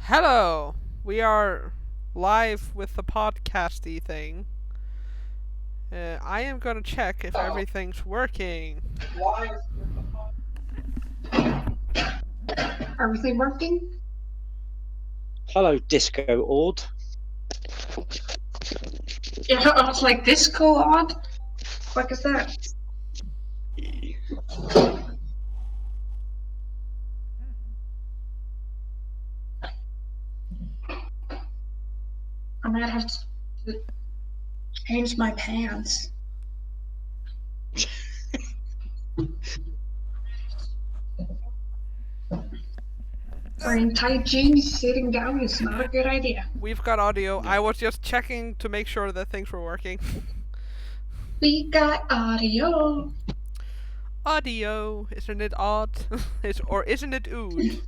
Hello! We are live with the podcasty thing. I am gonna check if everything's working. Everything working? Hello, Disco Ord. Yeah, I was like, disco odd? What is that? I might have to change my pants. Wearing tight jeans sitting down is not a good idea. We've got audio. I was just checking to make sure that things were working. We got audio. Audio, isn't it odd? Or isn't it ood?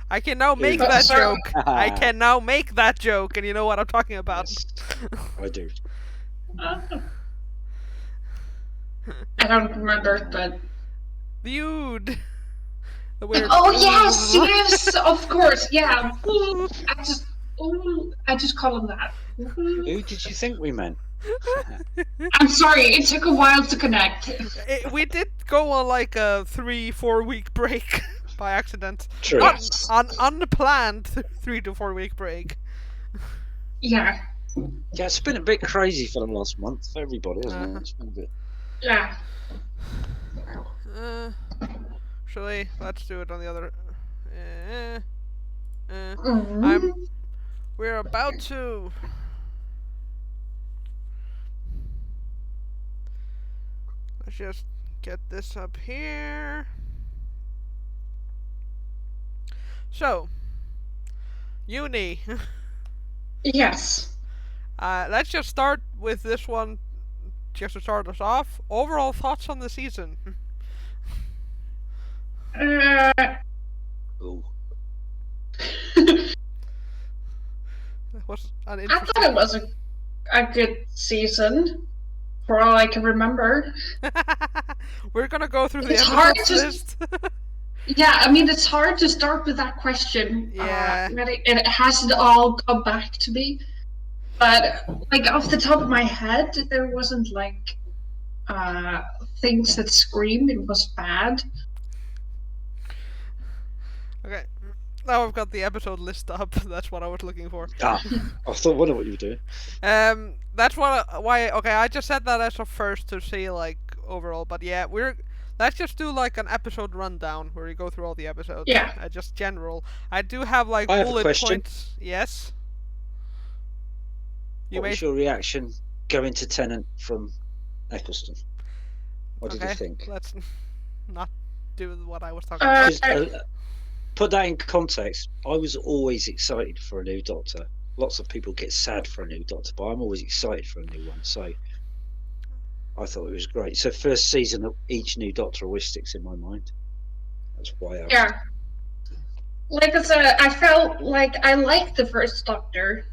I can now make Ood. that Sorry. joke. I can now make that joke, and you know what I'm talking about. I do. I don't remember, but... The ood. The weird Oh, ood. yes, of course, yeah. I just call him that. Who did you think we meant? I'm sorry, it took a while to connect. We did go on like a 3-4 week break by accident. True. Unplanned 3 to 4 week break. Yeah, Yeah, it's been a bit crazy for the last month for everybody, hasn't it? It's been a bit. yeah. Actually, let's do it on the other. Mhm. We're about to. Let's just get this up here. So, Uni. Yes. Let's just start with this one, just to start us off. Overall thoughts on the season? Oh. That was an I interesting. thought it was a good season, for all I can remember. We're gonna go through the It's hard episodes to- list. Yeah, I mean, it's hard to start with that question. Yeah. When it hasn't all come back to me. But, like, off the top of my head, there wasn't, like, things that screamed it was bad. Okay, now I've got the episode list up. That's what I was looking for. Ah, I thought, wonder what you were doing. That's why. Okay, I just said that as a first to see like overall, but yeah, let's just do like an episode rundown where we go through all the episodes. Yeah. Just general. I do have like I have a bullet question. points. Yes. You What may. was your reaction going to Tennant from Eccleston? What did Okay, you think? let's not do what I was talking about. 'Cause, put that in context. I was always excited for a new Doctor. Lots of people get sad for a new Doctor, but I'm always excited for a new one. So I thought it was great. So first season of each new Doctor always sticks in my mind. That's why I. Yeah. Like I said, I felt like I liked the first Doctor.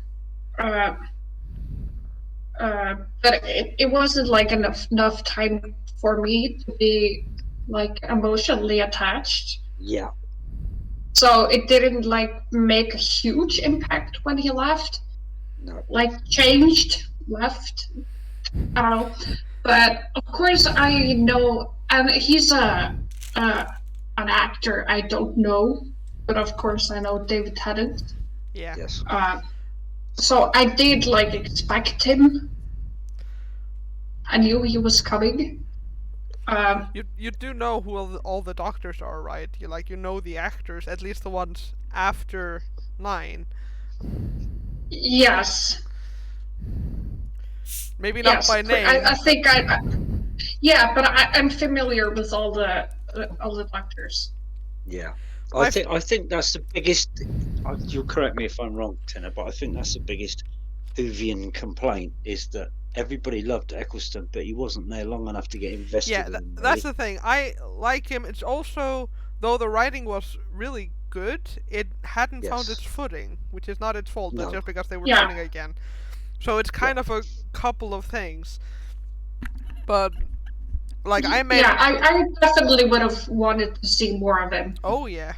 But it wasn't like enough time for me to be like emotionally attached. Yeah. So it didn't like make a huge impact when he left. No. Like changed, left. I don't know. But of course I know, and he's an actor I don't know, but of course I know David Tennant. Yeah. Yes. So I did like expect him. I knew he was coming. You do know who all the doctors are, right? You know the actors, at least the ones after 9. Yes. Maybe not Yes. by name. I think yeah, but I'm familiar with all the doctors. Yeah. My I think that's the biggest. You'll correct me if I'm wrong, Tanner, but I think that's the biggest Whovian complaint is that everybody loved Eccleston, but he wasn't there long enough to get invested Yeah, in him. that's the thing. I like him. It's also, though the writing was really good, it hadn't found Yes. its footing, which is not its fault. That's No. just because they were Yeah. starting again. So it's kind of a couple of things. But like I made. Yeah, I definitely would have wanted to see more of him. Oh yeah.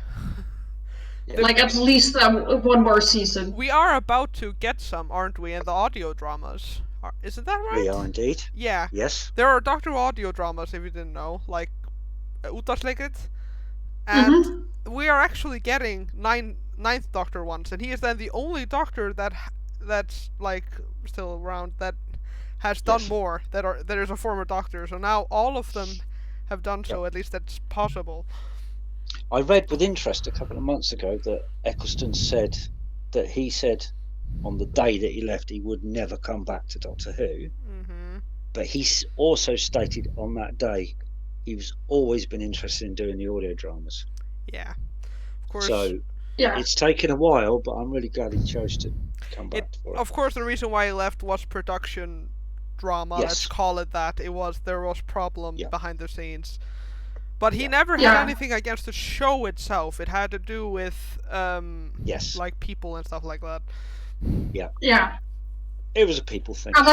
Yeah. Like at least one more season. We are about to get some, aren't we, in the audio dramas? Isn't that right? We are indeed. Yeah. Yes. There are Doctor Who audio dramas, if you didn't know, like Útvarpsleikrit, and Mm-hmm. we are actually getting ninth Doctor ones, and he is then the only Doctor that's like still around that has done Yes. more. That is a former Doctor, so now all of them have done so. At least that's possible. I read with interest a couple of months ago that Eccleston said that he said on the day that he left he would never come back to Doctor Who. Mm-hmm. But he's also stated on that day he's always been interested in doing the audio dramas. Yeah, of course. So Yeah. it's taken a while, but I'm really glad he chose to come back for it. Of course, the reason why he left was production drama. Yes. Let's call it that. There was problems Yeah. behind the scenes, but he Yeah. never had Yeah. anything against the show itself. It had to do with Yes. like people and stuff like that. Yeah. It was a people thing. And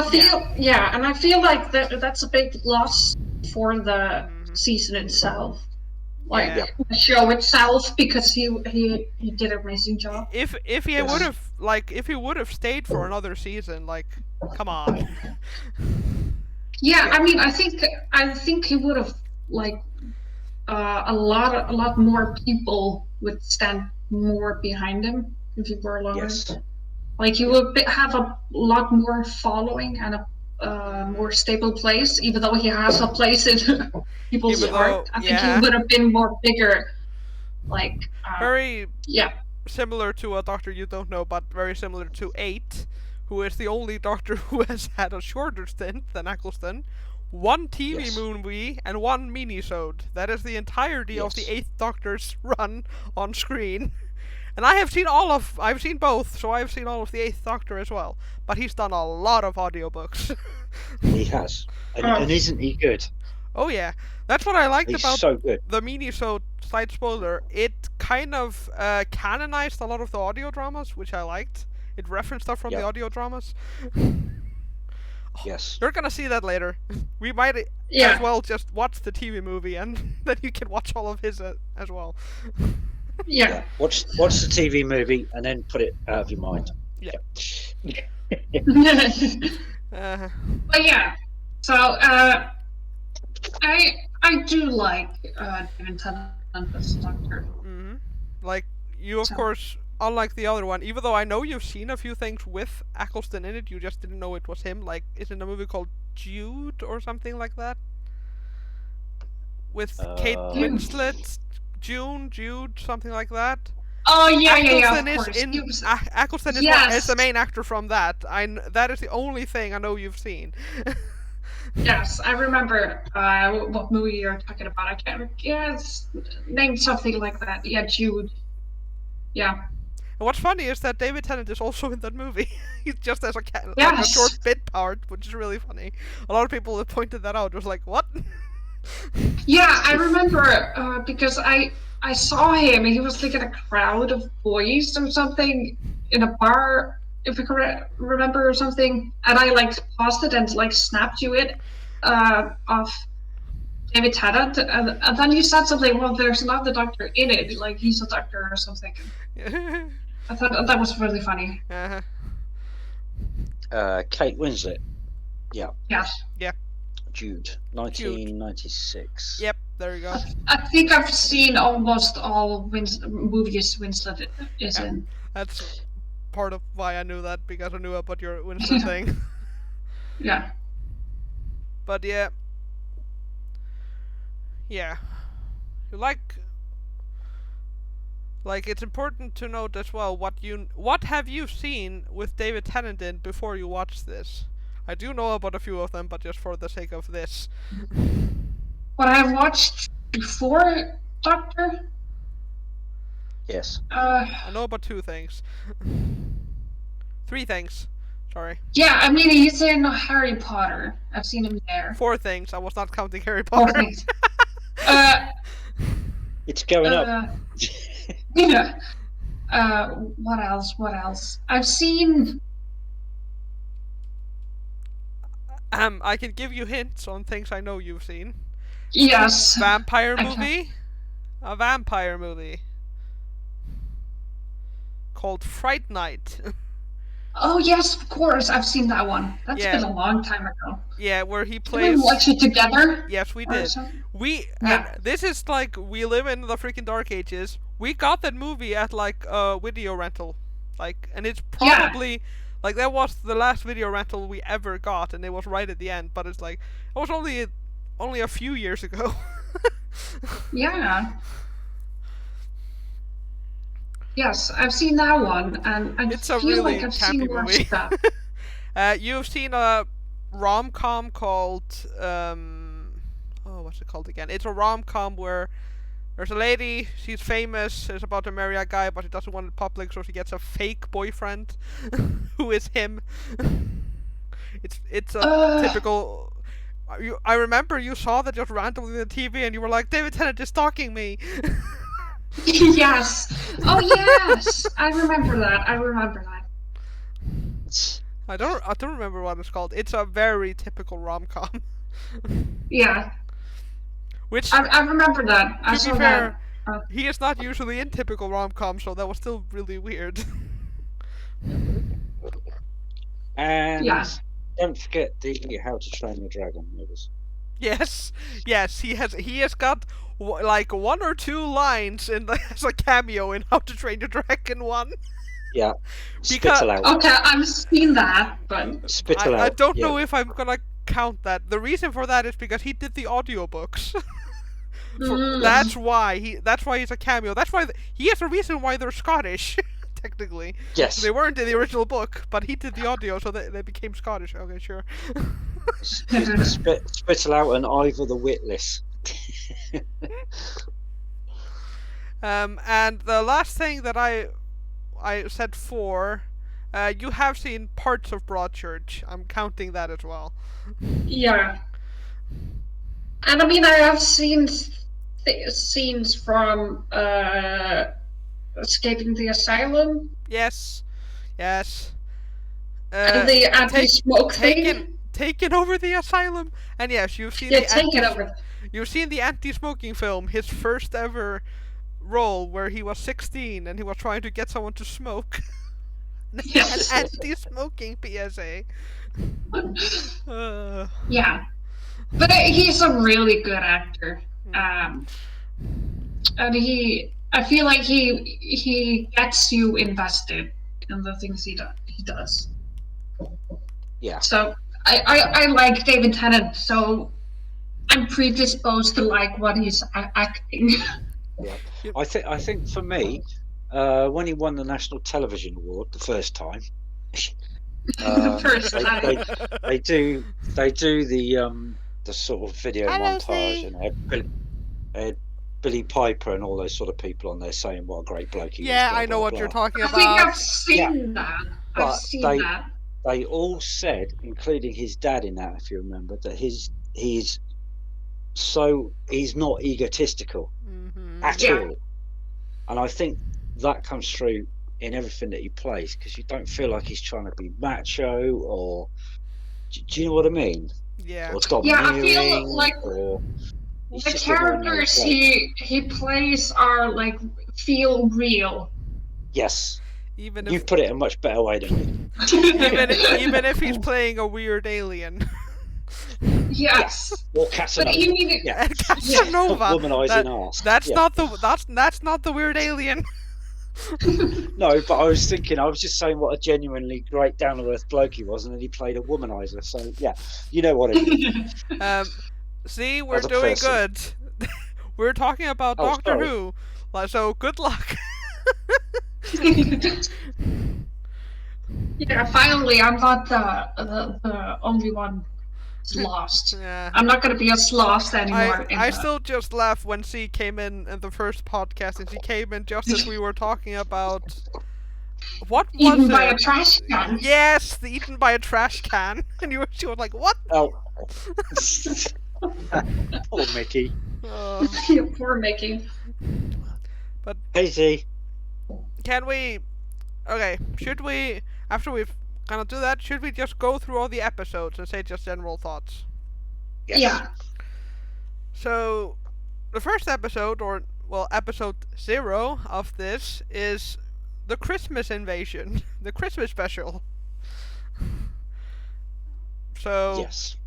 I feel like that's a big loss for the Mhm. season itself. Like Yeah. the show itself, because he did an amazing job. If he Yes. would have stayed for another season, like, come on. Yeah, I mean, I think he would have like a lot more people would stand more behind him if he were longer. Yes. Like he would have a lot more following and a more stable place, even though he has a place in people's Even heart. though- I think yeah. he would have been more bigger. Like Very yeah, similar to a Doctor you don't know, but very similar to 8, who is the only Doctor who has had a shorter stint than Eccleston. One TV Yes. movie and one mini-sode. That is the entirety of the Yes. 8th Doctor's run on screen. And I've seen both, so I've seen all of the 8th Doctor as well. But he's done a lot of audiobooks. He has. And isn't he good? Oh yeah, that's what I liked He's about so good. the mini-sode. Slight spoiler, it kind of canonized a lot of the audio dramas, which I liked. It referenced stuff from the Yeah. audio dramas. Yes. You're gonna see that later. We might yeah, as well just watch the TV movie, and then you can watch all of his as well. yeah. Watch the TV movie and then put it out of your mind. Yeah. But yeah, so I do like David Tennant as Doctor. hmm Like, you, of So- course, unlike the other one, even though I know you've seen a few things with Eccleston in it, you just didn't know it was him. Like, is it a movie called Jude or something like that? With Kate Winslet, Jude, something like that. Oh yeah, Eccleston of is course. in. He was- Eccleston is, Yes. is the main actor from that. That is the only thing I know you've seen. Yes, I remember what movie you're talking about. I can't. Yeah, it's named something like that. Yeah, Jude. Yeah. And what's funny is that David Tennant is also in that movie. He's just as like a Yes. short bit part, which is really funny. A lot of people have pointed that out. It was like, what? Yeah, I remember because I saw him. He was like in a crowd of boys or something in a bar, if I remember, or something. And I like paused it and like snapped you it of David Tennant, and then you said something. Well, there's another doctor in it, like he's a doctor or something. I thought that was really funny. uh-huh. Kate Winslet. Yeah. Yes, Jude. 1996. Yep, there you go. I think I've seen almost all movies Winslet is Yeah. in. That's part of why I knew that, because I knew about your Winston thing. Yeah. But yeah. Yeah. You like it's important to note as well what have you seen with David Tennant in before you watch this? I do know about a few of them, but just for the sake of this. What I watched before Doctor? Yes. I know about 2 things. 3 things. Sorry. Yeah, I mean he's in Harry Potter. I've seen him there. 4 things. I was not counting Harry Four Potter. things. Uh, It's going up. yeah. What else? What else? I've seen. I can give you hints on things I know you've seen. Yes. Vampire I can- movie? A vampire movie. called Fright Night. Oh yes, of course. I've seen that one. That's Yeah. been a long time ago. Yeah, where he Did we plays. watch it together? Yes, we or did. something? And Yeah. this is like we live in the freaking dark ages. We got that movie at like a video rental, like, and it's Yeah. probably like that was the last video rental we ever got, and it was right at the end. But it's like it was only a few years ago. Yeah. Yes, I've seen that one, and I It's a feel really like I've campy seen worse movie. stuff. You've seen a rom-com called oh, what's it called again? It's a rom-com where there's a lady, she's famous, is about to marry a guy, but she doesn't want it public, so she gets a fake boyfriend who is him. It's a typical. I remember you saw that just randomly on the TV, and you were like, David Tennant is stalking me. Yes. Oh yes, I remember that. I don't remember what it's called. It's a very typical rom-com. Yeah, Which, I remember that. I to saw be fair, that. he is not usually in typical rom-coms, so that was still really weird. And Yeah. don't forget the How to Train Your Dragon movies. Yes, he has got like one or two lines as a cameo in How to Train Your Dragon 1. Yeah. Because- Spittle out. Okay, I've seen that, but Spittle out. I don't yeah. know if I'm gonna count that. The reason for that is because he did the audiobooks. That's why he's a cameo. That's why he has a reason why they're Scottish. Technically, Yes. they weren't in the original book, but he did the audio, so they became Scottish. Okay, sure. Spittle out and Ivor the Witless. And the last thing that I said 4, you have seen parts of Broadchurch. I'm counting that as well. yeah. And I mean, I have seen scenes from Escaping the Asylum Yes. and the anti-smoke thing. Taken over the asylum, and yes, you've seen Yeah, take it over. You've seen the anti-smoking film, his first ever role, where he was 16 and he was trying to get someone to smoke. Yes. An anti-smoking PSA. Yeah, but he's a really good actor, and I feel like he gets you invested in the things he does. Yeah. So I like David Tennant, so I'm predisposed to like what he's acting. Yeah. I think for me, when he won the National Television Award the first time, First time. they do the sort of video Hello, montage, Steve. and they had Billy Piper and all those sort of people on there saying what a great bloke he was. Yeah, blah, I know blah, what blah. you're talking I think about. I've seen that. I've But seen they- that. They all said, including his dad in that, if you remember, that he's not egotistical Mhm. at Yeah. all. And I think that comes through in everything that he plays, because you don't feel like he's trying to be macho or do you know what I mean? Yeah. Or Yeah, I domineering, feel like or he's the just a well-known characters bloke. he plays are like feel real. Yes, Even you if put it in a much better way than me. even if he's playing a weird alien. Yes. Or But Casanova. even Yeah. Casanova. Womanizing arse. That's Yeah. not the weird alien. No, but I was just saying what a genuinely great down to earth bloke he was, and then he played a womanizer. So yeah, you know what I mean. See, we're As a doing person. good. We're talking about Oh, Doctor sorry. Who. So good luck. yeah, finally I'm not the only one lost. Yeah. I'm not gonna be as lost anymore. I still just laughed when she came in the first podcast, and she came in just as we were talking about what was Eaten by a it? trash can. Yes, the eaten by a trash can, and she was like, "What?" Oh, poor Mickey. Poor Mickey. Hazy. Can we? Okay, should we? After we've kind of do that, should we just go through all the episodes and say just general thoughts? Yes. Yeah. So, the first episode, or well, episode 0 of this is the Christmas invasion, the Christmas special. So Yes.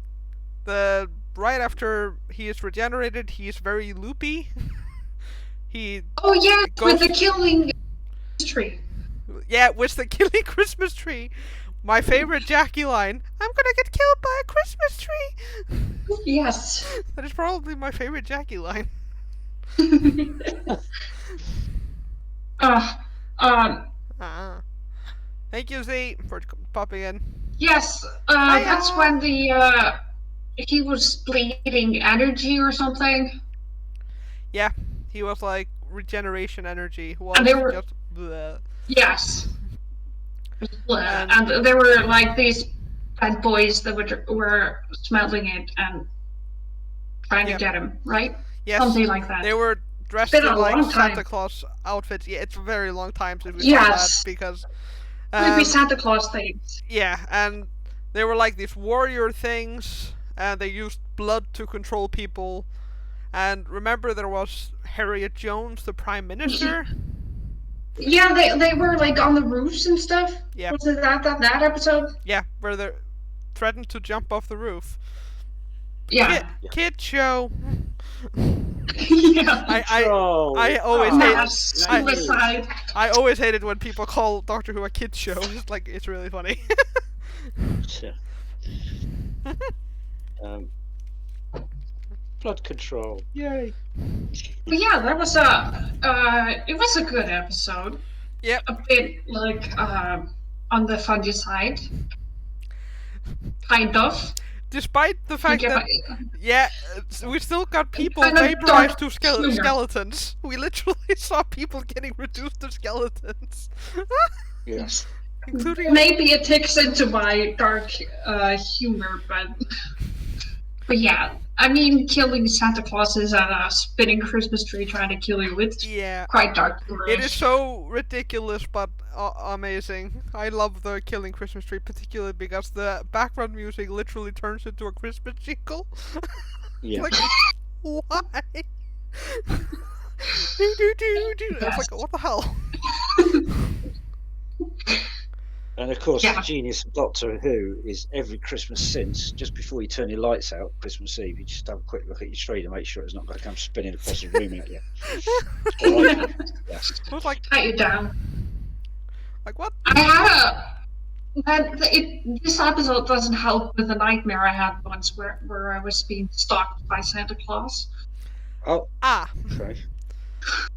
right after he is regenerated, he's very loopy. He Oh yeah, goes, with the killing tree. yeah, with the killing Christmas tree. My favorite Jackie line: "I'm gonna get killed by a Christmas tree." Yes. That is probably my favorite Jackie line. uh, um, Ah. Thank you, Z, for popping in. yes, that's when the he was bleeding energy or something. Yeah, he was like regeneration energy. Was And they were- just bleh. Yes. And there were like these bad boys that were smelling it and trying to get him, right? Yes, Something like that. they were dressed Been in a like long time. Santa Claus outfits. Yeah, it's a very long time since we saw Yes. that because Creepy Santa Claus things. yeah, and they were like these warrior things, and they used blood to control people. And remember, there was Harriet Jones, the Prime Minister. Yeah, they were like on the roofs and stuff. Yeah. Was it that episode? Yeah, where they threatened to jump off the roof. Yeah. Kid show. Yeah. I always Mass hate suicide. I always hated when people call Doctor Who a kids show. It's like it's really funny. Blood control. Yay. But yeah, that was it was a good episode. Yep. A bit like on the funny side. Kind of. Despite the fact that we still got people kind of vaporized to dark humor. skeletons. We literally saw people getting reduced to skeletons. Yes. Including Maybe it takes into my dark humor, but yeah, I mean, killing Santa Clauses and a spinning Christmas tree trying to kill you, it's yeah. quite dark humor. It is so ridiculous, but amazing. I love the Killing Christmas Tree, particularly because the background music literally turns into a Christmas jingle. Yeah. Like, why? do, do, do, do. It's like, what the hell? And of course, the genius of Doctor Who is every Christmas since, just before you turn your lights out, Christmas Eve, you just have a quick look at your tree to make sure it's not going to come spinning across the room at you. Yes. It was like, Cut you down. Like what? I had this episode doesn't help with the nightmare I had once where I was being stalked by Santa Claus. Oh. Ah. Okay.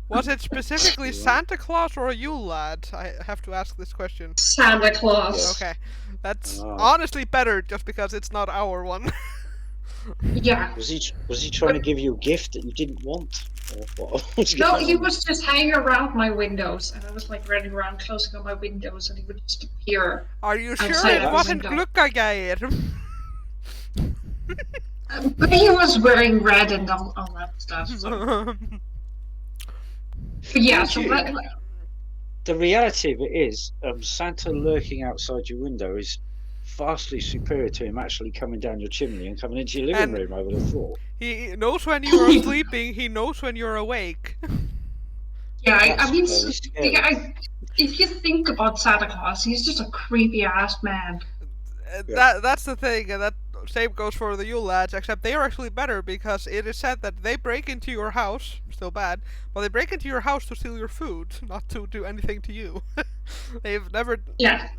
Was it specifically Santa Claus or a Yule lad? I have to ask this question. Santa Claus. Okay. That's honestly better just because it's not our one. Yeah. Was he trying to give you a gift that you didn't want? Or what? No, he was just hanging around my windows, and I was like running around closing on my windows, and he would just appear. Are you sure outside it of the wasn't window. Gluckageier? But he was wearing red and all that stuff. So. But yeah, so The reality of it is, Santa lurking outside your window is vastly superior to him actually coming down your chimney and coming into your living room, I would have thought. He knows when you are sleeping, he knows when you're awake. yeah, I mean, very scary. if you think about Santa Claus, he's just a creepy ass man. That's the thing, and that same goes for the Yule lads, except they are actually better because it is said that they break into your house, still bad, but they break into your house to steal your food, not to do anything to you. They've never... Yeah.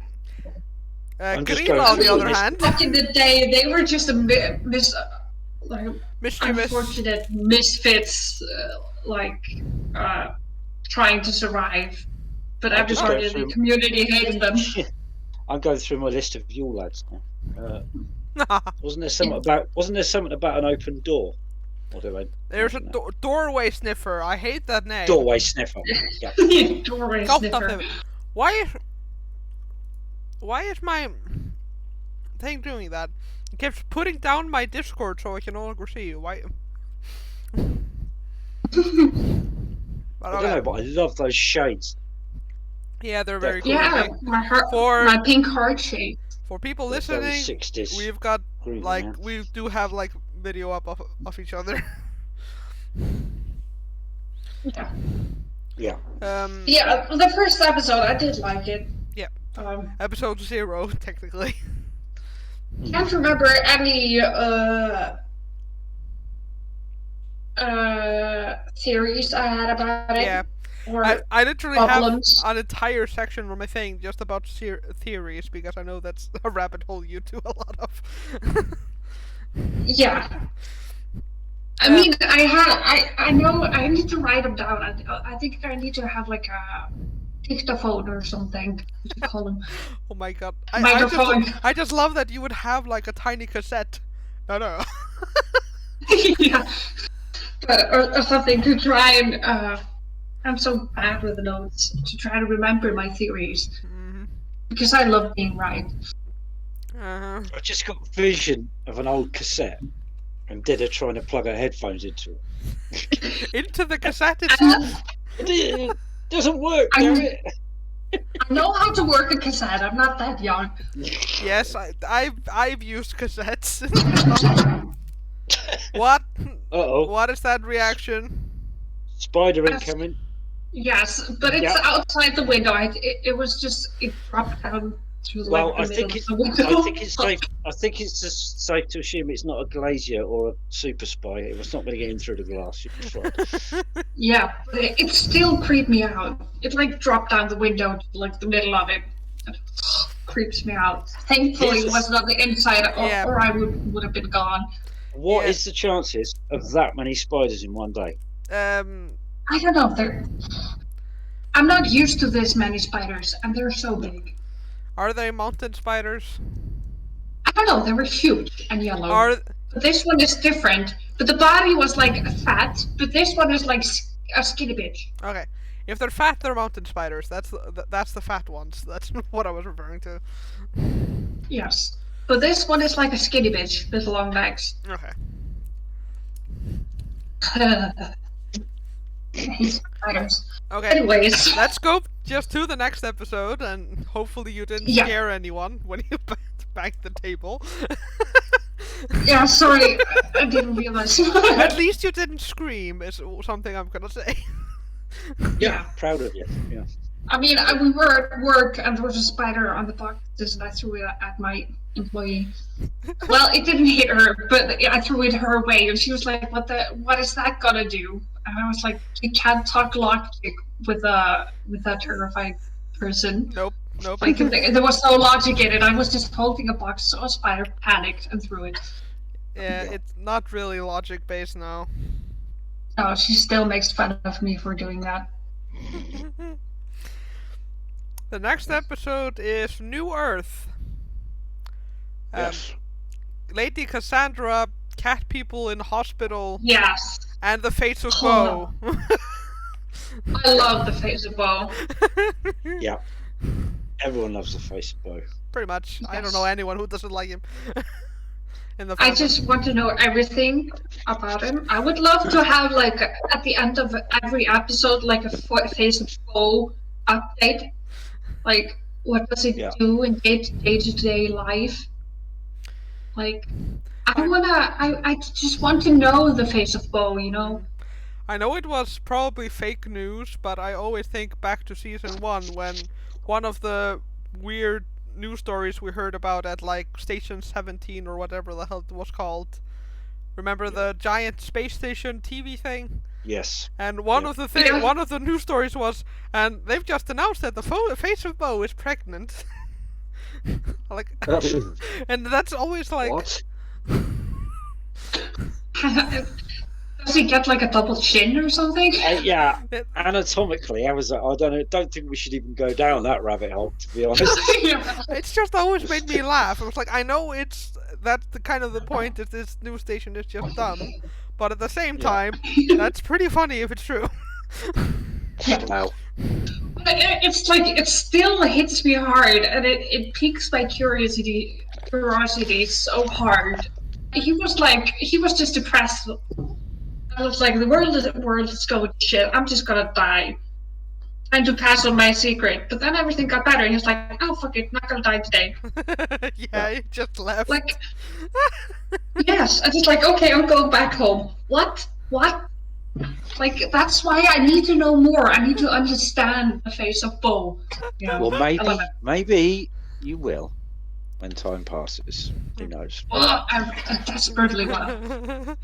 Green, on the other hand... Back in the day, they were just a mischievous... unfortunate misfits, trying to survive. But everybody in the community hated them. I'm going through my list of Yule lads now. Wasn't there something about an open door? Or do I? There's a doorway sniffer. I hate that name. Doorway sniffer. Yeah. Doorway Stop sniffer. Why is my thing doing that? It keeps putting down my Discord so I can no longer see you. Why? I don't know, but I love those shades. Yeah, they're very cool. Yeah, my pink heart shape. For people They're very listening, 60s. we've got green, like yeah. we do have like video up of each other. Yeah. Yeah. Yeah, the first episode, I did like it. Yeah. Um, Episode 0, technically. Can't remember any theories I had about it. Yeah. Or I literally problems. have an entire section on my thing just about theories, because I know that's a rabbit hole you do a lot of. Yeah. I mean, I know I need to write them down. I think I need to have like a dictaphone or something. What do you call them? Oh my god. Microphone. I just love that you would have like a tiny cassette. No. Yeah. But, or something to try and. I'm so bad with the notes to try to remember my theories because I love being right. Uh-huh. I just got a vision of an old cassette and Didda trying to plug her headphones into it. Into the cassette itself? It doesn't work, I- damn it. I know how to work a cassette. I'm not that young. Yes, I've used cassettes. What? Uh-oh. What is that reaction? Spider incoming. Yes, but it's outside the window. It was just it dropped down through the, Well, like, the I middle think of it's the window. I think it's just safe to assume it's not a glazier or a super spy. It was not going to get in through the glass. You can try. Yeah, but it still creeped me out. It like dropped down the window to like the middle of it. It creeps me out. Thankfully, it wasn't on the inside, or I would have been gone. What is the chances of that many spiders in one day? I don't know. I'm not used to this many spiders, and they're so big. Are they mountain spiders? I don't know. They were huge and yellow. But this one is different. But the body was like fat, but this one is like a skinny bitch. Okay. If they're fat, they're mountain spiders. That's the fat ones. That's what I was referring to. Yes. But this one is like a skinny bitch with long legs. Okay. I hate spiders. Okay. Anyways. Let's go just to the next episode, and hopefully you didn't scare anyone when you banged the table. Yeah, sorry, I didn't realize. At least you didn't scream, is something I'm gonna say. Yeah, proud of you. Yeah. I mean, we were at work and there was a spider on the boxes and I threw it at my employee. Well, it didn't hit her, but I threw it her way and she was like, what is that gonna do? And I was like, you can't talk logic with a terrified person. Nope. Like, there was no logic in it. I was just holding a box, so a spider panicked and threw it. Yeah, it's not really logic based now. Oh, she still makes fun of me for doing that. The next episode is New Earth. Yes. Lady Cassandra, cat people in hospital. Yes. And the Fates of Bo. I love the Face of Bo. Yeah. Everyone loves the Face of Bo. Pretty much. Yes. I don't know anyone who doesn't like him. I just want to know everything about him. I would love to have, like, at the end of every episode, like a Face of Bo update. Like, what does it do in day-to-day life? Like, I just want to know the Face of Bo, you know? I know it was probably fake news, but I always think back to season 1 when one of the weird news stories we heard about at like Station 17 or whatever the hell it was called. Remember the giant space station TV thing? Yes. And one of the news stories was, and they've just announced that the Face of Bo is pregnant. Like, and that's always like. What? Does he get like a double chin or something? Yeah, anatomically, I was like, don't think we should even go down that rabbit hole, to be honest. Yeah. It's just always made me laugh. I was like, I know that's the kind of the point that this news station is just dumb, but at the same time, that's pretty funny if it's true. Wow. It's like, it still hits me hard, and it piques my curiosity so hard. He was just depressed. I was like, the world is going to shit. I'm just gonna die. Trying to pass on my secret. But then everything got better. And he was like, oh, fuck it, not gonna die today. Yeah, he just left. Like, yes. I just like, okay, I'm going back home. What? Like, that's why I need to know more. I need to understand the face of Bo. Yeah. Well, I love it. maybe you will when time passes. Who knows? Well, I desperately want to.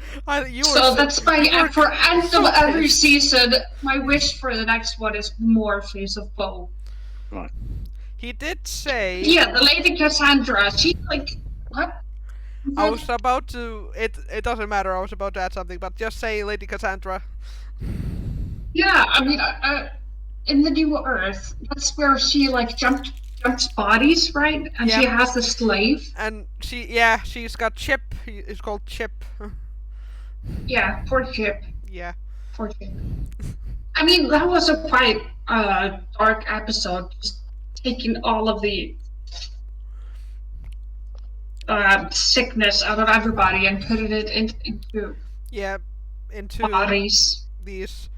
You were So that's you my were for end so of every pissed. season. My wish for the next one is more face of Bo. Right. He did say. Yeah, the lady Cassandra. She like what? I was about to. It doesn't matter. I was about to add something, but just say Lady Cassandra. Yeah, I mean, in the New Earth, that's where she like jumps bodies, right? And she Yep. has the slave. And she's got Chip. He's called Chip. Yeah, poor Chip. Yeah. Poor Chip. I mean, that was a quite dark episode, just taking all of the sickness out of everybody and putting it into Yeah. Into bodies. these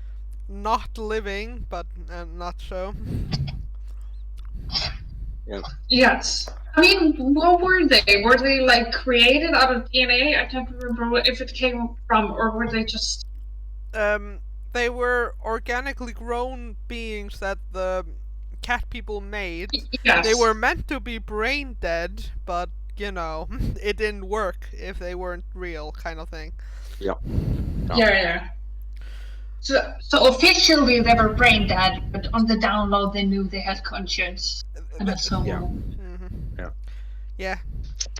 not living, but not so. Yes. I mean, what were they? Were they like created out of DNA? I can't remember if it came from, or were they just? They were organically grown beings that the cat people made. Yes. They were meant to be brain dead, but you know, it didn't work if they weren't real, kind of thing. Yeah. So officially they were brain dead, but on the download they knew they had conscience and a soul. Yeah. Yeah.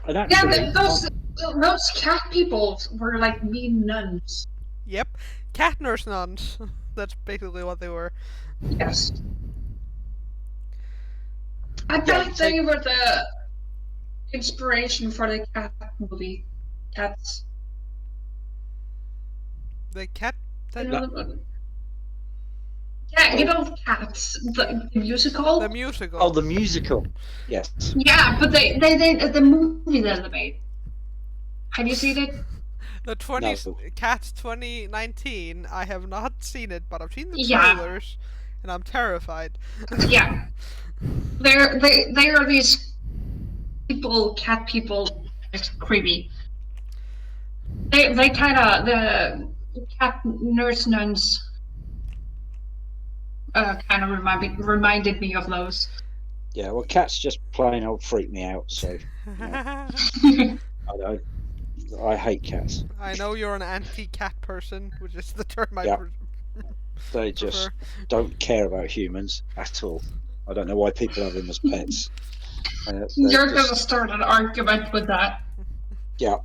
And actually, Those cat people were like mean nuns. Yep. Cat nurse nuns. That's basically what they were. Yes. I bet they were the inspiration for the cat movie. Cats. The cat. Yeah, you know Cats, the musical. The musical. Oh, the musical. Yes. Yeah, but they the movie that they made. Have you seen it? The Cats 2019. I have not seen it, but I've seen the Yeah. trailers, and I'm terrified. Yeah. They are these people, cat people. It's creepy. They kind of the cat nurse nuns. Kind of reminded me of those. Yeah. Well, cats just plain old freak me out. So I hate cats. I know you're an anti-cat person, which is the term I Yeah. prefer. They just don't care about humans at all. I don't know why people have them as pets. You're going to start an argument with that. Yeah,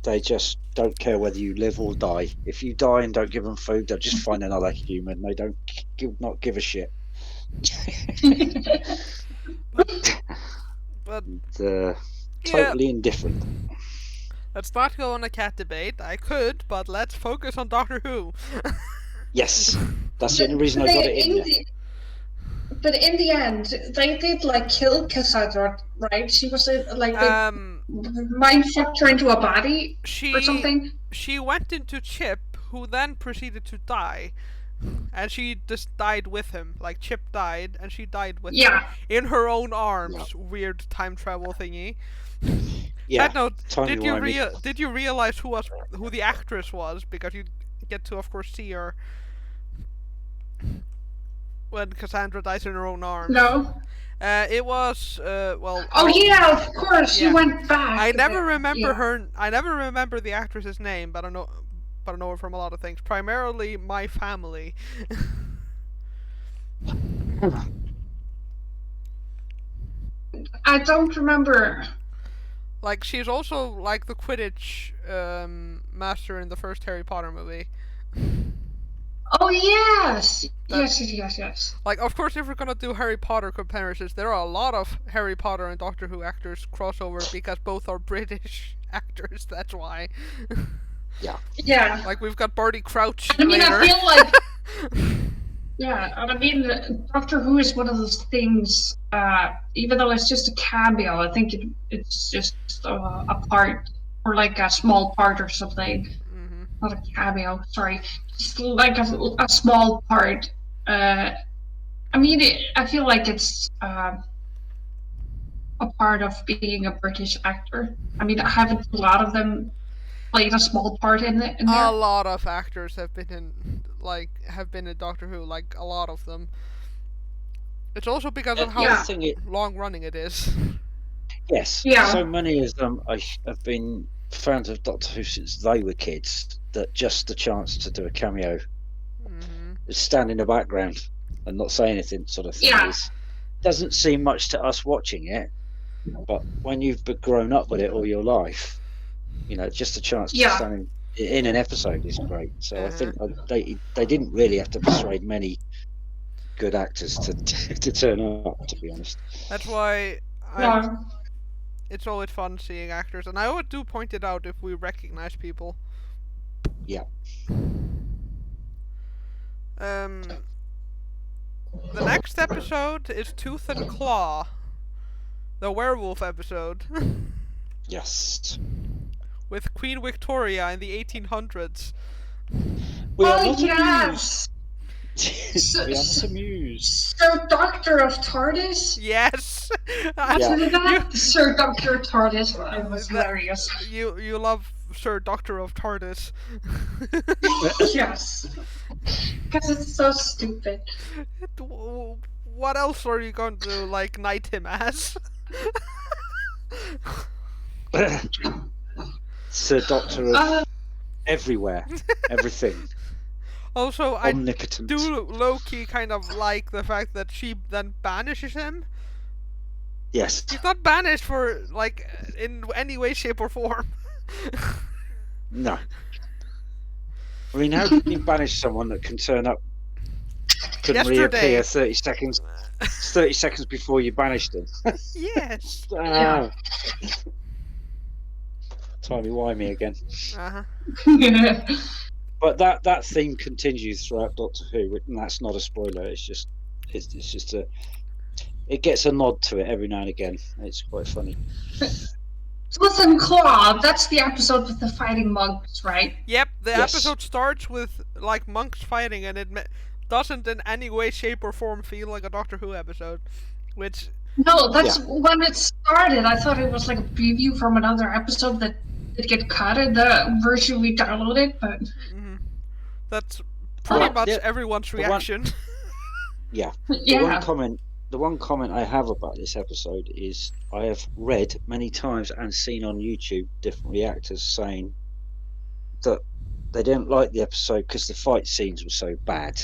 they just don't care whether you live or die. If you die and don't give them food, they'll just find another human. They don't not give a shit. But Totally indifferent. Let's not go on a cat debate. I could, but let's focus on Doctor Who. Yes, that's the only reason I got it in there. But in the end, they did like kill Cassandra, right? She was like mind fucked her into a body or something. She went into Chip, who then proceeded to die, and she just died with him. Like Chip died, and she died with him in her own arms. Yeah. Weird time travel thingy. Yeah. Side note, did you realize who the actress was? Because you get to, of course, see her when Cassandra dies in her own arms. No. It was well. Oh yeah, of course. She went back. I never remember her. I never remember the actress's name, but I know her from a lot of things. Primarily, My Family. I don't remember. Like she's also like the Quidditch master in the first Harry Potter movie. Oh yes, yes. Like, of course, if we're gonna do Harry Potter comparisons, there are a lot of Harry Potter and Doctor Who actors crossover because both are British actors. That's why. Yeah. Like we've got Barty Crouch. I mean, later. I feel like. Yeah, I mean, Doctor Who is one of those things. Even though it's just a cameo, I think it's just a part or like a small part or something. Mm-hmm. Not a cameo. Sorry, just like a small part. I mean, I feel like it's a part of being a British actor. I mean, I haven't a lot of them played a small part in there. A lot of actors have been in like have been in Doctor Who, like a lot of them. It's also because of The how other thing long running it is. yes, Yeah. so many of them have been fans of Doctor Who since they were kids that just the chance to do a cameo, stand in the background and not say anything, sort of thing, Yeah. doesn't seem much to us watching it, but when you've grown up with it all your life, just a chance to stand in an episode is great. So I think they didn't really have to persuade many good actors to turn up, to be honest. That's why it's always fun seeing actors, and I always do point it out if we recognize people. Yeah. The next episode is Tooth and Claw, the werewolf episode. Yes. With Queen Victoria in the 1800s. We are Oh, not yes! amused. We are not amused. Sir Doctor of TARDIS? Yes! Wasn't that Sir Doctor of TARDIS? It was hilarious. You love Sir Doctor of TARDIS. Yes. Because it's so stupid. What else are you going to, like, knight him as? Sir Doctor of everywhere. Everything. Also, I Omnipotent. do low-key kind of like the fact that she then banishes him. Yes. He's not banished for, like, in any way, shape, or form. No. I mean, how can you banish someone that can turn up, can Yesterday. reappear 30 seconds before you banished them? Yes. Timey-wimey again. Uh-huh. But that theme continues throughout Doctor Who, and that's not a spoiler. It's just it gets a nod to it every now and again. It's quite funny. Tooth and Claw, that's the episode with the fighting monks, right? Yep, the Yes. episode starts with, like, monks fighting, and it doesn't in any way, shape, or form feel like a Doctor Who episode. Which... No, that's when it started. I thought it was like a preview from another episode that did get cut in the version we downloaded, but... That's pretty much yeah. everyone's reaction. Yeah. Yeah. The one comment I have about this episode is I have read many times and seen on YouTube different reactors saying that they didn't like the episode because the fight scenes were so bad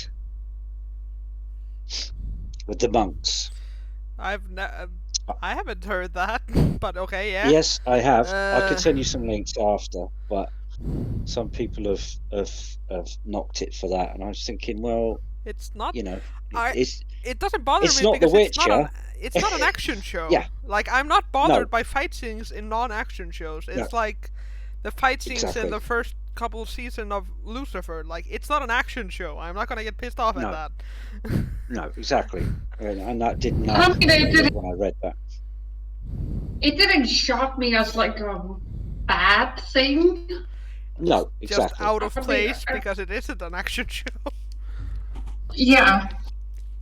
with the monks. I haven't heard that, but okay, yeah. Yes, I have. I could send you some links after, but some people have knocked it for that, and I was thinking, well, it's not. It doesn't bother it's me not because The it's not an action show. Yeah. Like, I'm not bothered No. by fight scenes in non-action shows. It's No. like the fight scenes Exactly. in the first couple of seasons of Lucifer. Like, it's not an action show. I'm not gonna get pissed off No. at that. No, exactly, and that didn't I mean, it didn't- when I read that. It didn't shock me as like a bad thing. No, exactly. Just out of I mean, place because it isn't an action show. Yeah.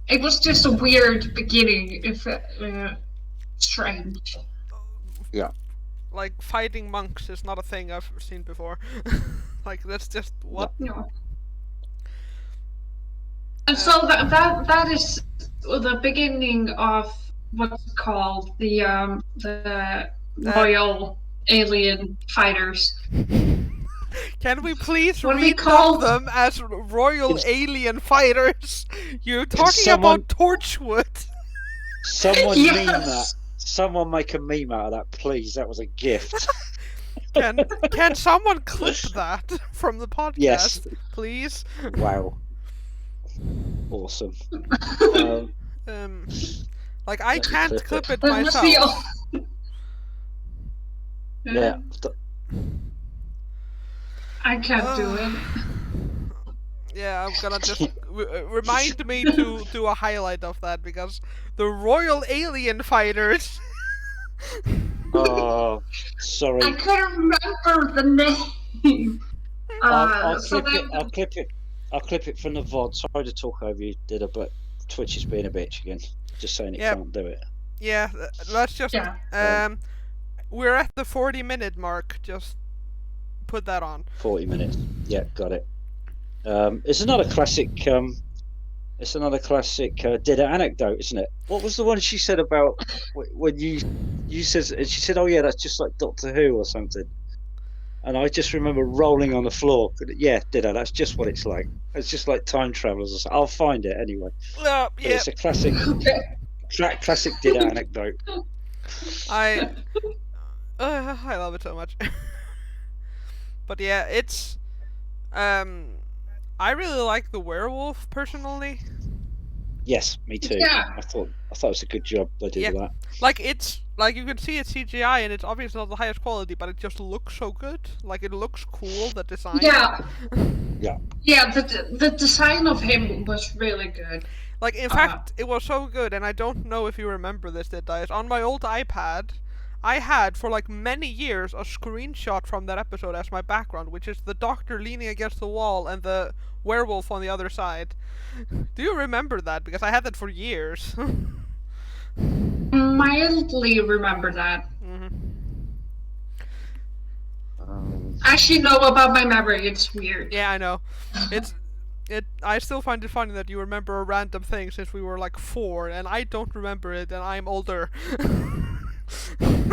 It was just a weird beginning, if strange. Yeah. Like, fighting monks is not a thing I've seen before. Like, that's just what. No. And so that is the beginning of what's called the Royal Alien Fighters. Can we please What are they rename called? them as Royal Alien Fighters? You're talking someone- about Torchwood. Someone Yes. meme that. Someone make a meme out of that, please. That was a gift. Can someone clip that from the podcast, Yes. please? Wow. Awesome. Like, I Let's can't clip clip it That must be myself. Yeah. I can't do it. Yeah, I'm gonna just remind me to do a highlight of that because the Royal Alien Fighters. Oh, sorry. I couldn't remember the name. I'll So clip it. then- I'll clip it from the VOD. Sorry to talk over you, Didda, but Twitch is being a bitch again. Just saying it Yep. can't do it. Yeah, let's just Yeah. we're at the 40-minute mark. Just put that on. 40 minutes. Yeah, got it. It's another classic. It's another classic Didda anecdote, isn't it? What was the one she said about when you said? She said, "Oh yeah, that's just like Doctor Who or something." And I just remember rolling on the floor. Yeah, Didda, that's just what it's like. It's just like time travelers or something. I'll find it anyway. Yeah. It's a classic, classic Didda anecdote. I love it so much. But yeah, it's I really like the werewolf personally. Yes, me too. Yeah. I thought it was a good job they did with that. Like it's like you can see it's CGI and it's obviously not the highest quality, but it just looks so good. Like it looks cool, the design. Yeah. Yeah. Yeah, the design of him was really good. Like in fact, it was so good, and I don't know if you remember this, Didda. On my old iPad, I had for like many years a screenshot from that episode as my background, which is the doctor leaning against the wall and the werewolf on the other side. Do you remember that? Because I had that for years. Mildly remember that. Um, I actually know about my memory. It's weird. Yeah, I know. I still find it funny that you remember a random thing since we were like 4, and I don't remember it, and I'm older.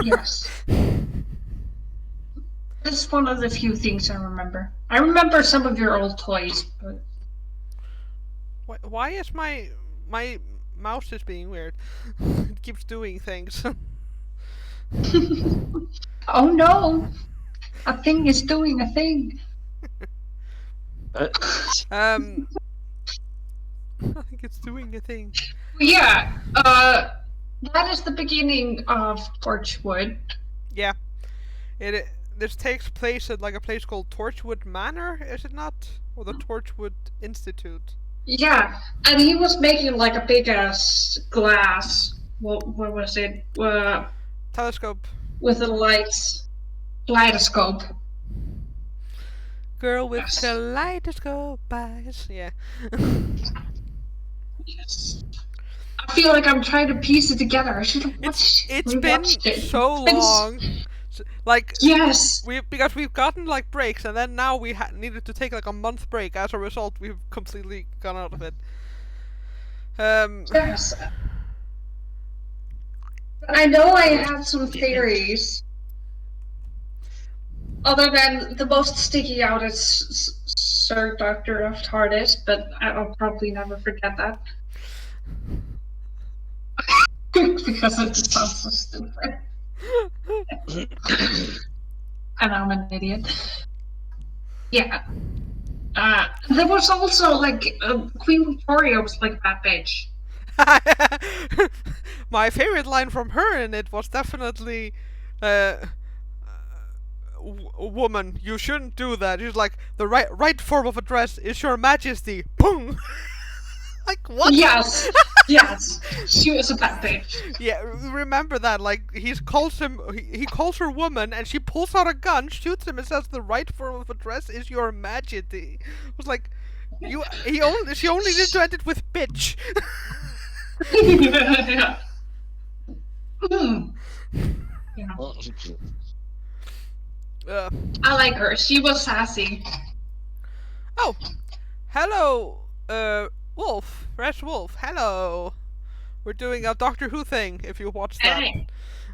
Yes. That's one of the few things I remember. I remember some of your old toys, but Why is my mouse is being weird? It keeps doing things. oh no, a thing is doing a thing. I think it's doing a thing. Yeah, that is the beginning of Torchwood. Yeah, this takes place at like a place called Torchwood Manor, is it not? Or the Torchwood Institute. Yeah, and he was making like a big ass glass. What was it? Telescope. With the lights, kaleidoscope. Girl with Yes. kaleidoscope eyes. Yeah. Yes. I feel like I'm trying to piece it together. I should have watched. It's been it. so It's been long. Like Yes. because we've gotten like breaks, and then now we needed to take like a month break. As a result, we've completely gone out of it. Yes. I know I have some theories. Other than the most sticking out is Sir Doctor of TARDIS, but I'll probably never forget that. Because it just sounds so stupid. And I'm an idiot. Yeah. There was also like Queen Victoria was like that bitch. My favorite line from her in it was definitely, "Woman, you shouldn't do that." She's like, "The right form of address is Your Majesty." Boom. Like what? Yes. Yes. She was a bad bitch. Yeah, remember that? Like he calls her woman, and she pulls out a gun, shoots him, and says, "The right form of address is Your Majesty." It was like, she only did to end it with bitch. Yeah. Yeah. I like her. She was sassy. Oh, hello, Wolf, Fresh Wolf. Hello. We're doing a Doctor Who thing. If you watched that, Hey.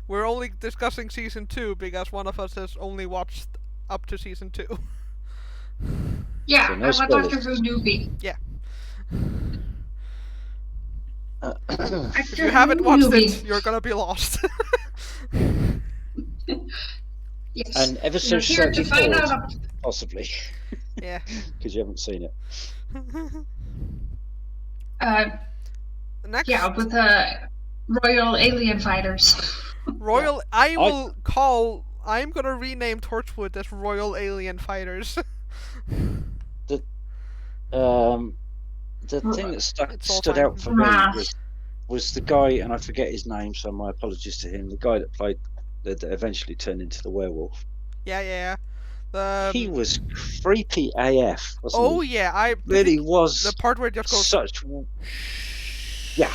we're only discussing season 2 because one of us has only watched up to season 2. Yeah, So no I'm a spoilers. Doctor Who newbie. Yeah. If If you haven't watched it, you're gonna be lost. Yes. And ever so You're here to slightly find bored, out. possibly, Yeah. because you haven't seen it. Next, Yeah, with the Royal Alien Fighters. Royal. I'm gonna rename Torchwood as Royal Alien Fighters. The thing that It's all stood fine. out for me Ah. was the guy, and I forget his name, so my apologies to him. The guy that played that eventually turned into the werewolf. Yeah. He was creepy AF, wasn't Oh he? yeah, I Really was the part where it just goes. such. Yeah.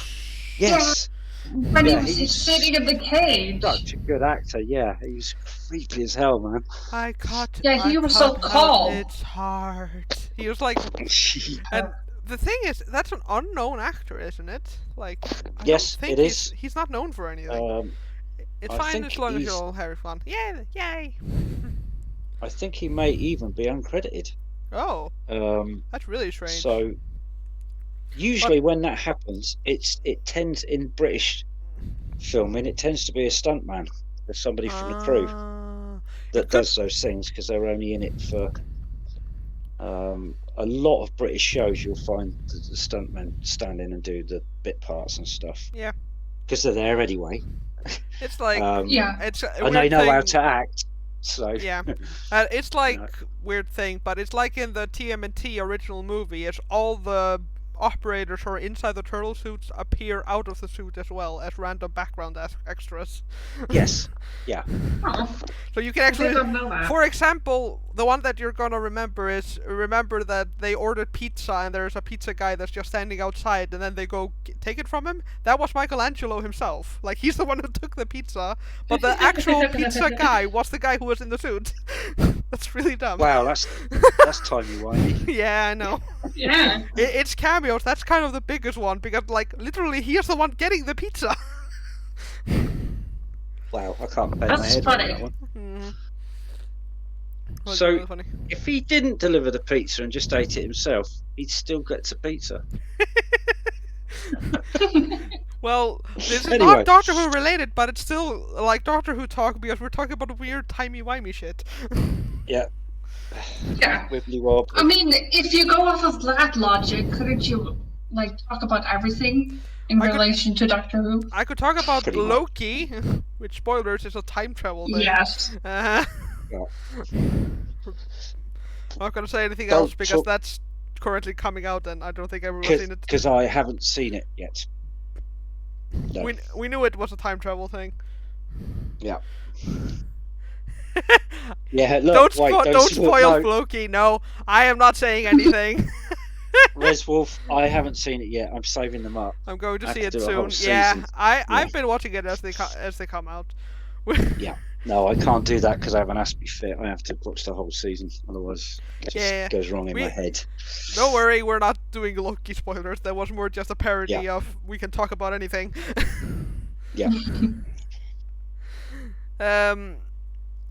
Yes. When Yeah, he he's was sitting in the cage. Such a good actor. Yeah, he was creepy as hell, man. I caught. Yeah, he I was so caught out calm. Its heart. He was like, and the thing is, that's an unknown actor, isn't it? Like, I Yes, don't think it he's is. he's not known for anything. It's I fine think as long as he's- you're all having fun. Yeah, yay! I think he may even be uncredited. Oh, Um, that's really strange. so usually when that happens, it tends in British filming, it tends to be a stuntman or somebody from the crew that does those things because they're only in it for. A lot of British shows, you'll find the stuntmen stand in and do the bit parts and stuff. Yeah. Because they're there anyway. It's like Yeah. it's a And they weird know how thing. to act. So Yeah, it's like weird thing, but it's like in the TMNT original movie. It's all the operators who are inside the turtle suits appear out of the suit as well as random background extras. yes, yeah, Oh, So you can I actually, don't know that. for example, the one that you're gonna remember is remember that they ordered pizza and there's a pizza guy that's just standing outside and then they go take it from him. That was Michelangelo himself. Like he's the one who took the pizza, but the actual pizza guy was the guy who was in the suit. That's really dumb. wow, that's timey-wimey. Yeah, I know. Yeah. It's cameos. That's kind of the biggest one because, like, literally, he is the one getting the pizza. Wow, I can't bend my That's head funny. around that one. Mhm. Well, So- really funny. If he didn't deliver the pizza and just ate it himself, he'd still get a pizza. Well, this is Anyway. not Doctor Who related, but it's still like Doctor Who talk because we're talking about weird timey-wimey shit. Yeah, Yeah. wibbly wobbly. I mean, if you go off of that logic, couldn't you like talk about everything in I could- relation to Doctor Who? I could talk about Pretty much. Loki, which spoilers is a time travel thing. Yes. Uh, Yeah. Not gonna say anything Don't else because talk- that's currently coming out, and I don't think everyone's seen it. Because I haven't seen it yet. No. We knew it was a time travel thing. Yeah. Yeah, look, Don't spoil no, Loki. No, I am not saying anything. Res Wolf, I haven't seen it yet. I'm saving them up. I'm going to I see have it to do a whole soon. Yeah, season. I've been watching it as they come out. No, I can't do that because I have an Aspie fit. I have to watch the whole season, otherwise it just Yeah, goes wrong in we- my head. Don't worry, we're not doing Loki spoilers. That was more just a parody Yeah. of we can talk about anything. Yeah.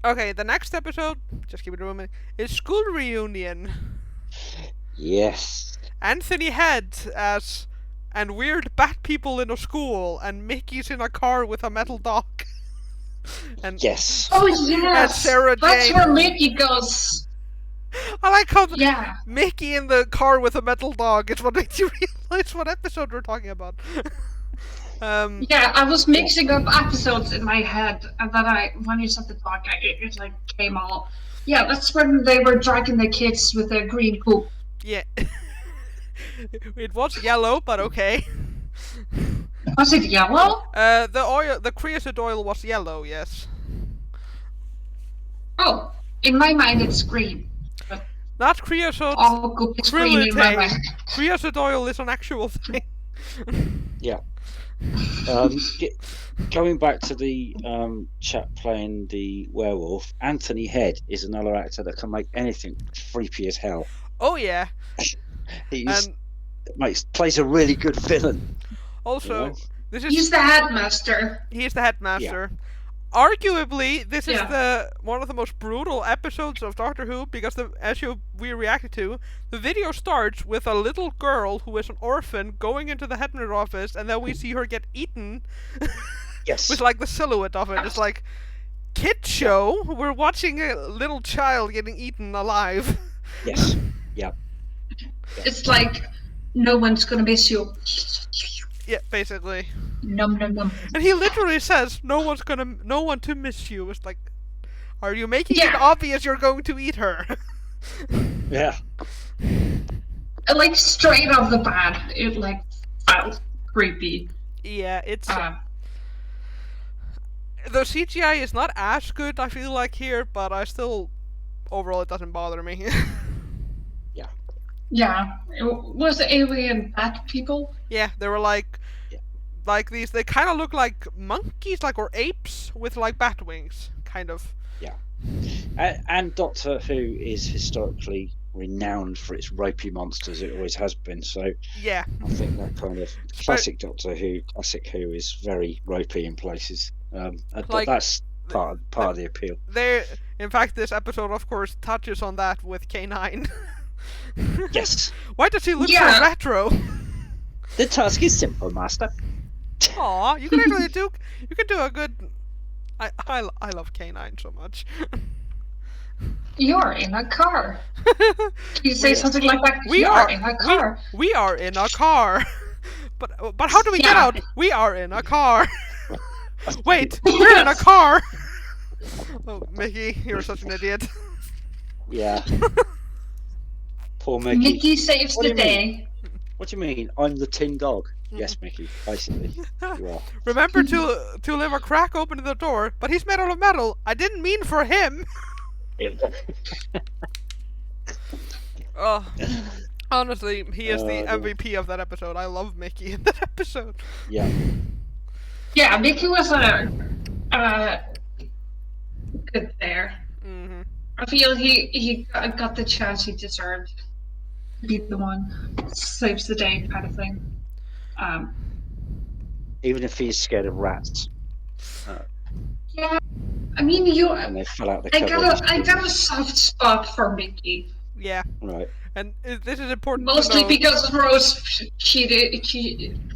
Okay, the next episode, just keep it a minute, is School Reunion. Yes. Anthony Head as and weird bat people in a school, and Mickey's in a car with a metal dog. And Yes. Oh yes. Sarah That's Jane. where Mickey goes. I like how Yeah. Mickey in the car with a metal dog is what makes you realize what episode we're talking about. Yeah, I was mixing up episodes in my head, and then when you said the dog, it like came all. Yeah, that's when they were dragging the kids with the green poop. Yeah. It was yellow, but okay. Was it yellow? The creosote oil was yellow, yes. Oh, in my mind it's green. Not creosote. All goop is green in my mind. Creosote oil is an actual thing. Yeah. Going back to the chap playing the werewolf, Anthony Head is another actor that can make anything creepy as hell. Oh yeah. He's And plays a really good villain. also, You know? this is He's the headmaster. he's the headmaster. Arguably, this is Yeah. the one of the most brutal episodes of Doctor Who because we reacted to, the video starts with a little girl who is an orphan going into the headmaster's office, and then we see her get eaten Yes. with like the silhouette of it. It's like kid show. We're watching a little child getting eaten alive. Yes. Yeah. It's like no one's gonna miss you. Yeah, basically. Num num num. And he literally says, "No one to miss you." It's like, are you making it Yeah. obvious you're going to eat her? Yeah. Like straight off the bat, it like felt creepy. Yeah, it's Uh, the CGI is not as good. I feel like here, but I still overall it doesn't bother me. yeah, it was alien bat people. Yeah, they were like, Yeah. like these. They kind of look like monkeys, like or apes with like bat wings, kind of. And Doctor Who is historically renowned for its ropey monsters. It always has been. So Yeah. I think that kind of classic Doctor Who, classic Who, is very ropey in places. But that's part of the appeal. In fact, this episode, of course, touches on that with K9. Yes. Why does he look so retro? The task is simple, Master. Aw, you can actually do. You can do a good. I love K9 so much. You're in a car. You say something like that. We are in a car. We are in a car. But how do we get out? We are in a car. Wait, we're in a car. Oh, Mickey, you're such an idiot. Yeah. Poor Mickey. Mickey saves the day. What do you mean? I'm the tin dog. Yes, Mickey. Basically, you are. Remember to leave a crack open in the door, but he's made out of metal. I didn't mean for him. Oh, honestly, he is the MVP of that episode. I love Mickey in that episode. Yeah. Yeah, Mickey was good there. Mm-hmm. I feel he got the chance he deserved to be the one saves the day kind of thing. Even if he's scared of rats. Yeah, I mean And they fell out the cupboard. I got a soft spot for Mickey. Yeah. Right. And this is important. Mostly because Rose she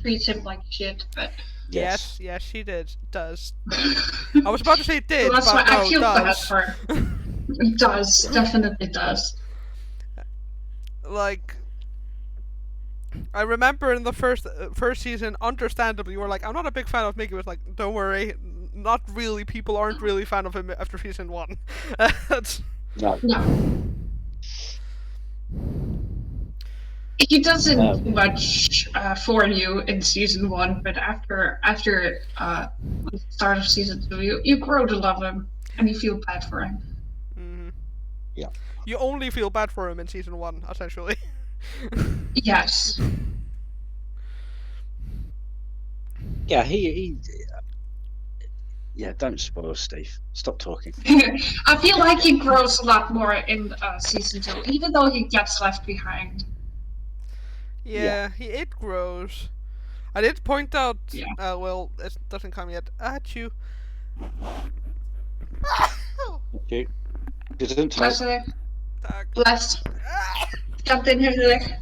treats him like shit, but. Yes, she does. I was about to say did, so that's but why no, I feel does. bad for her. It does, definitely does. Like, I remember in the first season, understandably, you were like, I'm not a big fan of Mickey. It was like, don't worry, not really. People aren't really fan of him after season 1. No. He doesn't do much for you in season 1, but after the start of season 2, you grow to love him and you feel bad for him. Mm-hmm. Yeah. You only feel bad for him in season 1, essentially. Yes. Yeah, he yeah, don't spoil Steve. Stop talking. I feel like he grows a lot more in season 2, even though he gets left behind. Yeah, it grows. I did point out, Yeah. well, it doesn't come yet. At you. Thank you. Didn't Bless. Jumped in here today.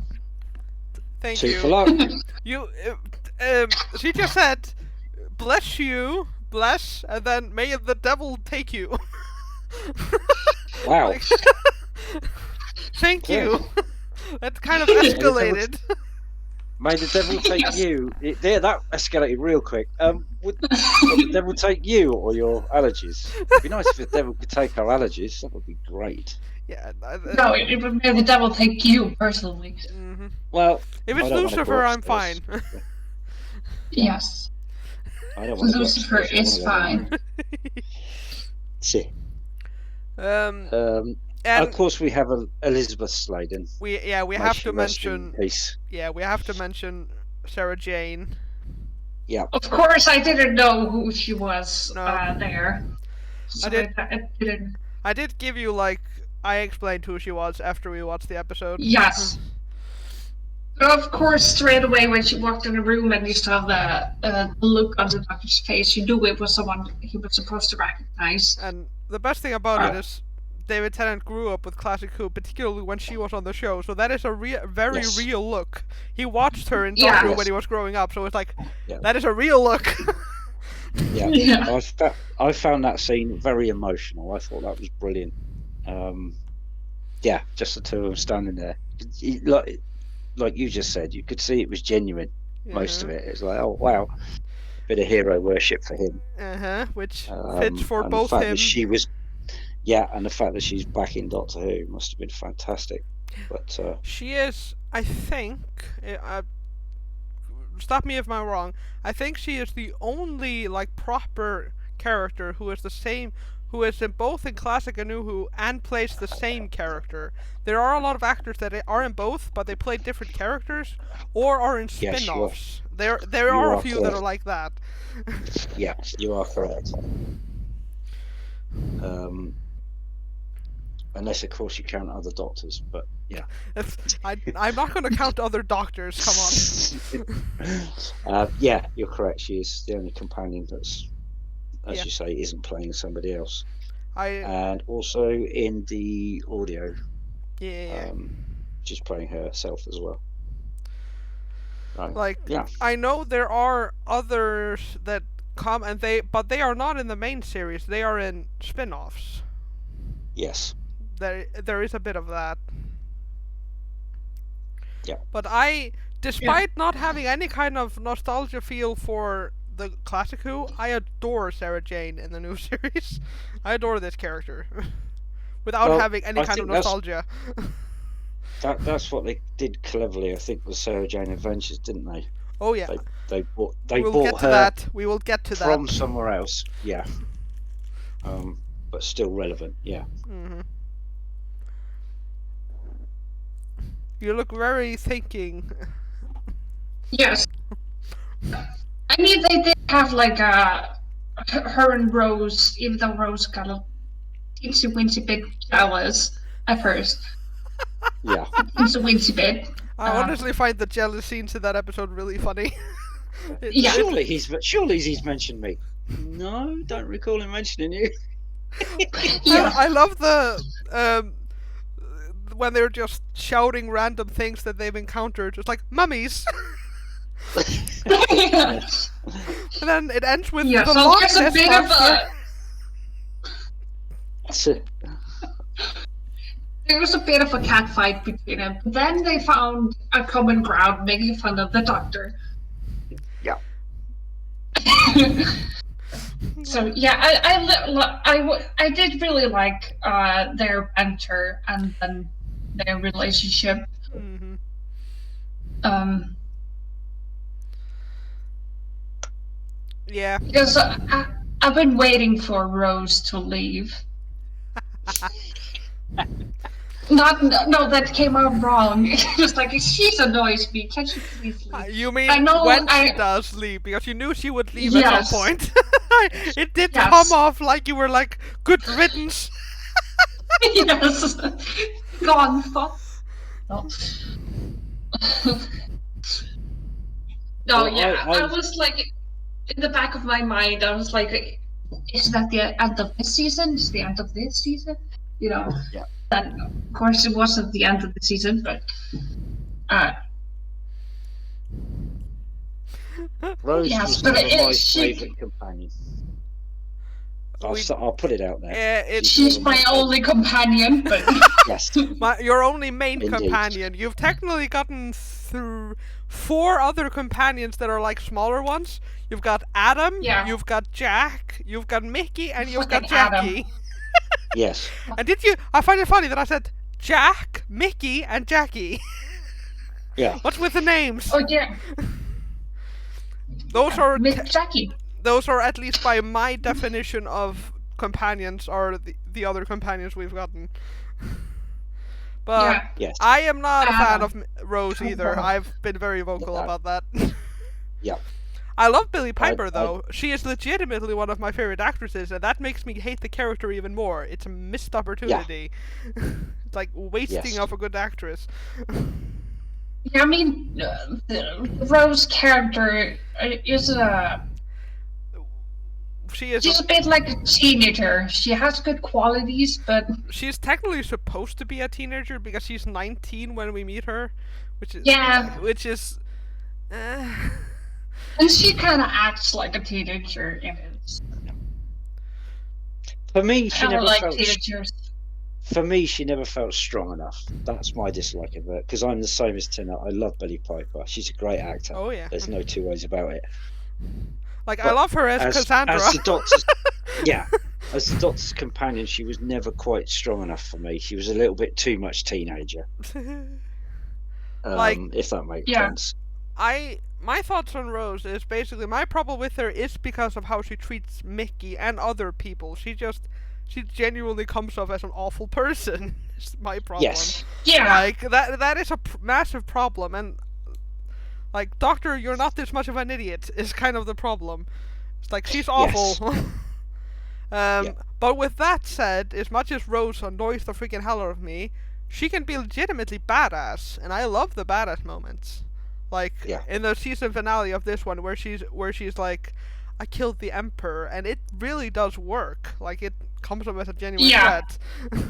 Thank Two you. for luck. You, she just said, bless you, bless, and then may the devil take you. Wow. Thank you. That kind of escalated. May the devil take you. That escalated real quick. Would the devil take you or your allergies? It'd be nice if the devil could take our allergies. That would be great. Yeah. No, it would may the devil take you personally. Mm-hmm. Well, if it's I don't wanna Lucifer, go I'm fine. upstairs. Yes. I don't want to go Lucifer upstairs. is fine. See. And Of course, we have Elizabeth Sladen. we May have she to rest in mention. peace. Yeah, we have to mention Sarah Jane. Yeah. Of course, I didn't know who she was No. There. So I didn't. I did give you I explained who she was after we watched the episode. Yes. Of course, straight away when she walked in the room and you saw the look on the doctor's face, you knew it was someone he was supposed to recognize. And the best thing about it is David Tennant grew up with Classic Who, particularly when she was on the show, so that is a very real look. He watched her in Doctor Who when he was growing up, so it's like, that is a real look. Yeah. I found that scene very emotional. I thought that was brilliant. Yeah, just the two of them standing there. Like you just said, you could see it was genuine. Most of it. It's like, oh wow, bit of hero worship for him. Which fits for and both the fact him. That she was, and the fact that she's back in Doctor Who must have been fantastic. But she is, I think. Stop me if I'm wrong. I think she is the only proper character who is the same. Who is in both in Classic and New Who and plays the same character. There are a lot of actors that are in both, but they play different characters or are in spin-offs. There are a few that are like that. Yeah, you are correct. Unless of course you count other doctors, but I'm not going to count other doctors. Come on. Yeah, you're correct. She is the only companion that's, as Yeah. you say, isn't playing somebody else. I And also in the audio, yeah. she's playing herself as well. Right. Like Yeah. I know there are others that come and but they are not in the main series. They are in spin-offs. Yes. There is a bit of that. Yeah. But despite not having any kind of nostalgia feel for the classic Who, I adore Sarah Jane in the new series. I adore this character. Without Well, having any I kind of think nostalgia. That's what they did cleverly, I think, with Sarah Jane Adventures, didn't they? Oh yeah. They bought We'll get to her that. We will get to from that. somewhere else. Yeah. But still relevant. Yeah. Mhm. You look very thinking. Yes. I mean, they did have like her and Rose, even though Rose got a teensy weensy bit jealous at first. Yeah. Teensy weensy bit. I honestly find the jealous scenes in that episode really funny. Yeah. Surely he's mentioned me. No, don't recall him mentioning you. Yeah. I love the when they're just shouting random things that they've encountered, just like mummies. Yeah. And then it ends with Yeah, the so Loch there's a Ness bit of monster. That's it. There was a bit of a cat fight between them. But then they found a common ground, making fun of the Doctor. Yeah. So yeah, I did really like their banter and then their relationship. Mhm. Yeah. Because I've been waiting for Rose to leave. No, that came out wrong. Just like she annoys me. Can she please leave? You mean I know when she does leave, because you knew she would leave at Yes. some point. It did Yes. come off like you were like, good riddance. Yes, gone. Fuck. No. No, Well, yeah, I- I was like, in the back of my mind, I was like, is that the end of this season? Is the end of this season? You know. Yeah. That of course it wasn't the end of the season, but Rose Yes, was but never my she- favourite companion. I'll put it out there. she's my only companion. But Yes. Your only main Indeed. companion. You've technically gotten through 4 other companions that are like smaller ones. You've got Adam, Yeah. you've got Jack, you've got Mickey, and you've got Fucking Adam. Jackie. Yes. And I find it funny that I said Jack, Mickey, and Jackie. Yeah. What's with the names? oh yeah, Those are Mick Jackie. those are, at least by my definition of companions, are the other companions we've gotten. But Yeah. Yes. I am not a fan Adam. of Rose either. I've been very vocal Yeah. about that. Yeah. I love Billie Piper I- though. She is legitimately one of my favorite actresses, and that makes me hate the character even more. It's a missed opportunity. It's like wasting Yes. of a good actress. Yeah, I mean, the Rose character is She she's a bit like a teenager. She has good qualities, but she's technically supposed to be a teenager because she's 19 when we meet her, which is Yeah. and she kind of acts like a teenager in it. For me, she I don't never like felt. teenagers. For me, she never felt strong enough. That's my dislike of her. Because I'm the same as Tina. I love Billie Piper. She's a great actor. Oh yeah. There's no two ways about it. Like I But love her as Cassandra. As the Doctor's, yeah, as the Doctor's companion, she was never quite strong enough for me. She was a little bit too much teenager. Like- If that makes Yeah. sense. My thoughts on Rose is basically my problem with her is because of how she treats Mickey and other people. She genuinely comes off as an awful person. It's my problem. Yes. Yeah, Like that is a massive problem, and like Doctor, you're not this much of an idiot is kind of the problem. It's like she's awful. Yeah. But with that said, as much as Rose annoys the freaking hell out of me, she can be legitimately badass, and I love the badass moments. Like Yeah. in the season finale of this one, where she's like, "I killed the emperor," and it really does work. Like it comes up as a genuine Yeah. threat.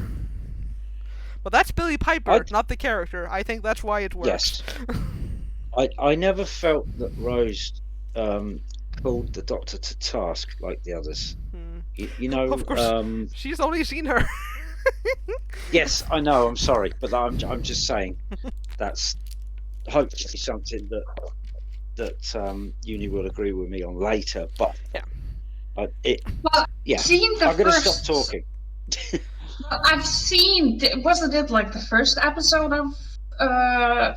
But that's Billy Piper, not the character. I think that's why it works. Yes. I never felt that Rose called the Doctor to task like the others. You know, Of course, she's only seen her. yes, I know. I'm sorry, but I'm just saying that's hopefully something that Uni will agree with me on later. But Yeah. Well, yeah, seeing the I'm going to first... stop talking. Well, I've seen... Wasn't it like the first episode of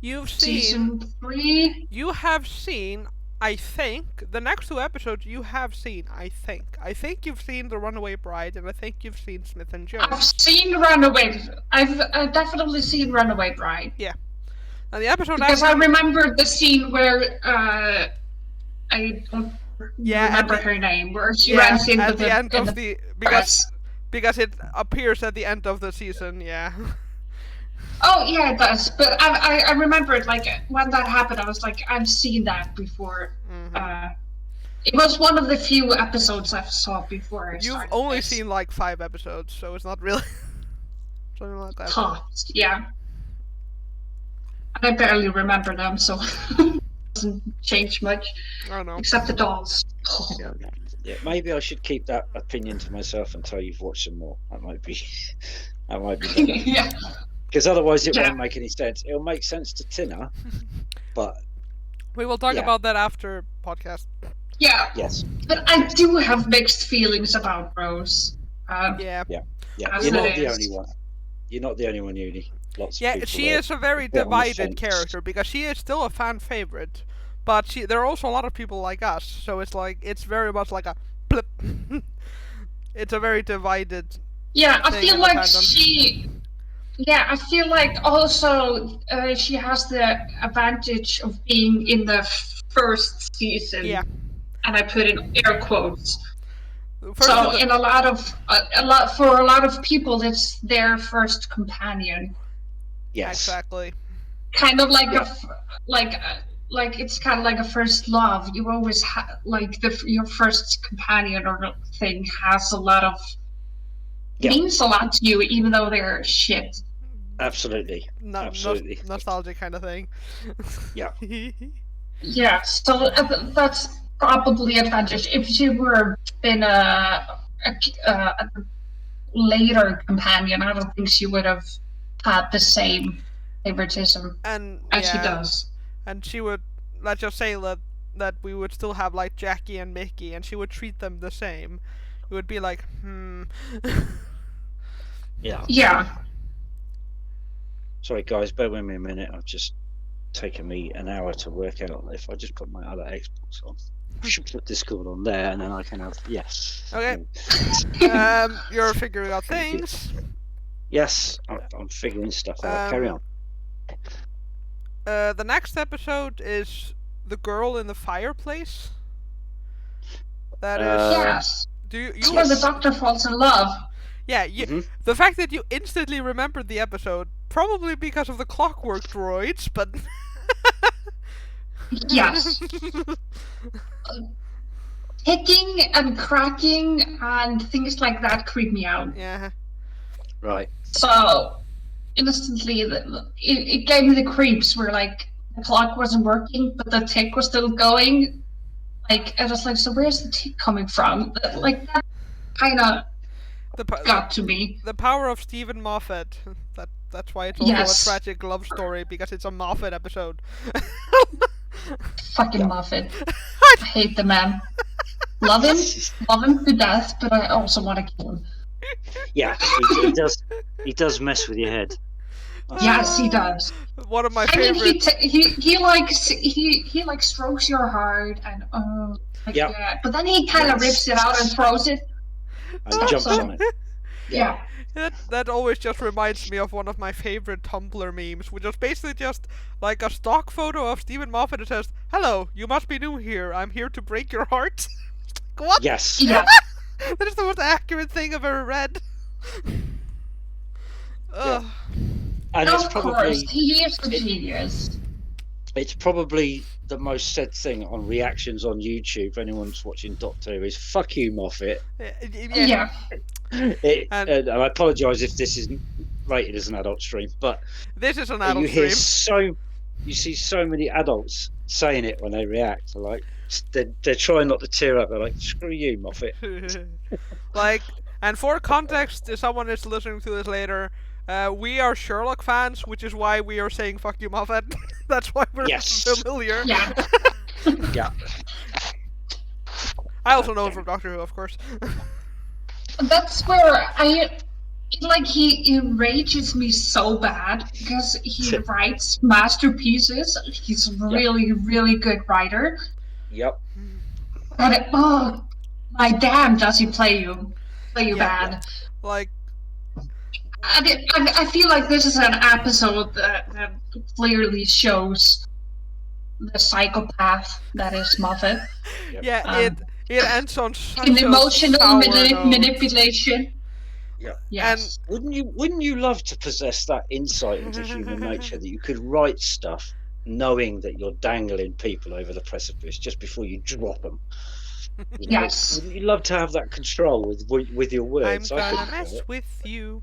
You've season seen. 3? You have seen. I think the next 2 episodes you have seen. I think you've seen The Runaway Bride, and I think you've seen Smith and Jones. I've seen Runaway. I've definitely seen Runaway Bride. Yeah. And the episode Because after. I remember the scene where I don't remember her name, where she runs into at the end of the press. because it appears at the end of the season. Yeah. Oh yeah, it does. But I remember it, like when that happened. I was like, I've seen that before. It was one of the few episodes I saw before. You've only seen like 5 episodes, so it's not really something like that. Tops, yeah. I barely remember them, so it doesn't change much. I don't know. Except the dolls. Yeah, maybe I should keep that opinion to myself until you've watched some more. That might be better. Yeah. Because otherwise it won't make any sense. It'll make sense to Tina, but we will talk about that after podcast. Yeah. Yes. But I do have mixed feelings about Rose. Yeah. You're not the only one. You're not the only one, Uni. Lots of people she is a very divided character because she is still a fan favorite, but there are also a lot of people like us. So it's like it's very much like a blip. It's a very divided. Yeah, I feel like she. Yeah, I feel like also she has the advantage of being in the first season. Yeah. And I put in air quotes. So in a lot of people, it's their first companion. Yes. Exactly. Kind of like like it's kind of like a first love. You always like your first companion or thing has a lot of means a lot to you, even though they're shit. Absolutely. Absolutely. Nostalgic kind of thing. Yeah. Yeah. So that's probably advantage. If she were been a later companion, I don't think she would have had the same favoritism as she does. And she would, let's just say that we would still have like Jackie and Mickey, and she would treat them the same. It would be like, Yeah. Sorry guys, bear with me a minute. I've just taken me an hour to work out if I just put my other Xbox on. I should put Discord on there, and then I can have Okay. You're figuring out things. Yes, I'm figuring stuff out. Carry on. The next episode is The Girl in the Fireplace. That is. Yes. It's where the doctor falls in love. Yeah, the fact that you instantly remembered the episode, probably because of the clockwork droids, but. Yes. Ticking and cracking and things like that creep me out. Yeah. Right. So, instantly, it gave me the creeps where, like, the clock wasn't working, but the tick was still going. Like, I was like, so where's the tick coming from? Like, that kind of got to me. The power of Stephen Moffat. That's why it's also a tragic love story, because it's a Moffat episode. Fucking Moffat. I hate the man. Love him to death, but I also want to kill him. Yeah, he does mess with your head. Yes, he does. One of my favorites. I mean, he like strokes your heart and but then he kind of rips it out and throws it. And jumps on it. Yeah. That always just reminds me of one of my favorite Tumblr memes, which is basically just like a stock photo of Stephen Moffat that says, "Hello, you must be new here. I'm here to break your heart." Like, what? Yes. Yeah. That is the most accurate thing I've ever read. Ugh. And it's Of course, probably he is a genius. it's probably the most said thing on reactions on YouTube. If anyone's watching Doctor Who, is "fuck you, Moffat." Yeah. And I apologise if this isn't rated as an adult stream, but This is an you adult hear stream. you see so many adults saying it when they react. Like they're trying not to tear up. They're like, "Screw you, Moffat." Like, and for context, if someone is listening to this later, we are Sherlock fans, which is why we are saying "fuck you, Moffat." That's why we're Yes. familiar. Yeah. Yeah. I also know it from Doctor Who, of course. That's where he enrages me so bad because he writes masterpieces. He's a really, really good writer. Yep. And oh, my damn, does he play you bad? Like, I feel like this is an episode that clearly shows the psychopath that is Moffat. Yep. yeah, it ends on such In a emotional sour note. manipulation. Yeah. Yes. Wouldn't you love to possess that insight into human nature that you could write stuff knowing that you're dangling people over the precipice just before you drop them? You know, Yes. wouldn't you love to have that control with your I'm words? I gonna couldn't do mess it. with you.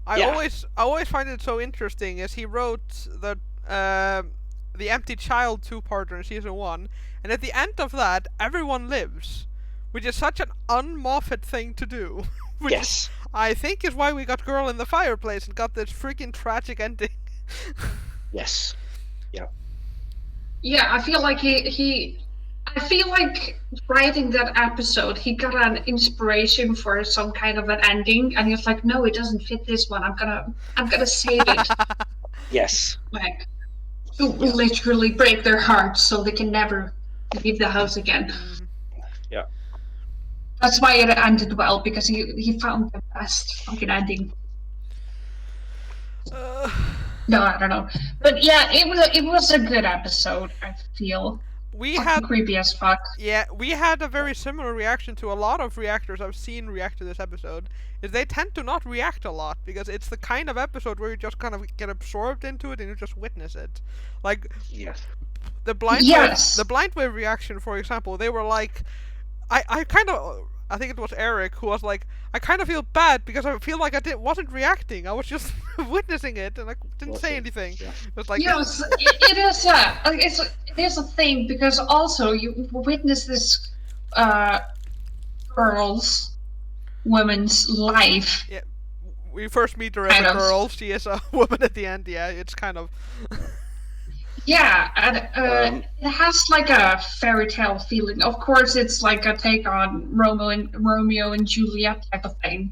I Yeah. always find it so interesting as he wrote the Empty Child two-parter in season 1, and at the end of that, everyone lives, which is such an un-Moffat thing to do. Which Yes. I think is why we got Girl in the Fireplace and got this freaking tragic ending. Yes. Yeah, I feel like I feel like writing that episode, he got an inspiration for some kind of an ending, and he was like, "No, it doesn't fit this one. I'm gonna save it." Yes. Like, to literally break their hearts so they can never leave the house again. Yeah. That's why it ended well, because he found the best fucking ending. No, I don't know, but yeah, it was a good episode. I feel we fucking had creepy as fuck. we had a very similar reaction to a lot of reactors I've seen react to this episode. Is they tend to not react a lot because it's the kind of episode where you just kind of get absorbed into it and you just witness it. Like Yes. the blind Yes. wave, the blind wave reaction, for example, they were like, I think it was Eric who was like, I kind of feel bad because I feel like wasn't reacting. I was just witnessing it and I didn't say anything. Yeah. It was like, Yes, it is a thing because also you witness this woman's life. we first meet her as Kind a of. girl. She is a woman at the end. Yeah, it's kind of. Yeah, and it has like a fairy tale feeling. Of course, it's like a take on Romeo and Juliet type of thing.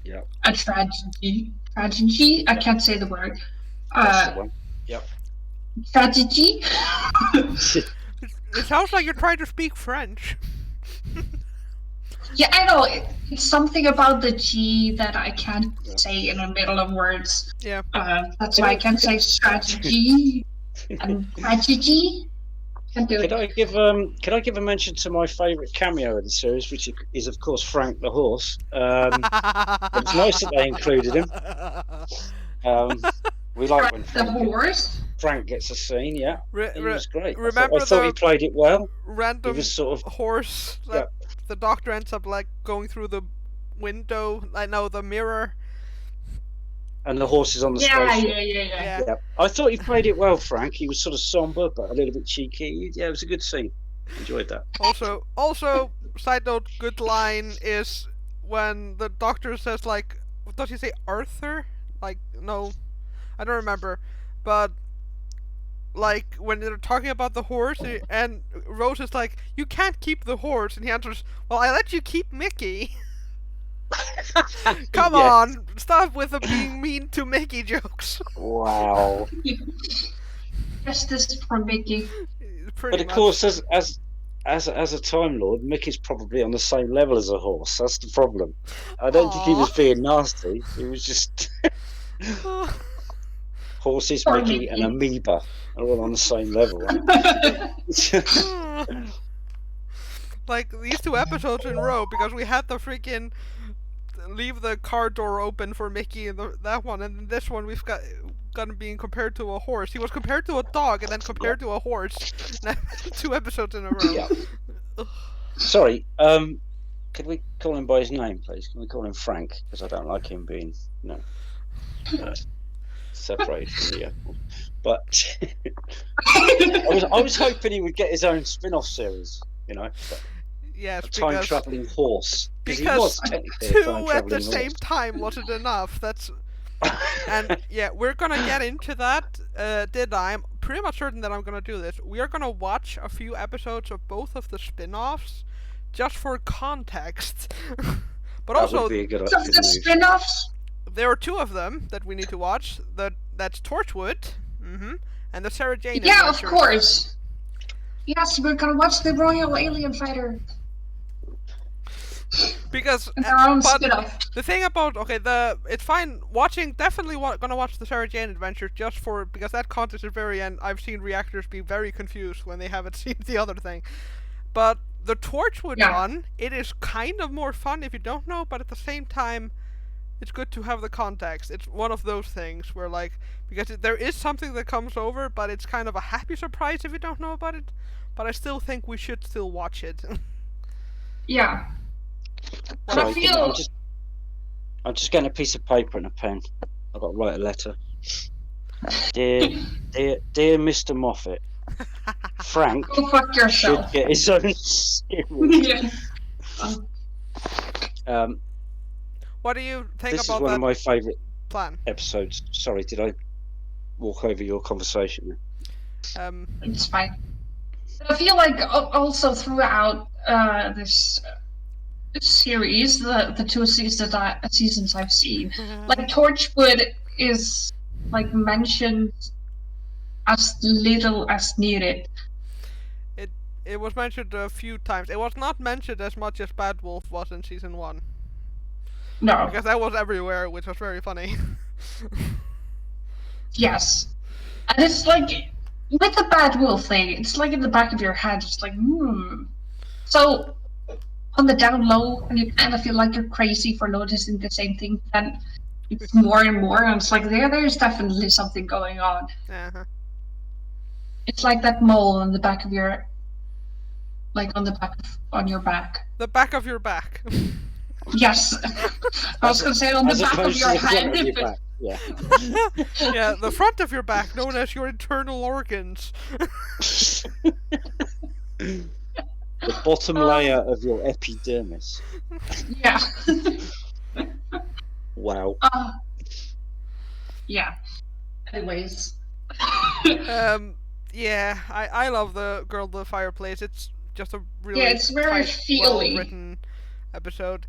Yeah. A tragedy. Tragedy. I can't say the word. That's the one. Yep. Tragedy. It sounds like you're trying to speak French. Yeah, I know. It's something about the G that I can't say in the middle of words. Yeah. That's why I can't say strategy and tragedy. Can't do Could it. I give a mention to my favourite cameo in the series, which is of course Frank the horse. It's nice that they included him. We like when The horse. Frank gets a scene. Yeah, he was great. remember I thought he the played it well. Random He was sort of horse that the doctor ends up like going through the window. I know the mirror. and the horse is on the Yeah. spaceship. Yeah, I thought he played it well, Frank. He was sort of somber but a little bit cheeky. Yeah, it was a good scene. Enjoyed that. Also, side note, good line is when the doctor says like, does he say Arthur? Like, no, I don't remember, but like when they're talking about the horse and Rose is like, you can't keep the horse, and he answers, well, I let you keep Mickey. Come on, stop with the being mean to Mickey jokes. Wow. Justice for Mickey. Pretty But of much. course, as a Time Lord, Mickey's probably on the same level as a horse. That's the problem. I don't think he was being nasty. He was just horses, Poor Mickey, Mickey. and amoeba are all on the same level. Like these two episodes in a row, because we had the freaking leave the car door open for Mickey in that one, and in this one we've got him being compared to a horse. He was compared to a dog, and then compared to a horse. 2 episodes in a row. Yeah. Sorry. Could we call him by his name, please? Can we call him Frank? Because I don't like him being separated from the apple. But I was hoping he would get his own spin-off series. Yes, a time-traveling horse. He Because was technically a 2 at the time-travelling same horse. time wasn't enough. And yeah, we're gonna get into that. I'm pretty much certain that I'm gonna do this. We are gonna watch a few episodes of both of the spin-offs, just for context. But That also, would be a good So idea. the spin-offs. there are 2 of them that we need to watch. That's Torchwood, and the Sarah Jane. Yeah, of Adventures. course. Yes, we're gonna watch the Royal Alien Fighter Because and our own but spin-off. the thing about it's fine watching. Definitely gonna watch the Sarah Jane Adventures because that context is very. And I've seen reactors be very confused when they haven't seen the other thing. But the Torchwood one, it is kind of more fun if you don't know, but at the same time, it's good to have the context. It's one of those things where because there is something that comes over, but it's kind of a happy surprise if you don't know about it. But I still think we should still watch it. Yeah. But Sorry, I feel. I'm just getting a piece of paper and a pen. I've got to write a letter. Dear Mr. Moffat, Frank Go fuck should yourself. get his own series. Yeah. What do you think This is about one that of my favourite plan? episodes. Sorry, did I walk over your conversation? It's fine. But I feel like also throughout this series, the 2 seasons I've seen, like Torchwood is mentioned as little as needed. It was mentioned a few times. It was not mentioned as much as Bad Wolf was in season 1. No. Because that was everywhere, which was very funny. Yes. And it's like with the Bad Wolf thing, it's like in the back of your head, it's like, So on the down low, and you kind of feel like you're crazy for noticing the same thing, then it's more and more, and it's like there's definitely something going on. Uh-huh. It's like that mole on the back of your, on your back. The back of your back. Yes, I was going to say on the As back of opposed your to the front head. of your back. Yeah. Yeah, the front of your back, known as your internal organs. The bottom layer of your epidermis. Yeah. Wow. Yeah. Anyways. Yeah, I love the Girl in the Fireplace. It's just a really it's very feely. well-written episode.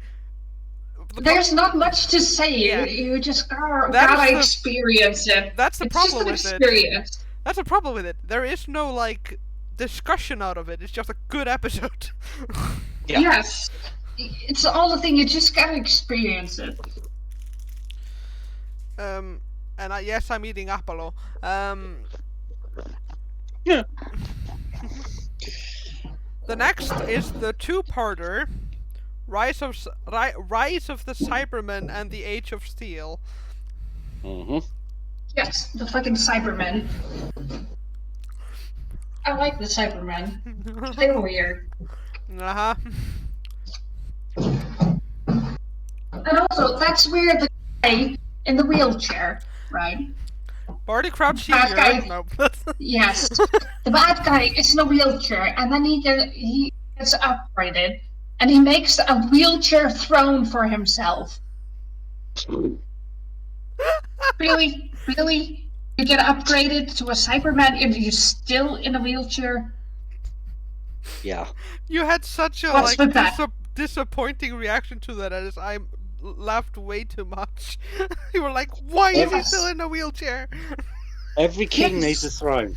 There's not much to say. Yeah. You just gotta the- experience it. That's the It's problem just an with it. experience. That's the problem with it. There is no discussion out of it. It's just a good episode. Yeah. Yes. It's all the thing. You just gotta experience it. And yes, I'm eating Apollo. Yeah. The next is the 2-parter, Rise of the Cybermen and the Age of Steel. Mm-hmm. Yes, the fucking Cybermen. I like the Cybermen. They're weird. Uh-huh. And also, that's weird. The guy in the wheelchair, right? Barty Crouch Bad Sr. guy. No. Yes. The bad guy is in a wheelchair, and then he gets upgraded, and he makes a wheelchair throne for himself. Really? Really? You get upgraded to a Cyberman and you're still in a wheelchair? Yeah. You had such a What's with that? disappointing reaction to that as I laughed way too much. You were like, why is he Yes. still in a wheelchair? Every king Yes. needs a throne.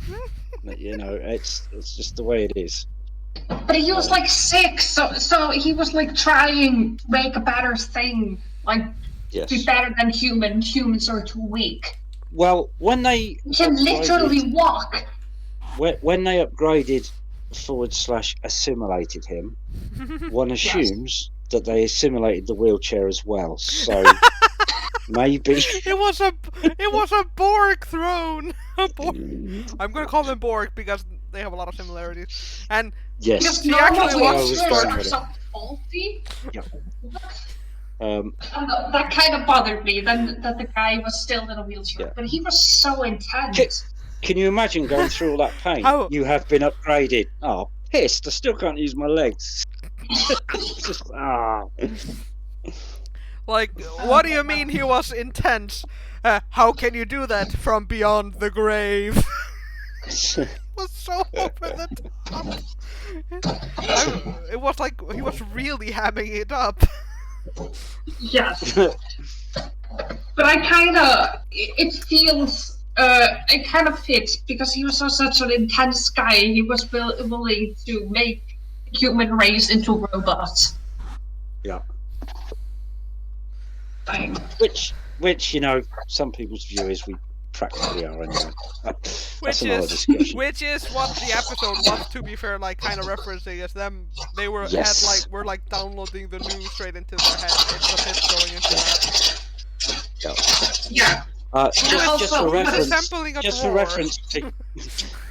It's just the way it is. But he was like 6, so he was like trying to make a better thing, like Yes. be better than humans. Humans are too weak. Well, when they He can literally walk. when they upgraded / assimilated him, one assumes that they assimilated the wheelchair as well. So maybe It was a Borg throne. A Borg. I'm gonna call them Borg because they have a lot of similarities. And yes. Because She normal actually was wheelchairs going are with it. so faulty. Um, That kind of bothered me. Then that the guy was still in a wheelchair, Yeah. but he was so intense. Can you imagine going through all that pain? How- You have been upgraded. Oh, pissed! I still can't use my legs. It's just like, what do you mean he was intense? How can you do that from beyond the grave? It was so over the top. It was like he was really hamming it up. Yes, but I kind of it feels it kind of fits because he was such an intense guy. He was willing to make the human race into robots. Yeah. Thing. Which you know, some people's view is we practically are anyway. That's Which another is discussion. which is what the episode was, to be fair, like kind of referencing as them. They were Yes. were like downloading the news straight into their head. It's the bits going into that. Yeah. Just for Also, reference, Assembling a just for drawer. reference,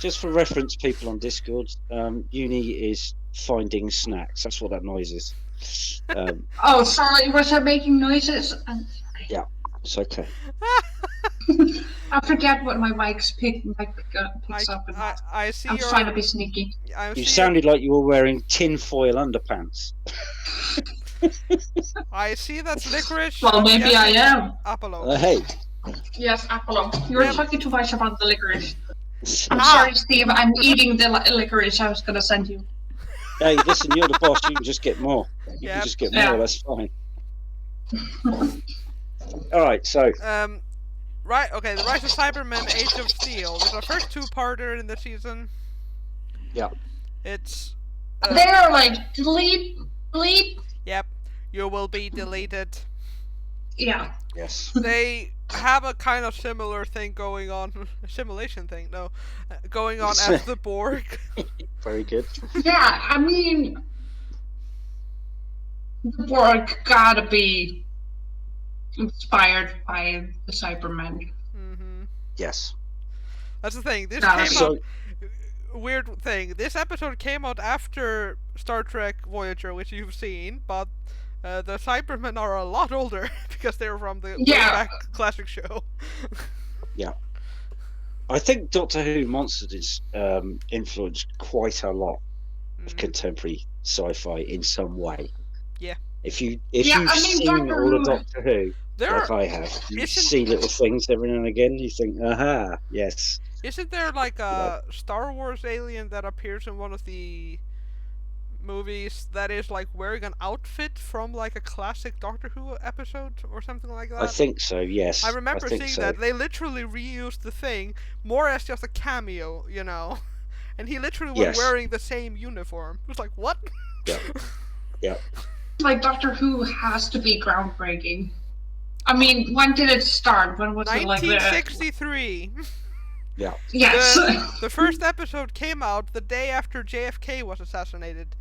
just for reference, people on Discord, Uni is finding snacks. That's what that noise is. Oh, sorry. Was I making noises? It's okay. I forget what my picks up. And I see I'm your. trying to be sneaky. I You see sounded like you were wearing tinfoil underpants. I see that's licorice. Well, I'm maybe I guessing am. Apollo. Hey. Yes, Apollo. You were talking too much about the licorice. I'm Ah. sorry, Steve. I'm eating the licorice I was gonna send you. Hey, listen, you're the boss. You can just get more. You Yep. can just get Yeah. more. That's fine. All right. So Right. Okay. The Rise of Cybermen: Age of Steel. It's the first two-parter in the season. Yeah. It's. They're like delete. Yep. You will be deleted. Yeah. yes. They have a kind of similar thing going on. A simulation thing, no. Going on as the Borg. Very good. Yeah. I mean, the Borg gotta be inspired by the Cybermen. Mm-hmm. Yes. That's the thing. This Yeah, came So out. Weird thing. This episode came out after Star Trek Voyager, which you've seen, but the Cybermen are a lot older because they're from the way Yeah. back classic show. I think Doctor Who Monsters is influenced quite a lot of Mhm. contemporary sci-fi in some way. Yeah. If you've I mean, seen Doctor all of Who- Doctor Who, There like I have, you isn't- see little things every now and again. You think, aha, yes. Isn't there like a Star Wars alien that appears in one of the movies that is like wearing an outfit from like a classic Doctor Who episode or something like that? I think so. Yes. I remember think seeing so. that. They literally reused the thing more as just a cameo, you know. And he literally was Yes. wearing the same uniform. It was like, what? Yeah. Like Doctor Who has to be groundbreaking. I mean, when did it start? When was it like the 1963. Yes. The first episode came out the day after JFK was assassinated.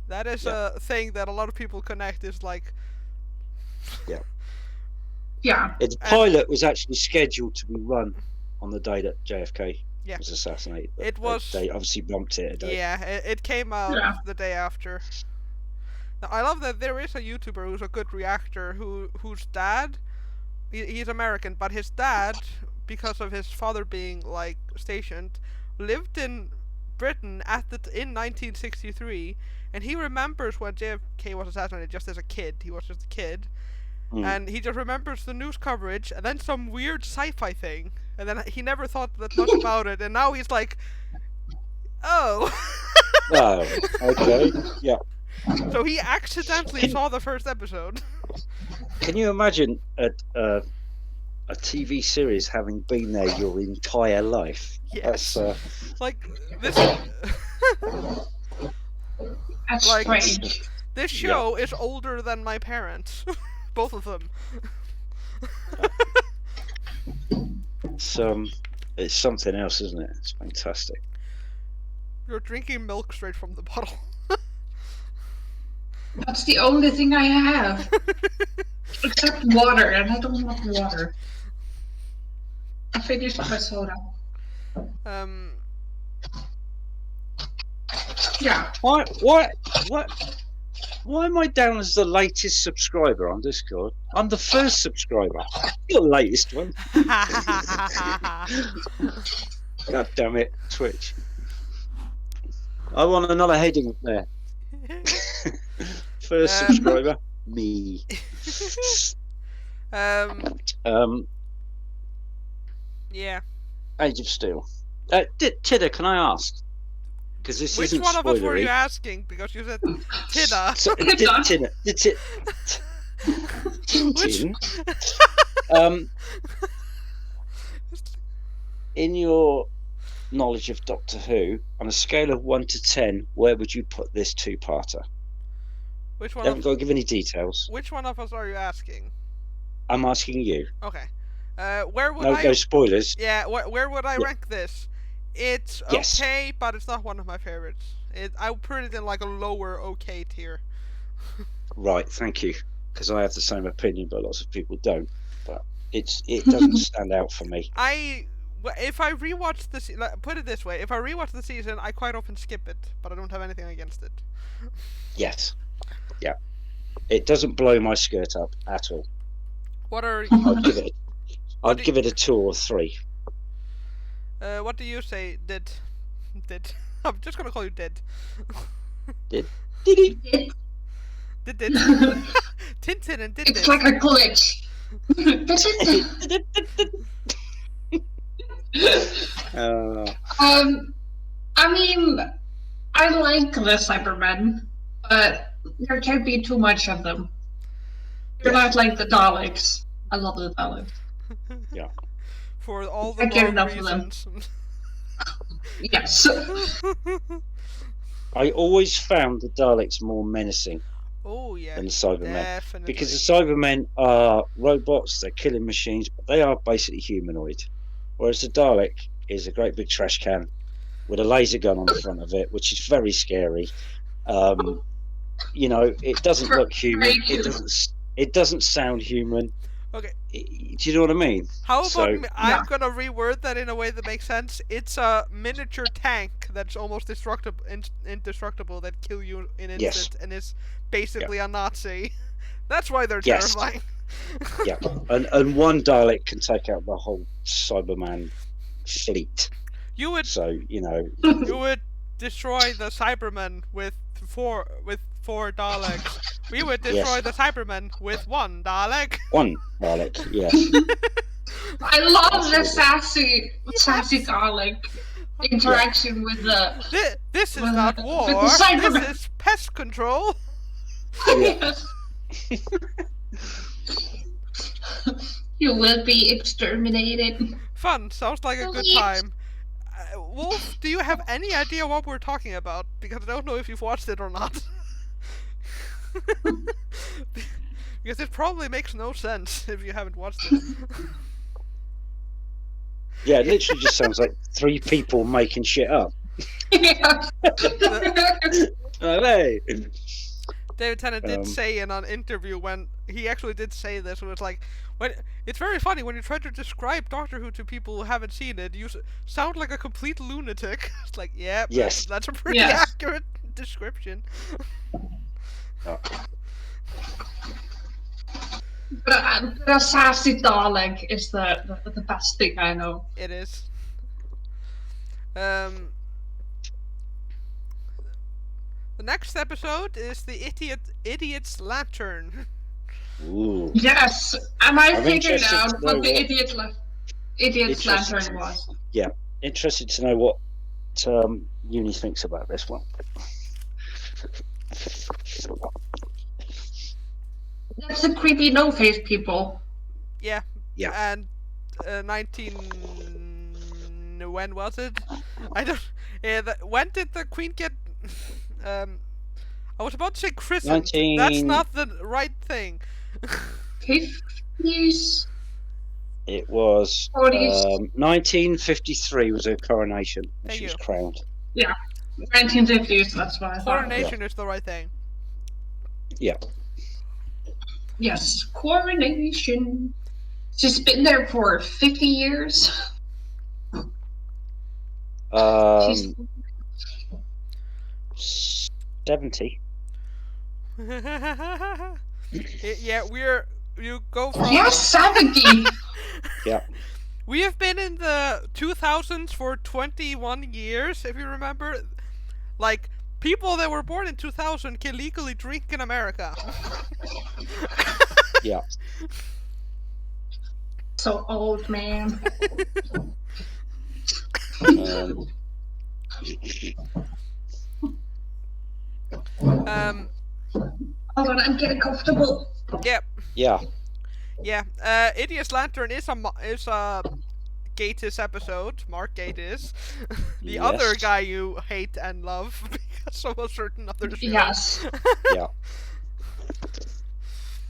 That is a thing that a lot of people connect is like... Yeah. Its pilot was actually scheduled to be run on the day that JFK Yeah. was assassinated. But It was- They obviously bumped it a day. Yeah, it came out Yeah. the day after. Now, I love that there is a YouTuber who's a good reactor whose dad, he's American, but his dad, because of his father being like stationed, lived in Britain in 1963, and he remembers when JFK was assassinated just as a kid. He was just a kid, and he just remembers the news coverage and then some weird sci-fi thing, and then he never thought that much about it, and now he's like, oh. Oh, okay. Yeah. So he accidentally saw the first episode. Can you imagine a TV series having been there your entire life? Yes. That's, Like this. That's Like- strange. This show is older than my parents, both of them. it's something else, isn't it? It's fantastic. You're drinking milk straight from the bottle. That's the only thing I have. Except water, and I don't want water. I finished my soda. Yeah. Why am I down as the latest subscriber on Discord? I'm the first subscriber. You're the latest one. God damn it, Twitch. I want another heading up there. First subscriber, me. Yeah. Age of Steel. Tidda, can I ask? Because this Which isn't one of us were you spoilery. asking? Because you said Tidda. So, Tidda. Tintin. In your knowledge of Doctor Who, on a scale of 1 to 10, where would you put this two-parter? Which You one? haven't got to give any details. Which one of us are you asking? I'm asking you. Okay. Where would No, I? no spoilers. Yeah. Where would I Yeah. rank this? It's Yes. okay, but it's not one of my favorites. I would put it in like a lower okay tier. Right, thank you. Because I have the same opinion, but lots of people don't. But it doesn't stand out for me. If I rewatch put it this way, if I rewatch the season, I quite often skip it, but I don't have anything against it. Yes. Yeah. It doesn't blow my skirt up at all. What are I'd give it a 2 or 3. what do you say? Did? I'm just gonna call you Did. Did he? Did. Tintin and Did. It's like a glitch. I mean, I like the Cybermen, but there can't be too much of them. They're not like the Daleks. I love the Daleks. Yeah. For all the I get wrong enough of them. reasons. Yes. I always found the Daleks more menacing Oh yeah. than the Cybermen. Definitely. Because the Cybermen are robots, they're killing machines, but they are basically humanoid. Whereas the Dalek is a great big trash can with a laser gun on the front of it, which is very scary. You know, it doesn't look human. It doesn't sound human. Okay. Do you know what I mean? How about Yeah. I'm gonna reword that in a way that makes sense. It's a miniature tank that's almost indestructible that kill you in an Yes. instant and is basically a Nazi. That's why they're Yes. terrifying. Yeah, and one Dalek can take out the whole Cyberman fleet. You would you would destroy the Cybermen with four Daleks. We would destroy Yes. the Cybermen with one Dalek. One Dalek, yes. I love the Absolutely. sassy Dalek interaction with the. This is With not the war. Cybermen. This is pest control. Yes. You will be exterminated. Fun. Sounds like a good time. Wolf, do you have any idea what we're talking about? Because I don't know if you've watched it or not. Because it probably makes no sense if you haven't watched it. Yeah, it literally just sounds like 3 people making shit up. Yes. Hey. David Tennant did say in an interview when he actually did say this, it was like, it's very funny when you try to describe Doctor Who to people who haven't seen it, you sound like a complete lunatic. It's like, yeah, Yes. that's a pretty Yes. accurate description. But the sassy Dalek is the best thing I know. It is. The next episode is the Idiot's Lantern. Ooh. Yes, and I I'm figured interested out to know what the what- idiot's Interested lantern to- was. Yeah, interested to know what Uni thinks about this one. That's the creepy no-face people. Yeah. Yeah. And when was it? I don't. Yeah. When did the Queen get? I was about to say christened. That's not the right thing. 50s? It was 40s. 1953 was her coronation. When Thank she was you. crowned. 1950s, that's what I thought. Coronation is the right thing. Yeah. Yes, coronation. She's been there for 50 years. She's 70. Yeah, you go from. yeah, 70. Yeah. We have been in the 2000s for 21 years, if you remember. Like, people that were born in 2000 can legally drink in America. Yeah. So old, man. Um, Hold on, I'm getting comfortable. Yep. Yeah. Yeah. Idiot's Lantern is a Gatiss episode. Mark Gatiss. The Yes. other guy you hate and love because of a certain other show. Yes. Yeah.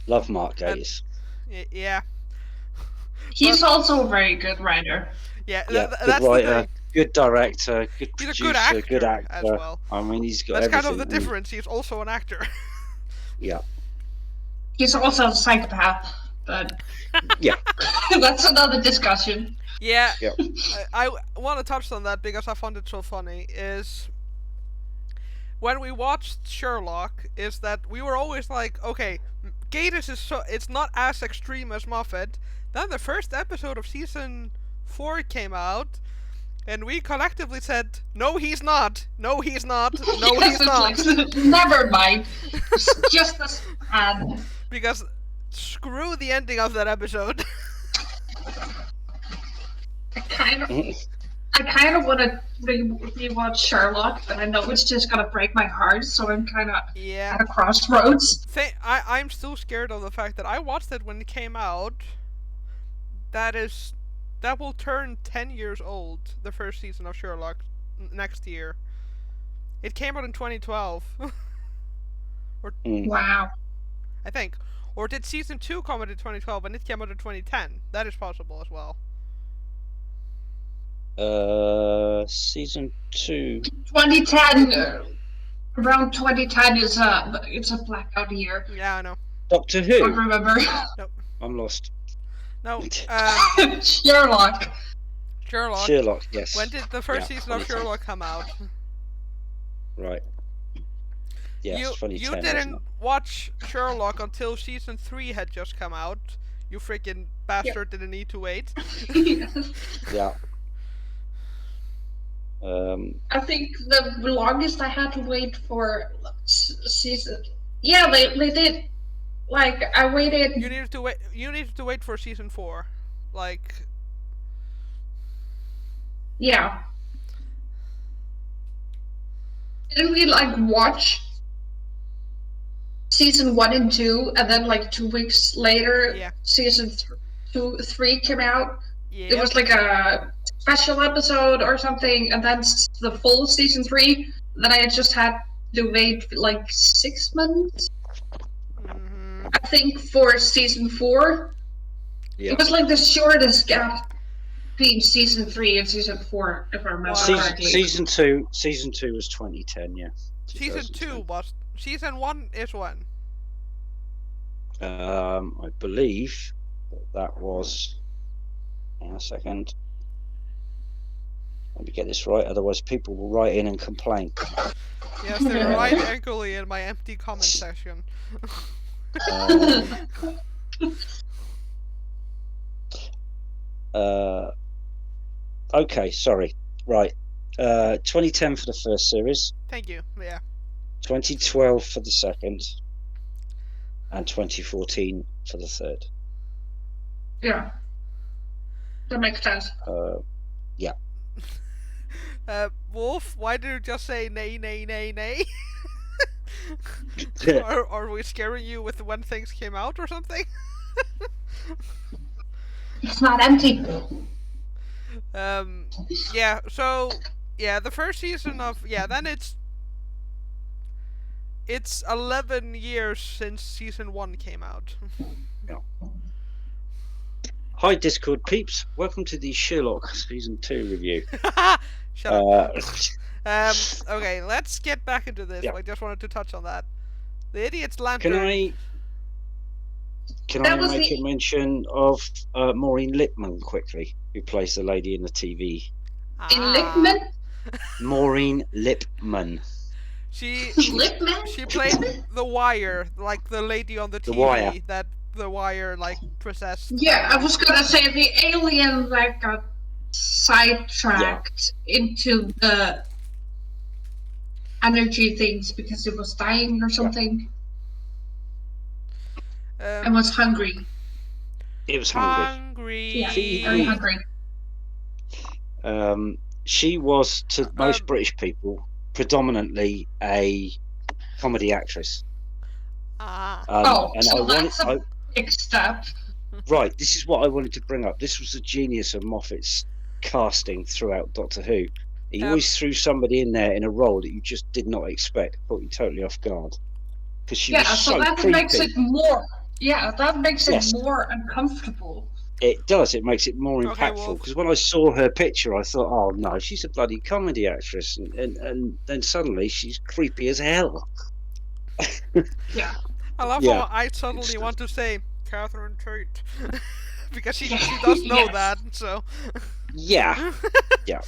Love Mark Gatiss. Yeah. He's also a very good writer. Yeah. Yeah. That's Good the writer, thing. good director, good He's producer, a good actor, good actor. as well. I mean, he's got That's everything. kind of the difference. He's also an actor. Yeah. He's also a psychopath, but Yeah. that's another discussion. Yeah. Yeah. I want to touch on that because I found it so funny. Is when we watched Sherlock, is that we were always like, okay, Gatiss is it's not as extreme as Moffat. Then the first episode of season 4 came out, and we collectively said, no, he's not. No, he's not. No, Yes, he's not. it's like, never mind. It's just as bad. Because screw the ending of that episode. I kind of want to rewatch Sherlock, but I know it's just gonna break my heart, so I'm kind of Yeah. at a crossroads. I'm still scared of the fact that I watched it when it came out. That will turn 10 years old, the first season of Sherlock, next year. It came out in 2012. Wow. I think. Or did season 2 come out in 2012 and it came out in 2010? That is possible as well. Season 2. 2010. Around 2010 is it's a blackout year. Yeah, I know. Doctor I don't Who. remember. I'm lost. No, Sherlock. Sherlock. Yes. When did the first season of 2010. Sherlock come out? Right. Yes. you 2010, didn't wasn't it? watch Sherlock until season 3 had just come out. You freaking bastard didn't need to wait. Yeah. I think the longest I had to wait for season. Yeah, they did. Like I waited. You needed to wait for season 4. Like, Yeah. Didn't we like watch season 1 and 2, and then like 2 weeks later, Yeah. season 3 came out? yeah. It was like a special episode or something, and then the full season 3. Then I just had to wait like 6 months, Mhm. I think, for season 4. Yeah. It was like the shortest gap between season 3 and season 4, if I remember Wow. correctly. Season 2 was 2010. Yeah. Season 2 was. Season 1 is when? I believe that was. Hang on a second. Let me get this right, otherwise people will write in and complain. Yes, they're right equally in my empty comment section. Okay, sorry. Right. 2010 for the first series, Thank you. Yeah. 2012 for the second, and 2014 for the third. Yeah. That makes sense. Wolf, why did you just say nay, nay, nay, nay? Are we scaring you with when things came out or something? It's not empty. Yeah, so, yeah, the first season of, then it's 11 years since season 1 came out. Hi, Discord peeps. Welcome to the Sherlock season 2 review. Shut up. Okay, let's get back into this. Yeah. I just wanted to touch on that. The idiot's lantern. Can That I was make the- a mention of Maureen Lipman quickly, who plays the lady in the TV? In Ah. Lickman? Maureen Lipman. She Lickman? played the Wire, like the lady on the The TV Wire. that the Wire like possessed. Yeah, I was gonna say the alien that got sidetracked into the energy things because it was dying or something and was hungry. It was hungry. Hungry. Yeah, very hungry. She was, to most British people, predominantly a comedy actress. That's a big step. Right, this is what I wanted to bring up. This was the genius of Moffat's casting throughout Doctor Who. He always threw somebody in there in a role that you just did not expect, caught you totally off guard. Because she was so that creepy. makes it more. Yeah, that makes it more uncomfortable. It does. It makes it more Okay, impactful. Because when I saw her picture, I thought, "Oh no, she's a bloody comedy actress," and then suddenly she's creepy as hell. Yeah. I love how I suddenly want to say Catherine Tate because she does know that. So. Yeah. Yeah.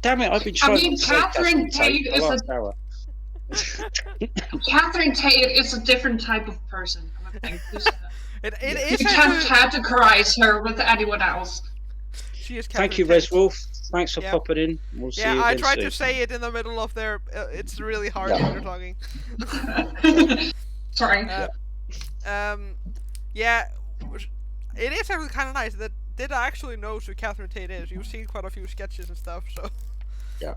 Damn it! I've been trying to say Catherine Tate is Catherine Tate is a different type of person. It is. You can't categorize her with anyone else. She is. Thank you, Res Wolf. Thanks for popping in. We'll see you again I tried soon. to say it in the middle of their. It's really hard when you're talking. Sorry. Yeah, it is actually kind of nice that Didda actually knows who Catherine Tate is. You've seen quite a few sketches and stuff, so. Yeah.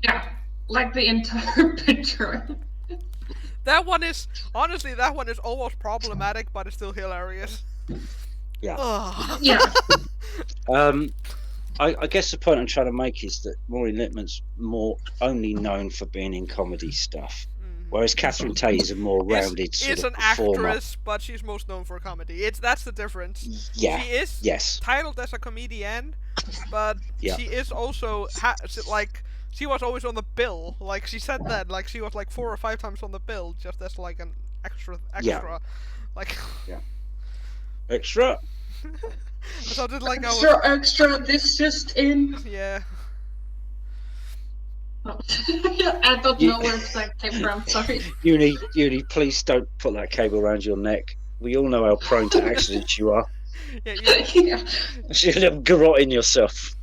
Yeah, like the entire picture. That one is almost problematic, but it's still hilarious. Yeah. Ugh. Yeah. I guess the point I'm trying to make is that Maureen Lipman's more only known for being in comedy stuff, whereas Catherine Tate is a more rounded sort is of an performer. actress, but she's most known for comedy. That's the difference. Yeah. She is titled as a comedian, but she is also she was always on the bill. Like she said that, like she was like 4 or 5 times on the bill just as like an extra. Yeah. Like. Yeah. Extra. So I did like extra. This just in. Yeah. I don't know where that came from. Sorry. Uni, please don't put that cable around your neck. We all know how prone to accidents you are. Yeah. You're a little garrotting yourself.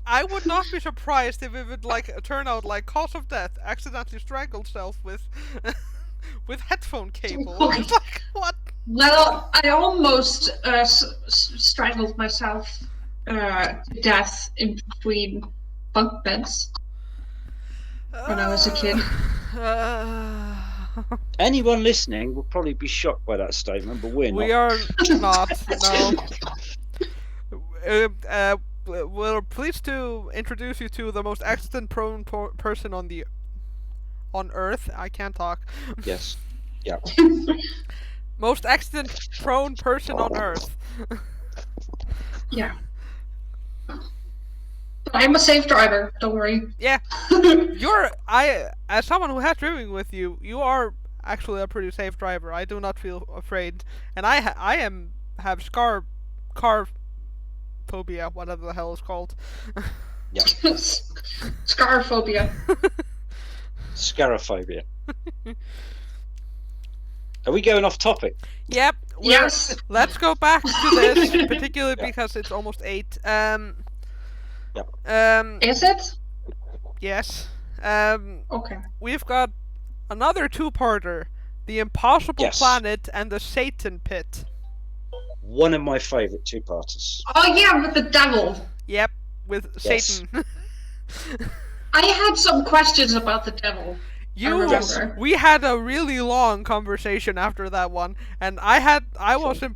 I would not be surprised if it would like turn out like cause of death: accidentally strangled self with with headphone cable. It's like what? Well, I almost strangled myself to death in between bunk beds when I was a kid. Anyone listening will probably be shocked by that statement, but we're not. We are not. No. We're pleased to introduce you to the most accident-prone person on Earth. I can't talk. Yes. Yeah. Most accident-prone person on Earth. Yeah. But I'm a safe driver. Don't worry. Yeah. As someone who has driven with you, you are actually a pretty safe driver. I do not feel afraid, and I have car phobia, whatever the hell it's called. Yeah. Scarophobia. Scarophobia. Are we going off topic? Yep. Yes. Let's go back to this, particularly because it's almost 8. Is it? Yes. Okay. We've got another 2-parter: The Impossible Planet and the Satan Pit. One of my favourite 2-parters. Oh yeah, with the devil. Yep, with Satan. I had some questions about the devil. We had a really long conversation after that one, and I was in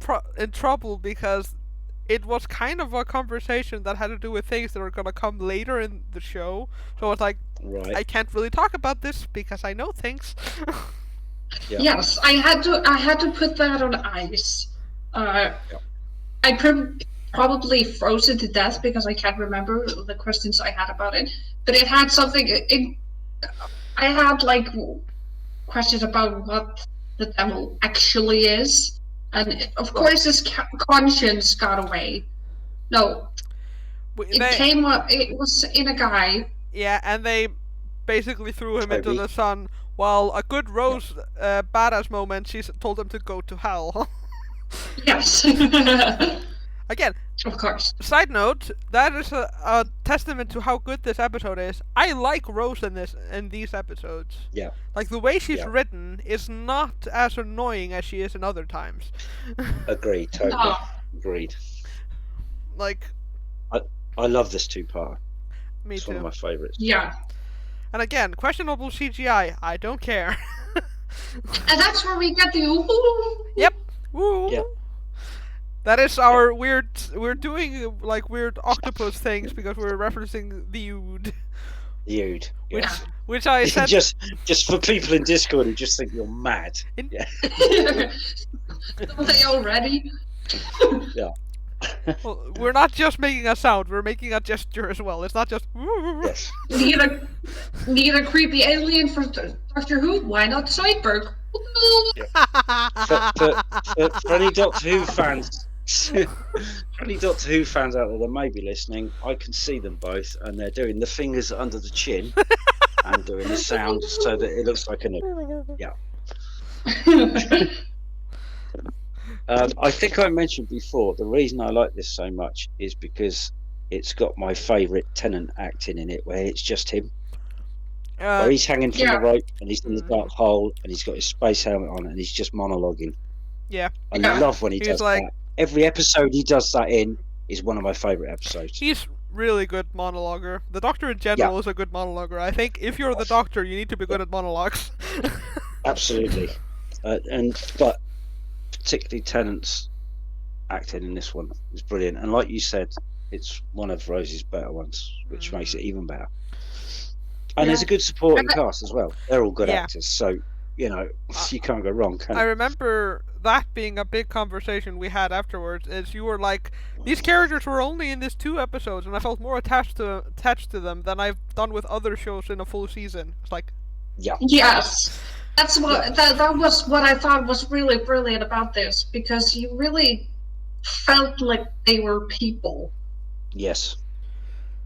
trouble because it was kind of a conversation that had to do with things that are gonna come later in the show. So it's like, I can't really talk about this because I know things. Yes, I had to put that on ice. I probably froze it to death because I can't remember the questions I had about it. But it had something. I had like questions about what the devil actually is, and of course his conscience got away. No, it was in a guy. Yeah, and they basically threw him into Toby. the sun. While a good Rose badass moment, she told him to go to hell. Yes. Again, Of course. side note, that is a testament to how good this episode is. I like Rose in these episodes. Yeah. Like the way she's Yeah. written is not as annoying as she is in other times. Agreed. Totally. No. Agreed. Like, I love this two-part. me It's too. one of my favourites. Yeah. And again, questionable CGI. I don't care. And that's where we get the ooh. Yep. Woo. Yep. That is our weird. We're doing like weird octopus things because we're referencing the Ood, Dude. which Yeah. which I said. just for people in Discord who just think you're mad. Yeah. Don't they already? Well, we're not just making a sound; we're making a gesture as well. It's not just. Yes. Need a creepy alien for Doctor Who? Why not Zoidberg? For any Doctor Who fans, for any Doctor Who fans out there that may be listening, I can see them both, and they're doing the fingers under the chin and doing the sound so that it looks like an. Yeah. I think I mentioned before the reason I like this so much is because it's got my favourite Tennant acting in it, where it's just him. Where he's hanging from the rope and he's in the dark hole and he's got his space helmet on and he's just monologuing. Yeah. I love when he does that. Every episode he does that in is one of my favourite episodes. He's really good monologuer. The Doctor in general is a good monologer. I think if you're the Doctor, you need to be good at monologues. Absolutely. But particularly Tennant's acting in this one is brilliant. And like you said, it's one of Rose's better ones, which makes it even better. And there's a good supporting cast as well. They're all good actors, so you can't go wrong. Can I you? remember that being a big conversation we had afterwards. Is you were like, these characters were only in these 2 episodes, and I felt more attached to them than I've done with other shows in a full season. It's like, yes, that's what that was what I thought was really brilliant about this, because you really felt like they were people. Yes.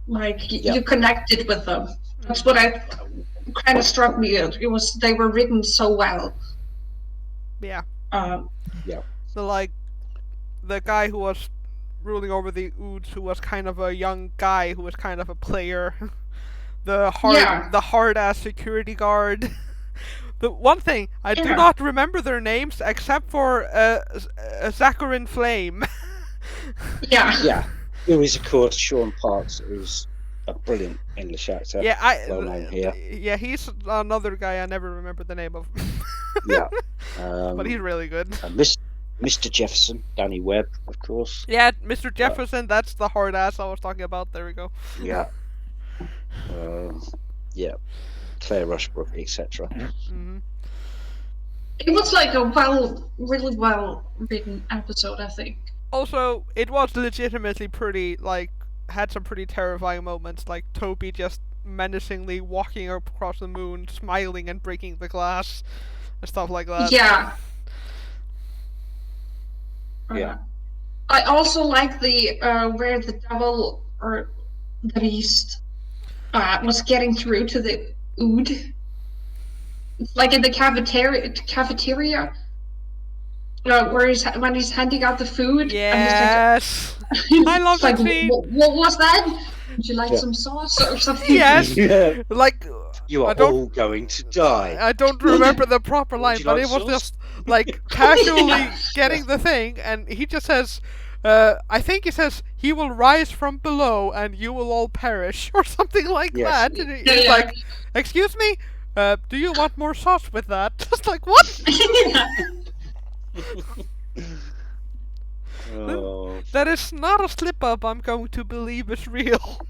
Like you connected with them. That's what I kind of struck me. It was they were written so well. Yeah. Yeah. So like, the guy who was ruling over the Oods, who was kind of a young guy, who was kind of a player. The hard ass security guard. The one thing I do not remember their names except for Zacharin Flame. Yeah. Who is of course Sean Parks, who's a brilliant English actor. Well known here. Yeah, he's another guy I never remember the name of. But he's really good. Mr. Jefferson, Danny Webb, of course. Yeah, Mr. Jefferson, that's the hard ass I was talking about. There we go. Yeah. Claire Rushbrook, etc. Mm-hmm. It was like a really well written episode, I think. Also, it was legitimately pretty, like, had some pretty terrifying moments, like Toby just menacingly walking across the moon, smiling and breaking the glass, and stuff like that. Yeah. Yeah. I also like the where the devil or the beast was getting through to the Ood. Like in the cafeteria. Where when he's handing out the food. Yes. I love that scene. What was that? Would you like some sauce or something? Yes. Like, you are all going to die. I don't remember the proper line, but like it was sauce? just like casually getting the thing, and he just says, I think he says, he will rise from below and you will all perish, or something like that. And he's like, excuse me? Do you want more sauce with that? Just like, what? That is not a slip up I'm going to believe is real.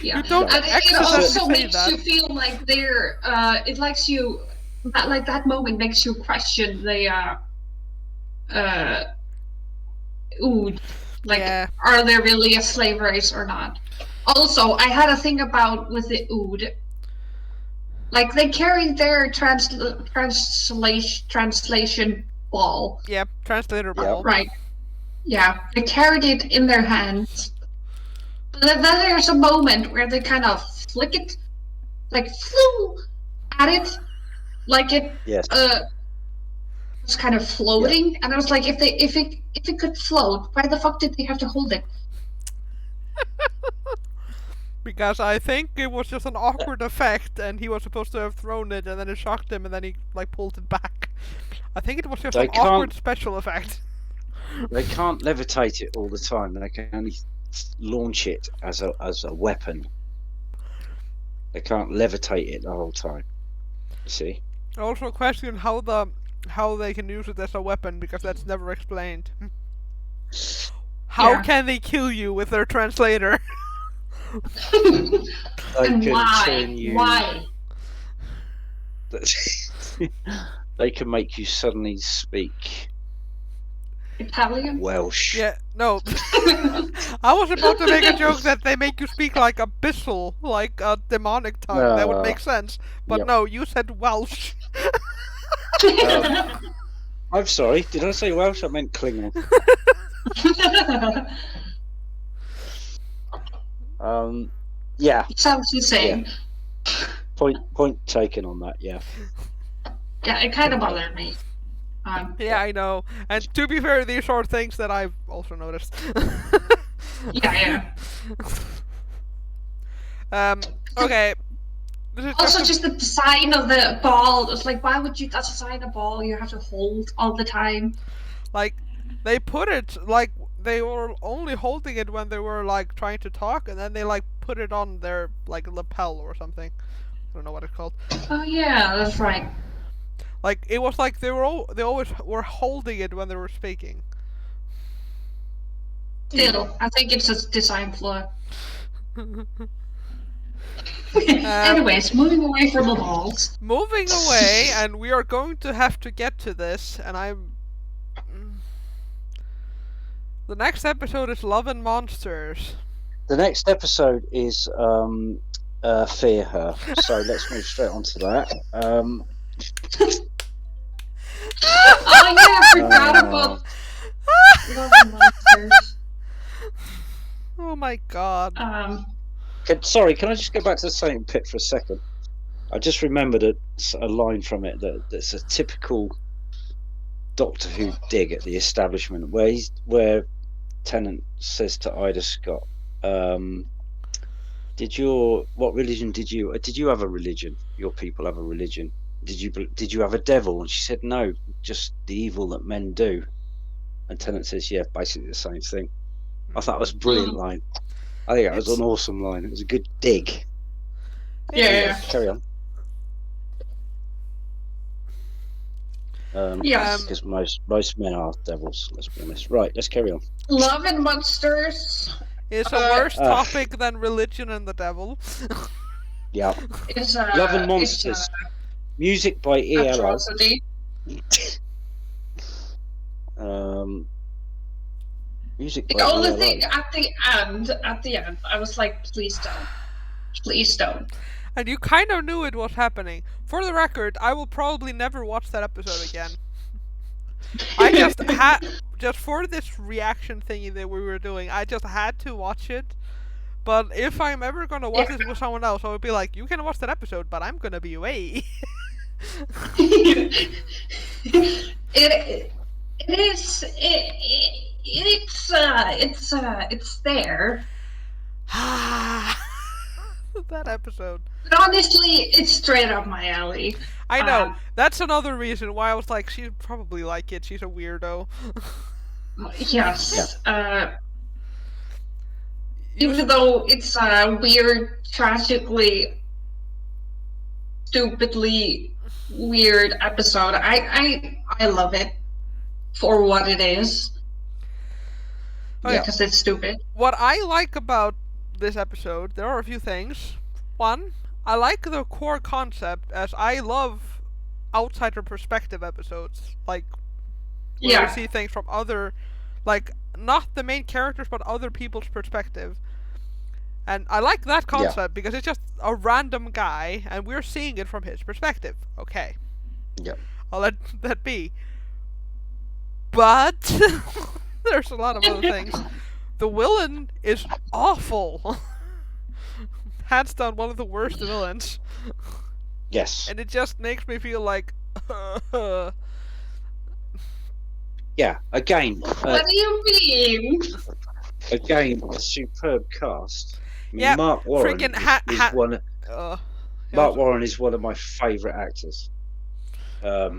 Yeah. You don't and it also makes that. you feel like they're it likes you that moment makes you question the Ood. Like, are they really a slave race or not? Also, I had a thing about with the Ood. Like they carried their translation ball, Yeah, translator Yeah. ball. right? Yeah, they carried it in their hands. But then there's a moment where they kind of flick it, like flew at it, like it Yes. was kind of floating. And I was like, if it could float, why the fuck did they have to hold it? Because I think it was just an awkward effect, and he was supposed to have thrown it, and then it shocked him, and then he like pulled it back. I think it was just They an awkward can't- special effect. They can't levitate it all the time. They can only launch it as a weapon. They can't levitate it the whole time. You see? I also question how they can use it as a weapon, because that's never explained. How Yeah. can they kill you with their translator? They And can why? turn you. Why? They can make you suddenly speak Italian? Welsh. Yeah, no. I was about to make a joke that they make you speak like abyssal, like a demonic tongue. That would make sense. But Yep. no, you said Welsh. I'm sorry. Did I say Welsh? I meant Klingon. Yeah. Sounds insane. Point taken on that. Yeah. Yeah, it kind of bothered me. Yeah, I know. And to be fair, these are things that I've also noticed. Yeah. Okay. This is Also, a- just the design of the ball. It's like, why would you design a ball you have to hold all the time? like, they put it, like, they were only holding it when they were, like, trying to talk, and then they, like, put it on their, like, lapel or something. I don't know what it's called. Oh yeah, that's right. Like, it was like they always were holding it when they were speaking. Still, I think it's a design flaw. Anyways, moving away from the balls. Moving away, and we are going to have to get to this, and the next episode is Love and Monsters. The next episode is Fear Her. So let's move straight on to that. Oh yeah, I forgot about Love and Monsters. Oh my god. Sorry, can I just go back to the Satan Pit for a second? I just remembered a line from it that's a typical Doctor Who dig at the establishment, where Tennant says to Ida Scott, what religion did you have a religion? Your people have a religion. Did you have a devil? And she said, no, just the evil that men do. And Tennant says, yeah, basically the same thing. I thought it was a brilliant line. I think that was an awesome line. It was a good dig. Yeah. Carry on. Yes. Because most men are devils, let's be honest. Right, let's carry on. Love and Monsters It's a worse topic than religion and the devil. Yeah. is Love and Monsters. Music by ELO. atrocity. Music The by only ELO. thing at the end, I was like, please don't. And you kind of knew it was happening. For the record, I will probably never watch that episode again. I just just for this reaction thingy that we were doing, I just had to watch it. But if I'm ever gonna watch this with someone else, I would be like, you can watch that episode, but I'm gonna be away. It's there. That episode. But honestly, it's straight up my alley. I know. That's another reason why I was like, she'd probably like it. She's a weirdo. Yes. Even though it's a weird, tragically, stupidly weird episode, I love it for what it is. Oh, yeah. Because it's stupid. What I like about this episode, there are a few things. One, I like the core concept, as I love outsider perspective episodes, like where we see things from other, like not the main characters, but other people's perspective. And I like that concept because it's just a random guy, and we're seeing it from his perspective. Okay. Yeah. I'll let that be. But there's a lot of other things. The villain is awful. Hands down, one of the worst villains. Yes. And it just makes me feel like... Yeah, again. What do you mean? Again, a superb cast. I mean, Yeah, Mark Warren freaking is one. Mark Warren is one of my favourite actors. I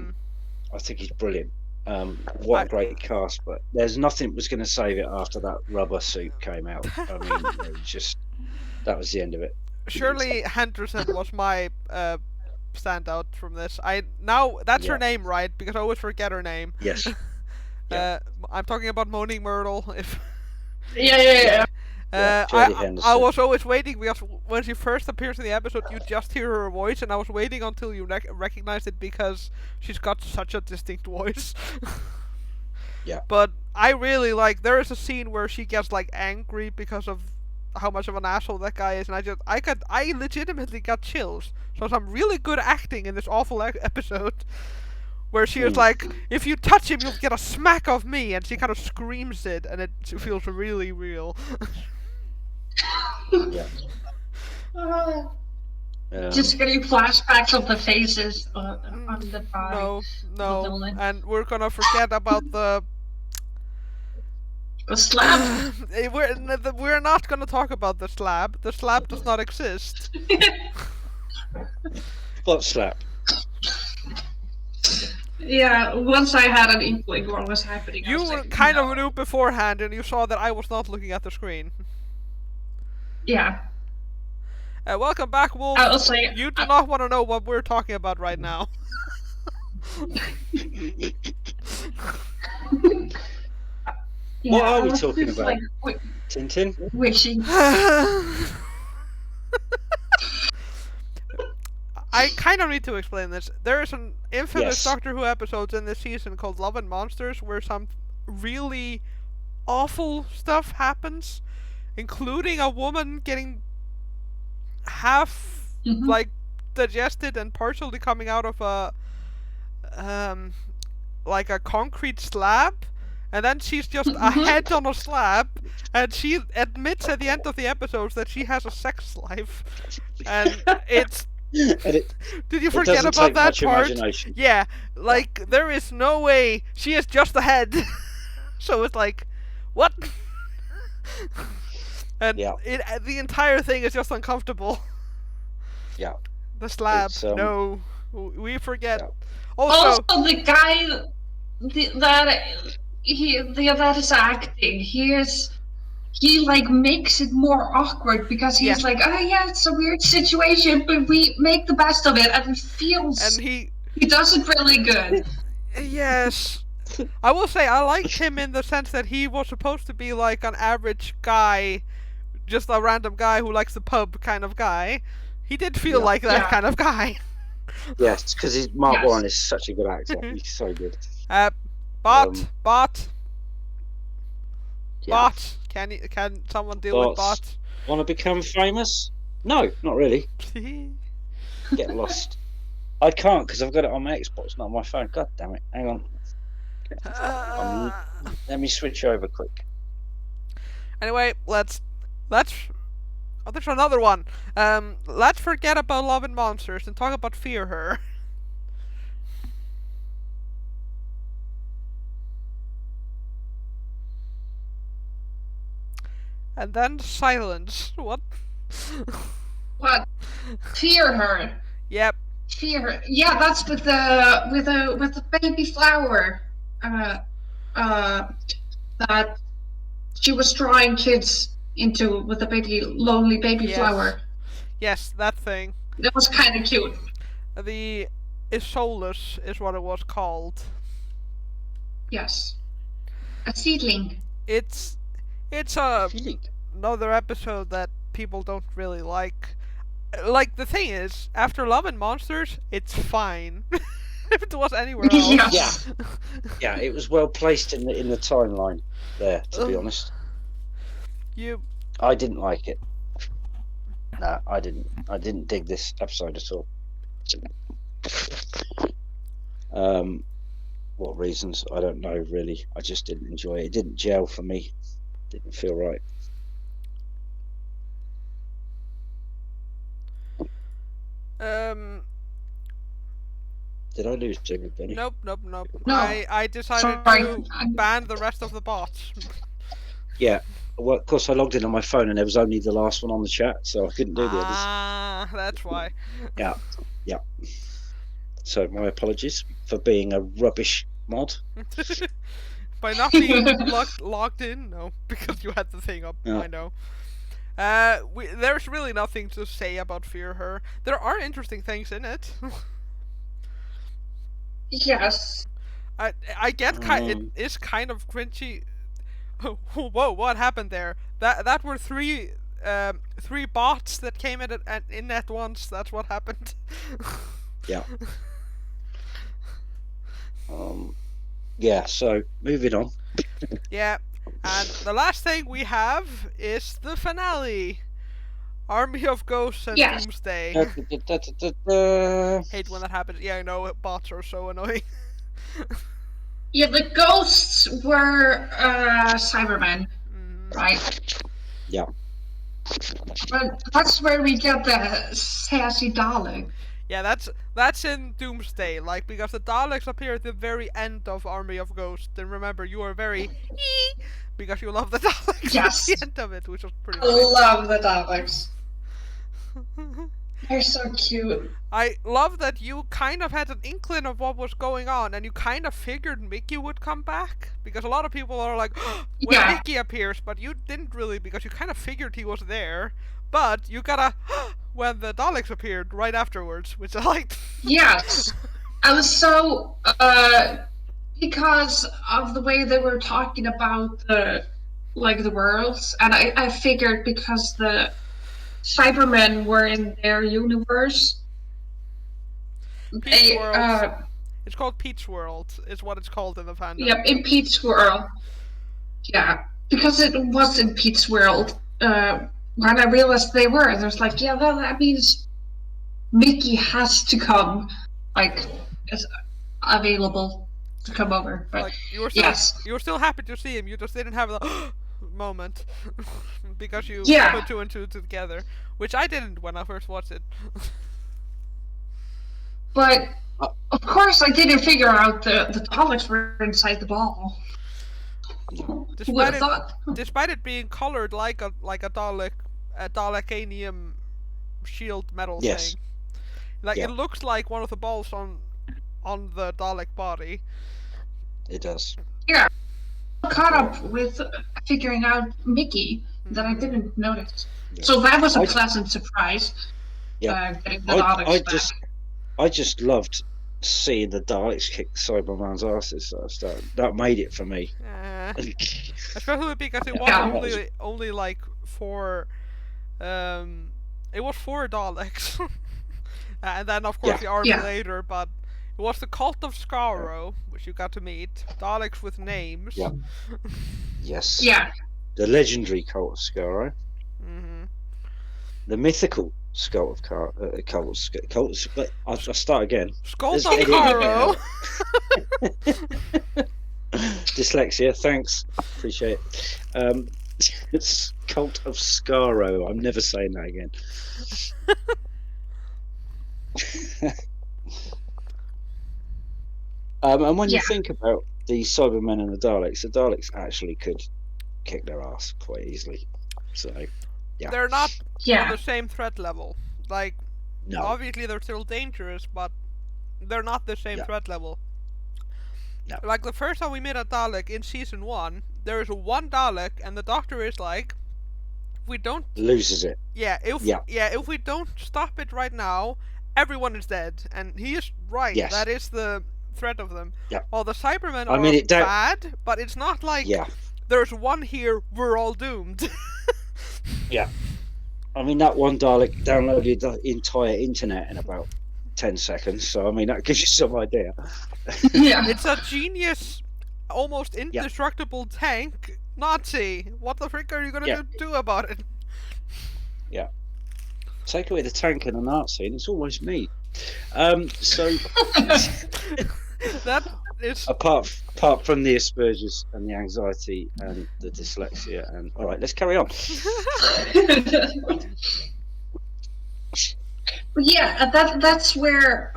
think he's brilliant. What a great cast, but there's nothing was going to save it after that rubber suit came out. I mean, it was just that was the end of it. Shirley Henderson was my standout from this. That's her name, right? Because I always forget her name. Yes. Yeah. I'm talking about Moaning Myrtle. Yeah. I was always waiting because when she first appears in the episode, you just hear her voice, and I was waiting until you recognized it because she's got such a distinct voice. Yeah. But I really like. There is a scene where she gets like angry because of how much of an asshole that guy is, and I legitimately got chills. So some really good acting in this awful episode. Where she was like, if you touch him, you'll get a smack of me, and she kind of screams it, and it feels really real. Yeah. Just getting flashbacks of the faces on the body. No, and we're gonna forget about the slab. We're not gonna talk about the slab. The slab does not exist. What slap? Yeah, once I had an inkling what was happening. You were kind of knew beforehand, and you saw that I was not looking at the screen. Yeah. Welcome back, Wolf. I will say, you do not want to know what we're talking about right now. What are we talking about? Like, Tintin? Wishing. I kind of need to explain this. There is an infamous Yes. Doctor Who episode in this season called Love and Monsters where some really awful stuff happens, including a woman getting half like digested and partially coming out of a like a concrete slab, and then she's just a head on a slab, and she admits at the end of the episode that she has a sex life, and it's did you forget about that part? Yeah, like there is no way she is just a head. So it's like, what? And the entire thing is just uncomfortable. Yeah. The slab. No, we forget. Yeah. Also, the guy that is acting, he like makes it more awkward because he's like, oh yeah, it's a weird situation, but we make the best of it, and it feels. And he does it really good. Yes, I will say I liked him in the sense that he was supposed to be like an average guy, just a random guy who likes the pub kind of guy. He did feel like that kind of guy. Yes, because Mark Warren is such a good actor. He's so good. Bot. Yeah. Bot. Can someone deal with Bot? Want to become famous? No, not really. Get lost. I can't because I've got it on my Xbox, not on my phone. God damn it! Hang on. Let me switch over quick. Anyway, let's. Oh, there's another one. Let's forget about Love and Monsters and talk about Fear Her. And then silence. What? What? Fear Her. Yep. Fear Her. Yeah, that's with the baby flower. That she was drawing kids into with a lonely baby flower. Yes, that thing. That was kind of cute. The Isolus is what it was called. Yes. A seedling. It's another episode that people don't really like. Like, the thing is, after Love and Monsters, it's fine. If it was anywhere else. Yeah, it was well placed in the timeline there, to be honest. I didn't like it. No, I didn't. I didn't dig this episode at all. What reasons? I don't know really. I just didn't enjoy it. It didn't gel for me. Didn't feel right. Did I lose everybody? Nope. No. I decided Sorry. to ban the rest of the bots. Yeah. Well, of course, I logged in on my phone and there was only the last one on the chat, so I couldn't do the others. Ah, that's why. Yeah. So my apologies for being a rubbish mod. By not being logged in? No, because you had the thing up. Yeah. I know. There's really nothing to say about Fear Her. There are interesting things in it. Yes. I get it is kind of cringy. Whoa! What happened there? That were three bots that came in at once. That's what happened. Yeah. Yeah. So moving on. Yeah, and the last thing we have is the finale. Army of Ghosts and Yes. Doomsday. Da-da-da-da-da-da. Hate when that happens. Yeah, I know, bots are so annoying. Yeah, the ghosts were Cybermen, right? Yeah. But that's where we get the sassy Dalek. Yeah, that's in Doomsday, like, because the Daleks appear at the very end of Army of Ghosts. And remember, you are very because you love the Daleks Yes. at the end of it, which was pretty I funny. love the Daleks. They're so cute. I love that you kind of had an inkling of what was going on, and you kind of figured Mickey would come back, because a lot of people are like, when Yeah. Mickey appears, but you didn't really, because you kind of figured he was there, but you gotta when the Daleks appeared right afterwards, which I liked. Yes. I was so because of the way they were talking about the worlds, and I figured because the Cybermen were in their universe. Pete's World. It's called Pete's World, is what it's called in the fandom. Yep, in Pete's World. Yeah, because it was in Pete's World. When I realized they were, and I was like, yeah, well, that means Mickey has to come, is available to come over. But Like, you were still, yes. you were still happy to see him, you just didn't have the moment, because you Yeah. put two and two together, which I didn't when I first watched it. But of course, I didn't figure out the Daleks were inside the ball. Who would have thought? Despite it being colored like a Dalek, a Dalekanium shield metal Yes. thing, like Yeah. it looks like one of the balls on the Dalek body. It does. Yeah, caught up with figuring out Mickey that I didn't notice. Yeah. So that was a I- pleasant surprise. Yeah. Getting the Daleks back. I just loved seeing the Daleks kick Cyberman's asses. So that made it for me. Especially because it was Yeah. only like four. It was 4 Daleks, and then of course Yeah. the army Yeah. later. But it was the cult of Skaro, which you got to meet. Daleks with names. Yeah. Yes. Yeah, The legendary cult of Skaro. hmm The mythical cult of cult. I'll start again. Cult There's of Eddie Skaro. Dyslexia, thanks. Appreciate it. It's Cult of Skaro. I'm never saying that again. And when you Yeah. think about the Cybermen and the Daleks actually could kick their ass quite easily. So, yeah. They're not on yeah, the same threat level. Like, No. obviously they're still dangerous, but they're not the same Yeah. threat level. No. Like the first time we met a Dalek in season 1, there is one Dalek, and the Doctor is like, if we don't, Loses it. if we don't stop it right now, everyone is dead, and he is right. Yes. That is the threat of them. Yeah. While the Cybermen I are mean, it don't- bad, but it's not like Yeah. there's one here, we're all doomed. Yeah. I mean, that one Dalek downloaded the entire internet in about 10 seconds. So, I mean, that gives you some idea. yeah. It's a genius, almost indestructible tank Nazi. What the frick are you gonna Yeah. do about it? Yeah. Take away the tank and an art scene, it's almost me. So That is apart from the Asperger's and the anxiety and the dyslexia, and all right, let's carry on. Yeah, that's where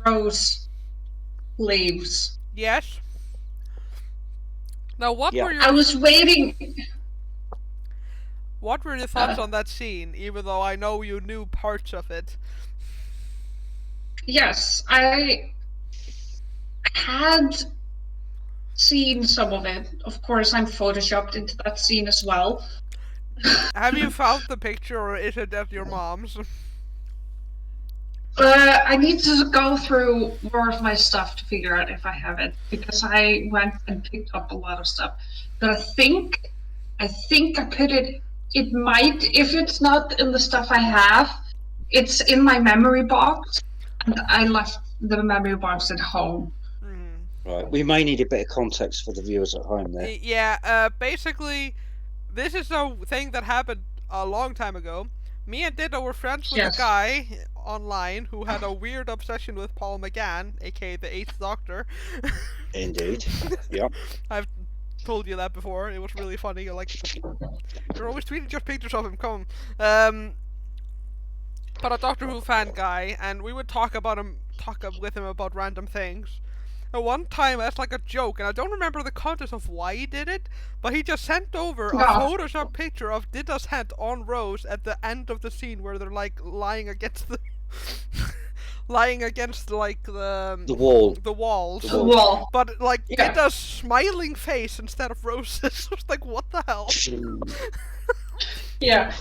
Rose leaves. yes. Now, what Yeah. were I your was waiting. thoughts on that scene? Even though I know you knew parts of it. Yes, I had seen some of it. Of course, I'm photoshopped into that scene as well. Have you found the picture, or is it at your mom's? I need to go through more of my stuff to figure out if I have it, because I went and picked up a lot of stuff. But I think I put it. It might, if it's not in the stuff I have, it's in my memory box, and I left the memory box at home. Right, we may need a bit of context for the viewers at home there. Yeah. Basically, this is a thing that happened a long time ago. Me and Didda were friends with Yes. a guy online who had a weird obsession with Paul McGann, aka the Eighth Doctor. Indeed. Yeah. I've told you that before. It was really funny. You're like, you're always tweeting just pictures of him. Come. But a Doctor Who fan guy, and we would talk with him about random things. And one time, as like a joke, and I don't remember the context of why he did it, but he just sent over a Photoshop picture of Didda's hand on Rose at the end of the scene where they're like lying against the like The wall. the walls. The wall. But like Yeah. Didda's smiling face instead of Rose's. It was like, what the hell? Yeah,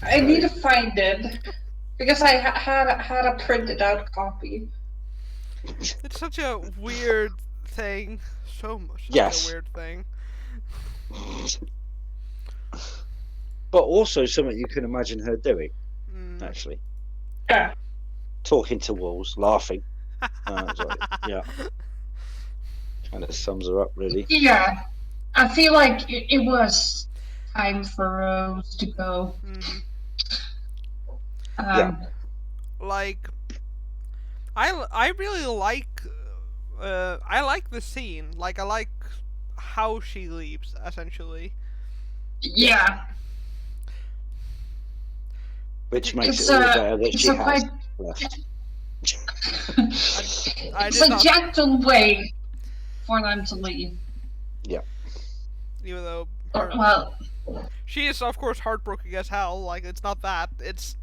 I need to find it because I had a printed out copy. It's such a weird thing. Such Yes. a weird thing. But also something you can imagine her doing, actually. Yeah. Talking to walls, laughing. It's like, yeah. Kind of sums her up, really. Yeah, I feel like it was time for Rose to go. Like, I really like I like the scene. Like, I like how she leaves, essentially. Yeah, Which makes it's it all better that it's she a has quite left. I it's did a not, gentle way for them to leave. even though Well, she is, of course, heartbroken as hell. Like, it's not that. It's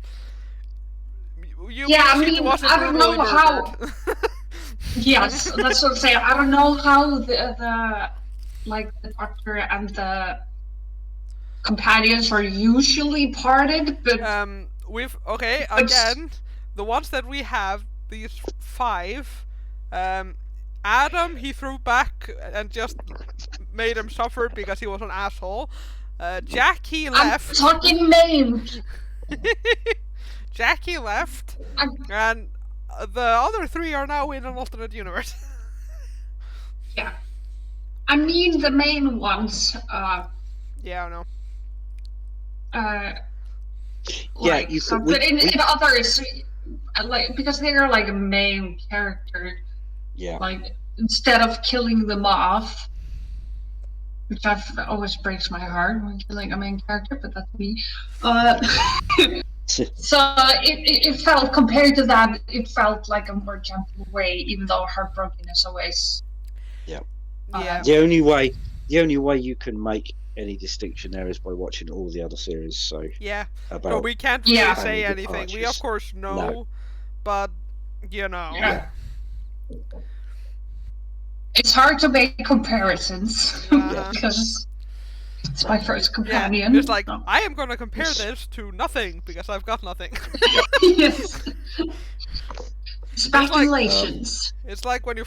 Yeah, I she mean, wasn't I don't brutally know how- murdered. yes, that's what I'm saying. I don't know how the Doctor and the companions are usually parted, but again, the ones that we have, these 5, Adam, he threw back and just made him suffer because he was an asshole. Jack, he I'm left. talking names. Jack, he left, and the other 3 are now in an alternate universe. Yeah, I mean the main ones. Yeah, I know. Like, you so, could- but in others, like, because they are like a main character, Yeah. like instead of killing them off, which always breaks my heart when killing a main character, but that's me. So it felt, compared to that, it felt like a more gentle way, even though heartbroken is always. Yeah. Yeah. The only way you can make any distinction there is by watching all the other series. So Yeah. about No, we can't really Yeah. say Any anything. We, of departures. course, know, No. but, you know. Yeah. It's hard to make comparisons because it's my first Yeah, companion. it's like, I am gonna compare this to nothing, because I've got nothing. Yes. Speculations. It's like when you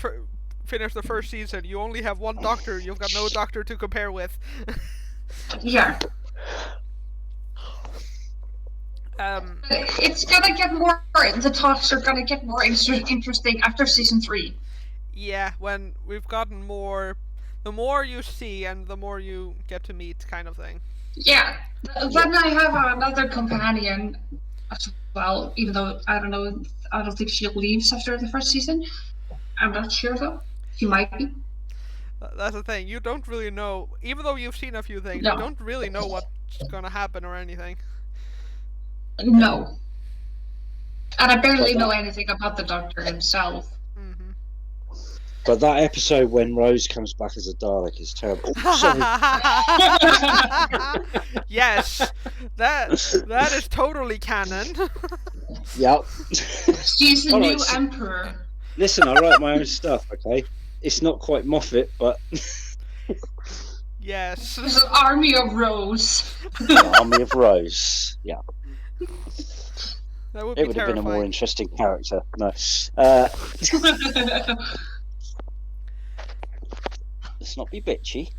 finish the first season, you only have one doctor, you've got no doctor to compare with. Yeah. It's gonna get more. The talks are gonna get more interesting after season 3. Yeah, when we've gotten more, the more you see and the more you get to meet, kind of thing. Yeah. Then I have another companion as well, even though I don't know, I don't think she leaves after the first season. I'm not sure though. She might be. That's the thing. You don't really know, even though you've seen a few things, you No. don't really know what's gonna happen or anything. No. And I barely But know anything about the Doctor himself. Mm-hmm. But that episode when Rose comes back as a Dalek is terrible. Oh, sorry. Yes, that is totally canon. Yep. She's the Alright, new so- emperor. Listen, I write my own stuff, okay? It's not quite Moffat, but Yes. There's an army of Rose. Army of Rose. Yeah. That would It be would have been a more terrifying. interesting character. No. Let's not be bitchy.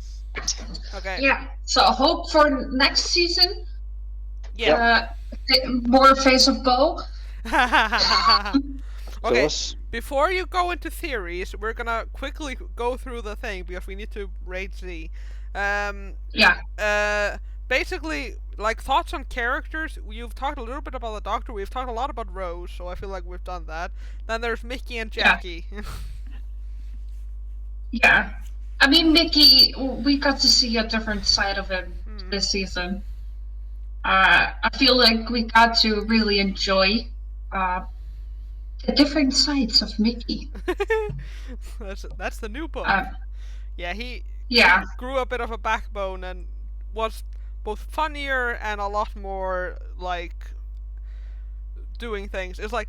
Okay. Yeah. So hope for next season. Yeah. More Face of Bo. Okay. Course. Before you go into theories, we're gonna quickly go through the thing because we need to rate Z. Yeah. Basically, like thoughts on characters. You've talked a little bit about the Doctor. We've talked a lot about Rose, so I feel like we've done that. Then there's Mickey and Yeah. Jackie. Yeah. I mean, Mickey, we got to see a different side of him this season. I feel like we got to really enjoy the different sides of Mickey. That's the new book. Yeah, he Yeah. grew a bit of a backbone and was both funnier and a lot more like doing things. It's like,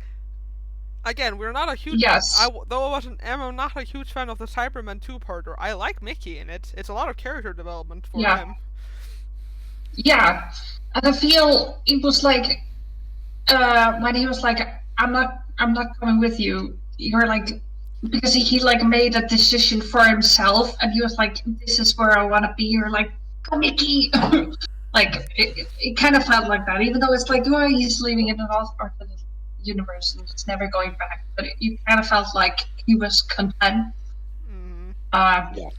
again, we're not a huge. Yes. Though I'm not a huge fan of the Cybermen 2-parter. I like Mickey in it. It's a lot of character development for Yeah. him. Yeah. And I feel it was like when he was like, I'm not coming with you. You're like, because he like made a decision for himself, and he was like, this is where I want to be. You're like, go Mickey. Like it kind of felt like that, even though it's like, oh, he's leaving in an alternate universe and it's never going back. But it kind of felt like he was content. Mm-hmm. Yeah.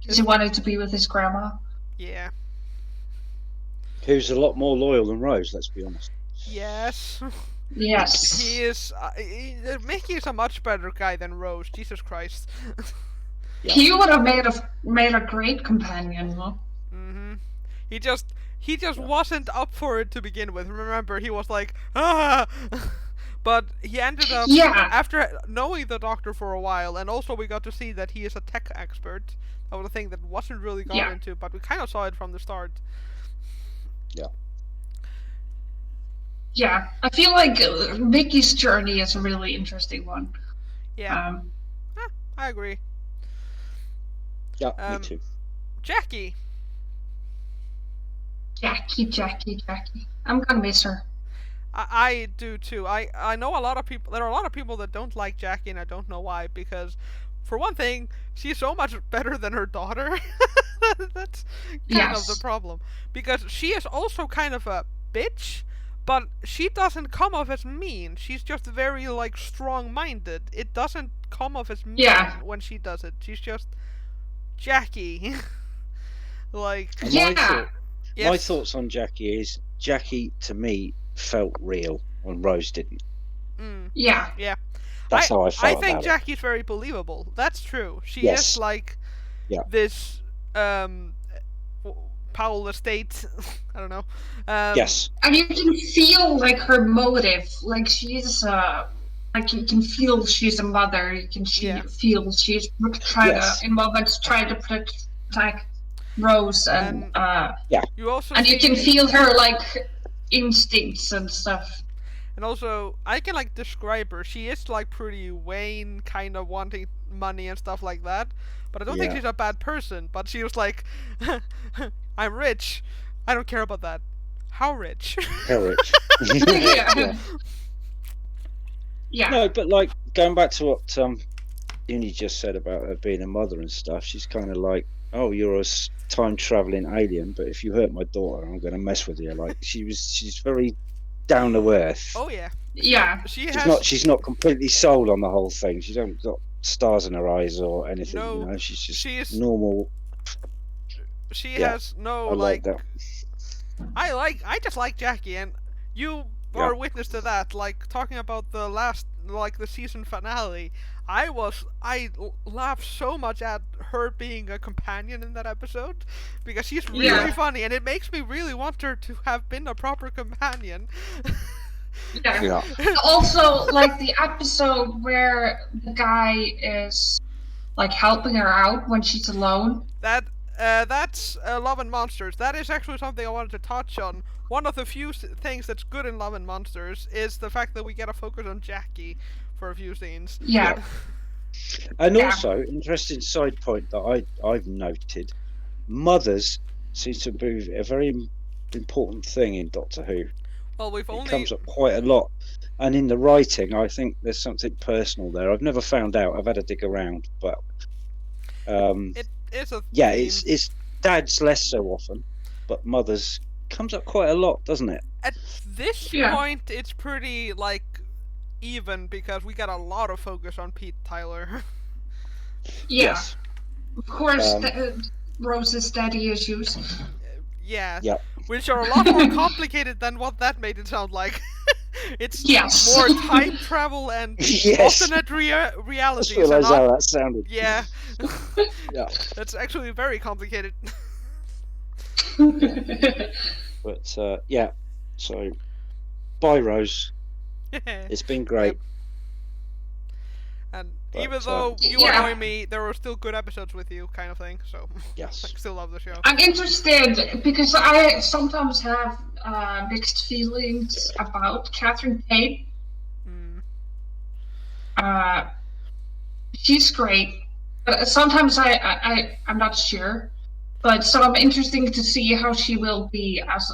Because he wanted to be with his grandma. Yeah. Who's a lot more loyal than Rose, let's be honest. Yes. Yes. He is. Mickey is a much better guy than Rose. Jesus Christ. Yeah. He would have made a great companion, huh? Mm-hmm. He just wasn't up for it to begin with. Remember, he was like, ah! But he ended up, Yeah. after knowing the Doctor for a while, and also we got to see that he is a tech expert. That was a thing that wasn't really gone Yeah. into, but we kind of saw it from the start. Yeah, I feel like Mickey's journey is a really interesting one. Yeah, I agree. Yeah, me Um, too. Jackie. Jackie. I'm gonna miss her. I do too. I know a lot of people. There are a lot of people that don't like Jackie, and I don't know why. Because, for one thing, she's so much better than her daughter. That's kind of the Yes. problem. Because she is also kind of a bitch, but she doesn't come off as mean. She's just very like strong-minded. It doesn't come off as mean Yeah. when she does it. She's just Jackie. Like, And Yeah. yes. My thoughts on Jackie is Jackie to me felt real when Rose didn't. Mm. Yeah. That's how I felt I think about it. Jackie's very believable. That's true. She Yes. is like this Powell estate. I don't know. Yes. And you can feel like her motive. Like she's like you can feel she's a mother. You can feel she's trying Yes. to in moments trying to protect Rose and You also and you see- can feel her like instincts and stuff. And also, I can like describe her. She is like pretty vain, kind of wanting money and stuff like that. But I don't think Yeah. she's a bad person. But she was like, I'm rich. I don't care about that. How rich? Courage. Yeah. Yeah. No, but like going back to what Uni just said about her being a mother and stuff, she's kind of like, oh, you're a time traveling alien, but if you hurt my daughter, I'm going to mess with you. Like she's very down to earth. Oh yeah. Yeah. She's not completely sold on the whole thing. She's not got stars in her eyes or anything. No, You know, she's just she is- normal. She Yeah, has no I like that. I just like Jackie, and you are witness to that. Like talking about the season finale, I laughed so much at her being a companion in that episode because she's really Yeah. funny, and it makes me really want her to have been a proper companion. Yeah. Also, like the episode where the guy is like helping her out when she's alone. That's Love and Monsters. That is actually something I wanted to touch on. One of the few things that's good in Love and Monsters is the fact that we get a focus on Jackie for a few scenes. Yeah. And also, interesting side point that I've noted: mothers seems to be a very important thing in Doctor Who. Well, It comes up quite a lot, and in the writing, I think there's something personal there. I've never found out. I've had to dig around, but it is a yeah, theme. it's dads less so often, but mothers comes up quite a lot, doesn't it? At this point, it's pretty even because we got a lot of focus on Pete Tyler. Yeah. Yes. Of course, Rose's daddy issues. Yeah. Yep. Which are a lot more complicated than what that made it sound like. It's Yes. more time travel and Yes. alternate I realities. just realised how that sounded. Yeah. Yeah. That's actually very complicated. But yeah, so bye, Rose. It's been great. And But, even though you Yeah. annoy me, there were still good episodes with you, kind of thing. So I Yes. still love the show. I'm interested because I sometimes have mixed feelings about Catherine Tate. Mm. She's great, but sometimes I'm not sure. But so I'm interested to see how she will be as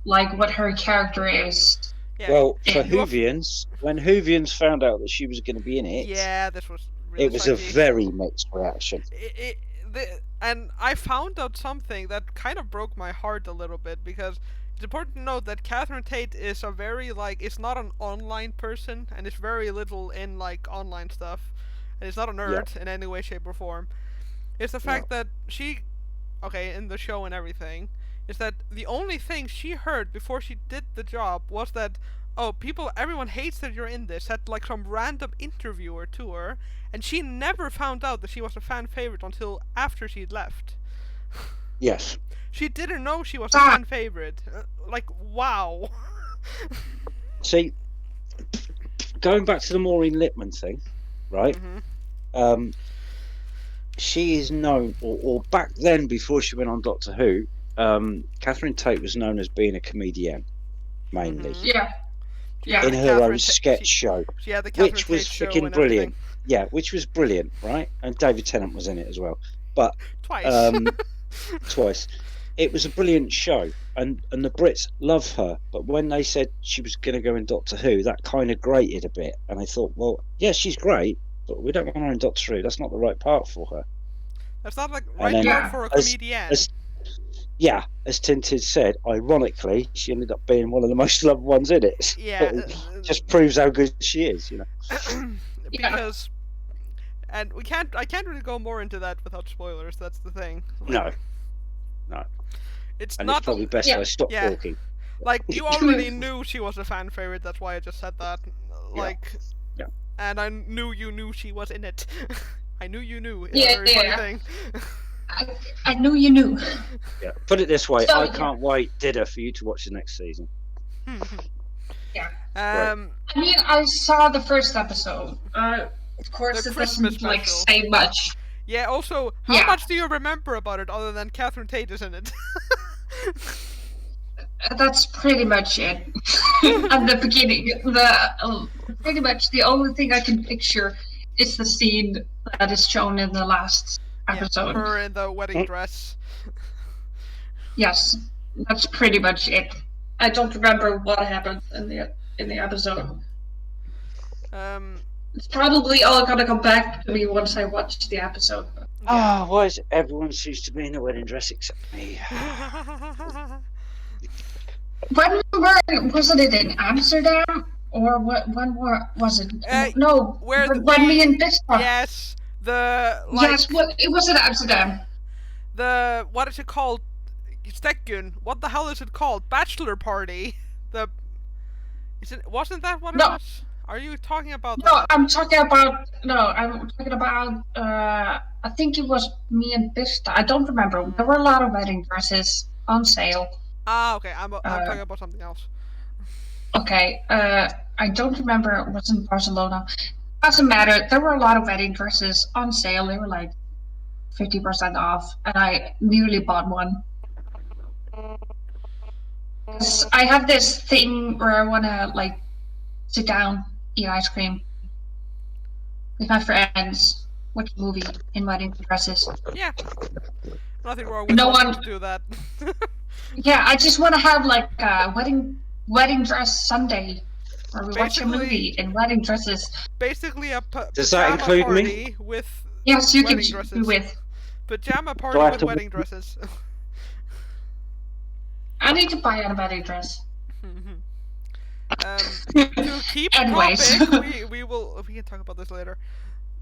what her character is. Yeah. Well, for You have- Whovians, when Whovians found out that she was going to be in it, Yeah, this was really it was a sucky. very mixed reaction. And I found out something that kind of broke my heart a little bit because it's important to note that Catherine Tate is a very is not an online person and is very little in online stuff, and is not a nerd in any way, shape, or form. It's the fact that she, in the show and everything, is that the only thing she heard before she did the job was that, everyone hates that you're in this, at some random interviewer to her, and she never found out that she was a fan favorite until after she'd left. Yes. She didn't know she was a fan favorite. Wow. See, going back to the Maureen Lipman thing, right? Mhm. She is known, or back then before she went on Doctor Who, Catherine Tate was known as being a comedian, mainly. Mhm. Yeah. Yeah. In The her Catherine own Ta- sketch she- show, She had the Catherine which was Tate show freaking and brilliant. everything. Yeah, which was brilliant, right? And David Tennant was in it as well. But Twice. twice. It was a brilliant show, and the Brits love her. But when they said she was going to go in Doctor Who, that kind of grated a bit. And I thought, well, yeah, she's great, but we don't want her in Doctor Who. That's not the right part for her. That's not And right then word for a comedian. As Tintin said, ironically, she ended up being one of the most loved ones in it. Yeah. Just proves how good she is, you know. Because, and I can't really go more into that without spoilers. That's the thing. No, It's and not it's probably best I stop talking. you already knew she was a fan favorite. That's why I just said that. Yeah. And I knew you knew she was in it. I knew you knew. It's Yeah, a very funny yeah. thing. I knew you knew. Yeah. Put it this way, So, I yeah. can't wait, Didda, for you to watch the next season. Yeah. Um. I mean, I saw the first episode. Of course, The it Christmas doesn't special. say much. Yeah. Also, how Yeah. much do you remember about it, other than Catherine Tate is in it? That's pretty much it. At the beginning, pretty much the only thing I can picture is the scene that is shown in the last episode. Yeah, her in the wedding dress. Yes, that's pretty much it. I don't remember what happened in the episode. It's probably all gonna come back to me once I watch the episode. Why is everyone seems to be in a wedding dress except me? Wasn't it in Amsterdam or what? Was it? No, where when me and Bismarck. Yes, Yes, it was in Amsterdam. what is it called? Stekkun. What the hell is it called? Bachelor Party. Wasn't that what it No. was? Are you talking about No, that? I'm talking about. I think it was me and Bista. I don't remember. There were a lot of wedding dresses on sale. Ah, okay. I'm talking about something else. Okay. I don't remember. It was in Barcelona. Doesn't matter. There were a lot of wedding dresses on sale. They were like 50% off, and I nearly bought one. 'Cause I have this thing where I want to like sit down, eat ice cream with my friends, watch a movie in wedding dresses. Yeah. Nothing wrong with No wanting one- to do that. Yeah, I just want to have like a wedding dress Sunday, where we watch a Basically- movie in wedding dresses. Basically a Does that pajama include me? party with Yes, you can wedding be dresses. with. Pajama I party have with to- wedding dresses. I need to buy a wedding dress. To keep Anyways. topic, we can talk about this later.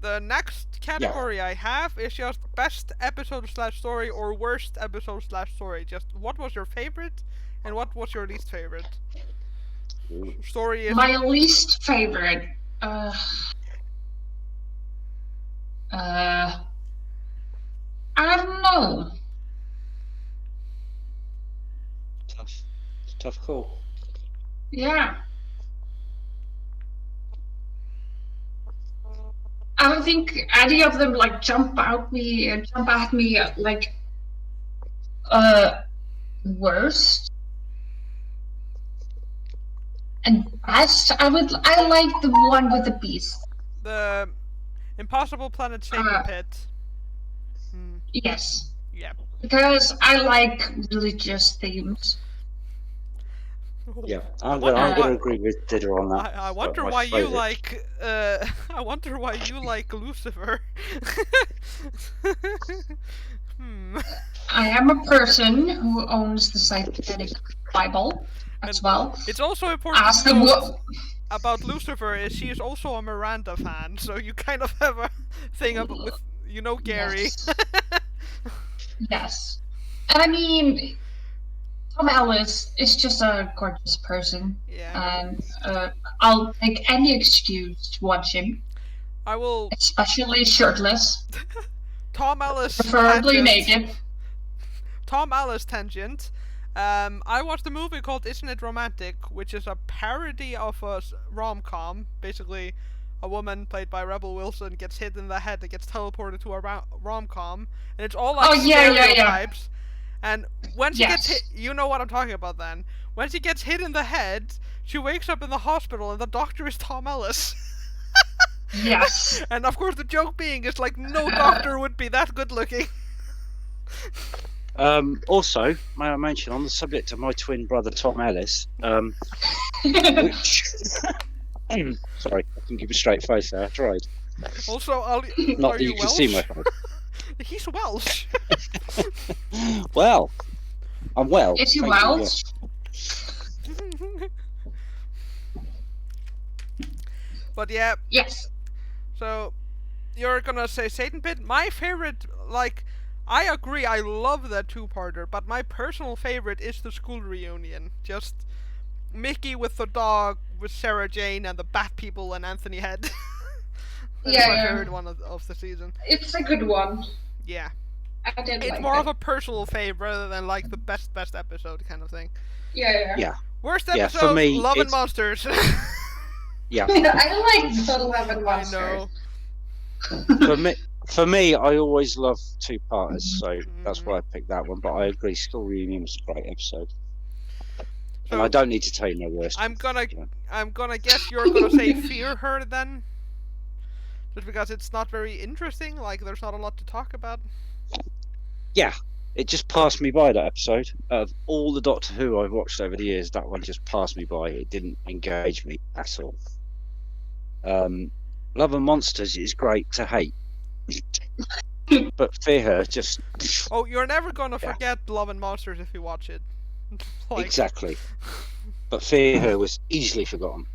The next category I have is just best episode / story or worst episode / story. Just what was your favorite and what was your least favorite? Story is My least favorite. I don't know. Tough call. Yeah. I don't think any of them like jump at me like worst and best. I like the one with the beast. the Impossible Planet Satan Uh, Pit. Yes, Yeah. because I like religious themes. Yeah, I I'm wonder gonna why- agree with Diddor on that. I wonder my why you favourite. like. I wonder why you like Lucifer. I am a person who owns the Satanic Bible as And well. It's also important Ask to them note what. about Lucifer is she is also a Miranda fan, so you kind of have a thing with Gary. Yes. Yes. And I mean, Tom Ellis is just a gorgeous person. Yeah. And I'll take any excuse to watch him, I will. especially shirtless, Tom Ellis. preferably tangent. naked. Tom Ellis tangent. I watched a movie called Isn't It Romantic, which is a parody of a rom-com. Basically, a woman played by Rebel Wilson gets hit in the head and gets teleported to a rom-com, and it's all like Oh, yeah, yeah. stereotypes. And when she gets Yes. hit, you know what I'm talking about then. When she gets hit in the head, she wakes up in the hospital and the doctor is Tom Ellis. Yes. And of course the joke being is like no doctor would be that good looking. Also, may I mention on the subject of my twin brother Tom Ellis, which sorry, I can give a straight face there. I tried. Also, Not are that you you can Welsh? see my face. He's Welsh. Well, I'm well. Is he thank you, Welsh? But yeah, Yes. so you're gonna say Satan Pit. My favorite, like, I agree, I love that two-parter, but my personal favorite is the school reunion. Just Mickey with the dog, with Sarah Jane, and the Bat People and Anthony Head. That's Yeah, my yeah. favorite one of the season. It's a good one. Yeah. I did It's like more it. of a personal fave rather than like the best episode kind of thing. Yeah. Yeah. Worst Yeah, episode, for me, Love and it's- Monsters. Yeah. I like the Love and I Monsters. know. For me, I always love two-parters, so that's why I picked that one. But I agree, School Reunion was a great episode, and So I don't need to tell you no worst. I'm gonna guess you're gonna say Fear Her then, just because it's not very interesting. Like there's not a lot to talk about. Yeah, it just passed me by, that episode. Of all the Doctor Who I've watched over the years, that one just passed me by. It didn't engage me at all. Love and Monsters is great to hate, but Fear Her just Oh, you're never gonna Yeah. forget Love and Monsters if you watch it. Like, exactly. But Fear Her was easily forgotten.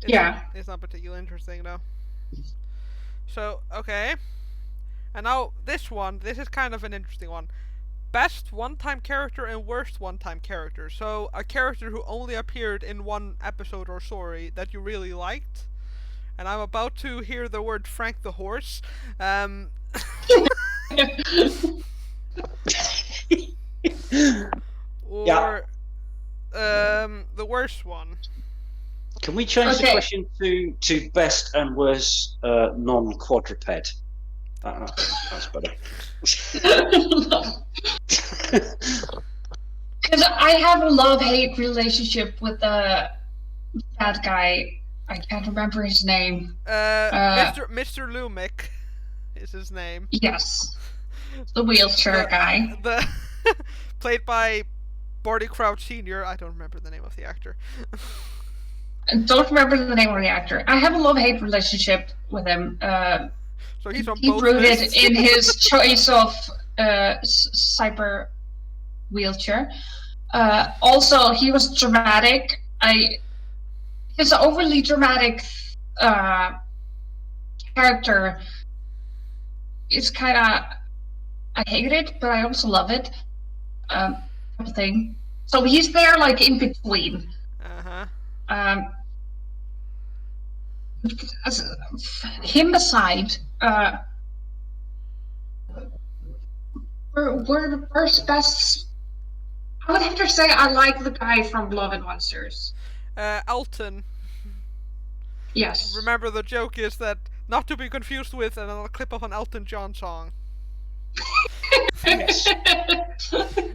Yeah. It's not particularly interesting though. So okay, And now this is kind of an interesting one. Best one-time character and worst one-time character. So a character who only appeared in one episode or story that you really liked. And I'm about to hear the word Frank the Horse. Or the worst one. Can we change the question to best and worst non-quadruped? That's better. Because I have a love-hate relationship with the bad guy. I can't remember his name. Mr. Lumic is his name. Yes. The wheelchair guy. The played by Barty Crouch Sr. I don't remember the name of the actor. I don't remember the name of the actor. I have a love-hate relationship with him. So he's on he both rooted lists. in his choice of cyber wheelchair. Also, he was dramatic. His overly dramatic character is kind of, I hate it, but I also love it. Type of thing. So he's there, like in between. Him aside, we're the first best. I would have to say I like the guy from Love and Monsters. Elton. Yes. Remember, the joke is that not to be confused with another clip of an Elton John song. Yes.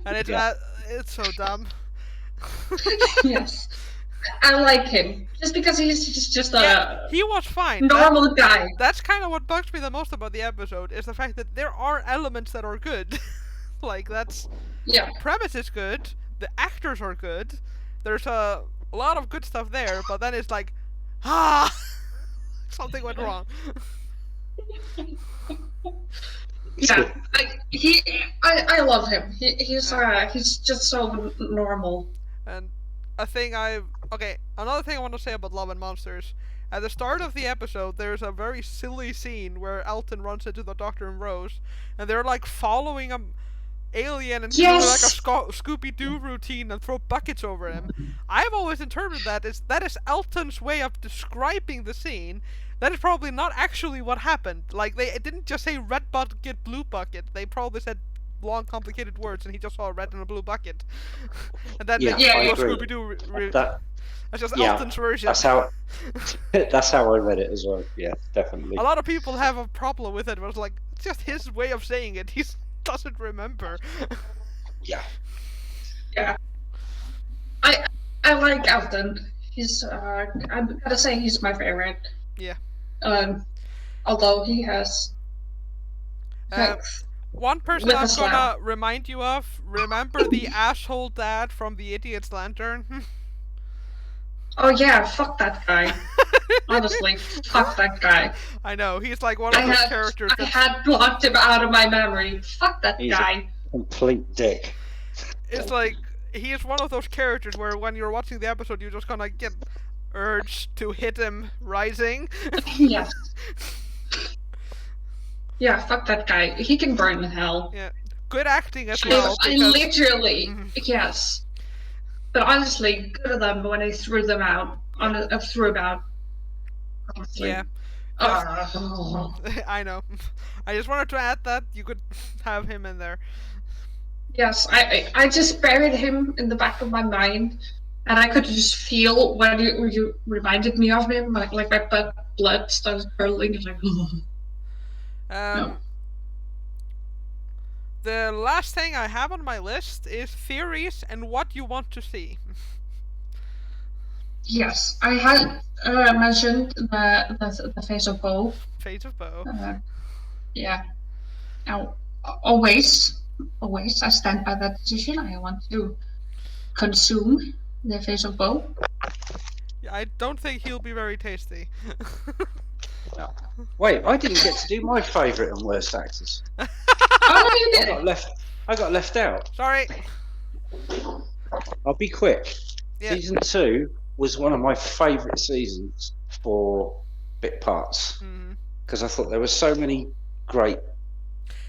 And it's so dumb. Yes. I like him just because he's just a he was fine. Normal guy. That's kind of what bugs me the most about the episode, is the fact that there are elements that are good. Like, that's... Yeah. Premise is good, the actors are good, there's a lot of good stuff there, but then it's like, something went wrong. Yeah, I love him. He's just so normal. And another thing I want to say about Love and Monsters. At the start of the episode, there's a very silly scene where Elton runs into the Doctor and Rose, and they're like following an alien and do like a Scooby-Doo routine and throw buckets over him. I've always interpreted that is Elton's way of describing the scene. That is probably not actually what happened. Like, they didn't just say red bucket, blue bucket. They probably said long, complicated words, and he just saw a red and a blue bucket. And that makes Scooby-Doo. That's just Elton's version. That's how I read it as well. Yeah, definitely. A lot of people have a problem with it. But it's like, it's just his way of saying it. He doesn't remember. Yeah. Yeah. I like Elton. He's I'm gotta say he's my favorite. Yeah. Although he has. One person I'm gonna remind you of. Remember the asshole dad from The Idiot's Lantern? Oh yeah, fuck that guy. Honestly, fuck that guy. I know, he's like one of those characters I had blocked him out of my memory. Fuck that guy. A complete dick. It's like, he is one of those characters where when you're watching the episode, you're just gonna get urged to hit him rising. Yes. Yeah, fuck that guy. He can burn in hell. Yeah. Good acting as well. I literally, yes. But honestly, good of them when they threw them out. Honestly. Yeah. I know. I just wanted to add that you could have him in there. Yes, I just buried him in the back of my mind, and I could just feel when you reminded me of him, like my blood started curdling. It's like, no. The last thing I have on my list is theories and what you want to see. Yes, I had mentioned the Face of Bo. Face of Bo. Yeah. Now, always, I stand by that decision. I want to consume the Face of Bo. Yeah, I don't think he'll be very tasty. No. Wait, I didn't get to do my favourite and worst actors. Oh, no, you did. I got left out. Sorry. I'll be quick. Yeah. Season 2 was one of my favourite seasons for bit parts, because I thought there were so many great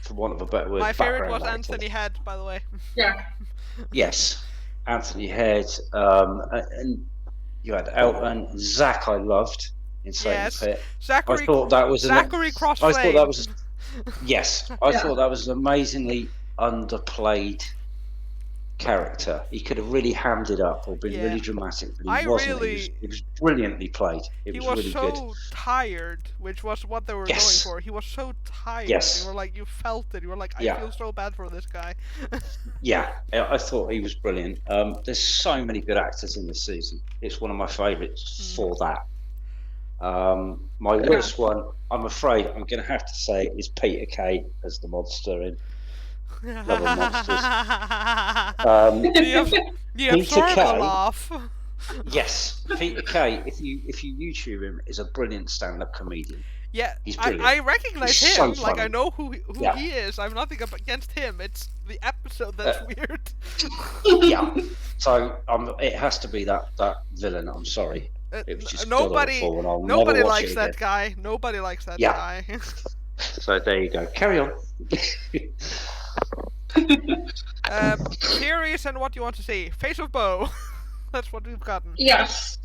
for want of a better word. My favorite background was actor. Anthony Head, by the way. Yeah. Yes, Anthony Head, and you had Elton, Zach. I loved in Satan Yes, Pit. Zachary. I thought that was Zachary Cross I thought that Flame. was yes. I Yeah. thought that was an amazingly underplayed character. He could have really hammed it up or been Yeah. really dramatic, but he I wasn't. really- It was brilliantly played. It He was was really so good. tired, which was what they were Yes. going for. He was so tired. Yes. You were like, you felt it. You were like, I Yeah. feel so bad for this guy. Yeah, I thought he was brilliant. There's so many good actors in this season. It's one of my favourites for that. My worst one, I'm afraid I'm going to have to say, is Peter Kay as the monster in Love and Monsters. The absorber Kay. laugh. Yes, Peter Kay. If you YouTube him, is a brilliant stand-up comedian. Yeah, He's brilliant. I recognize He's him. so Like, I funny. know who Yeah. he is. I'm nothing against him. It's the episode that's weird. Yeah, so it has to be that villain. I'm sorry. It was just Nobody god-awful, and I'll nobody never watch likes it that again. guy. Nobody likes that Yeah. guy. So there you go. Carry on. Theories and what you want to see. Face of Bo. That's what we've gotten. Yes.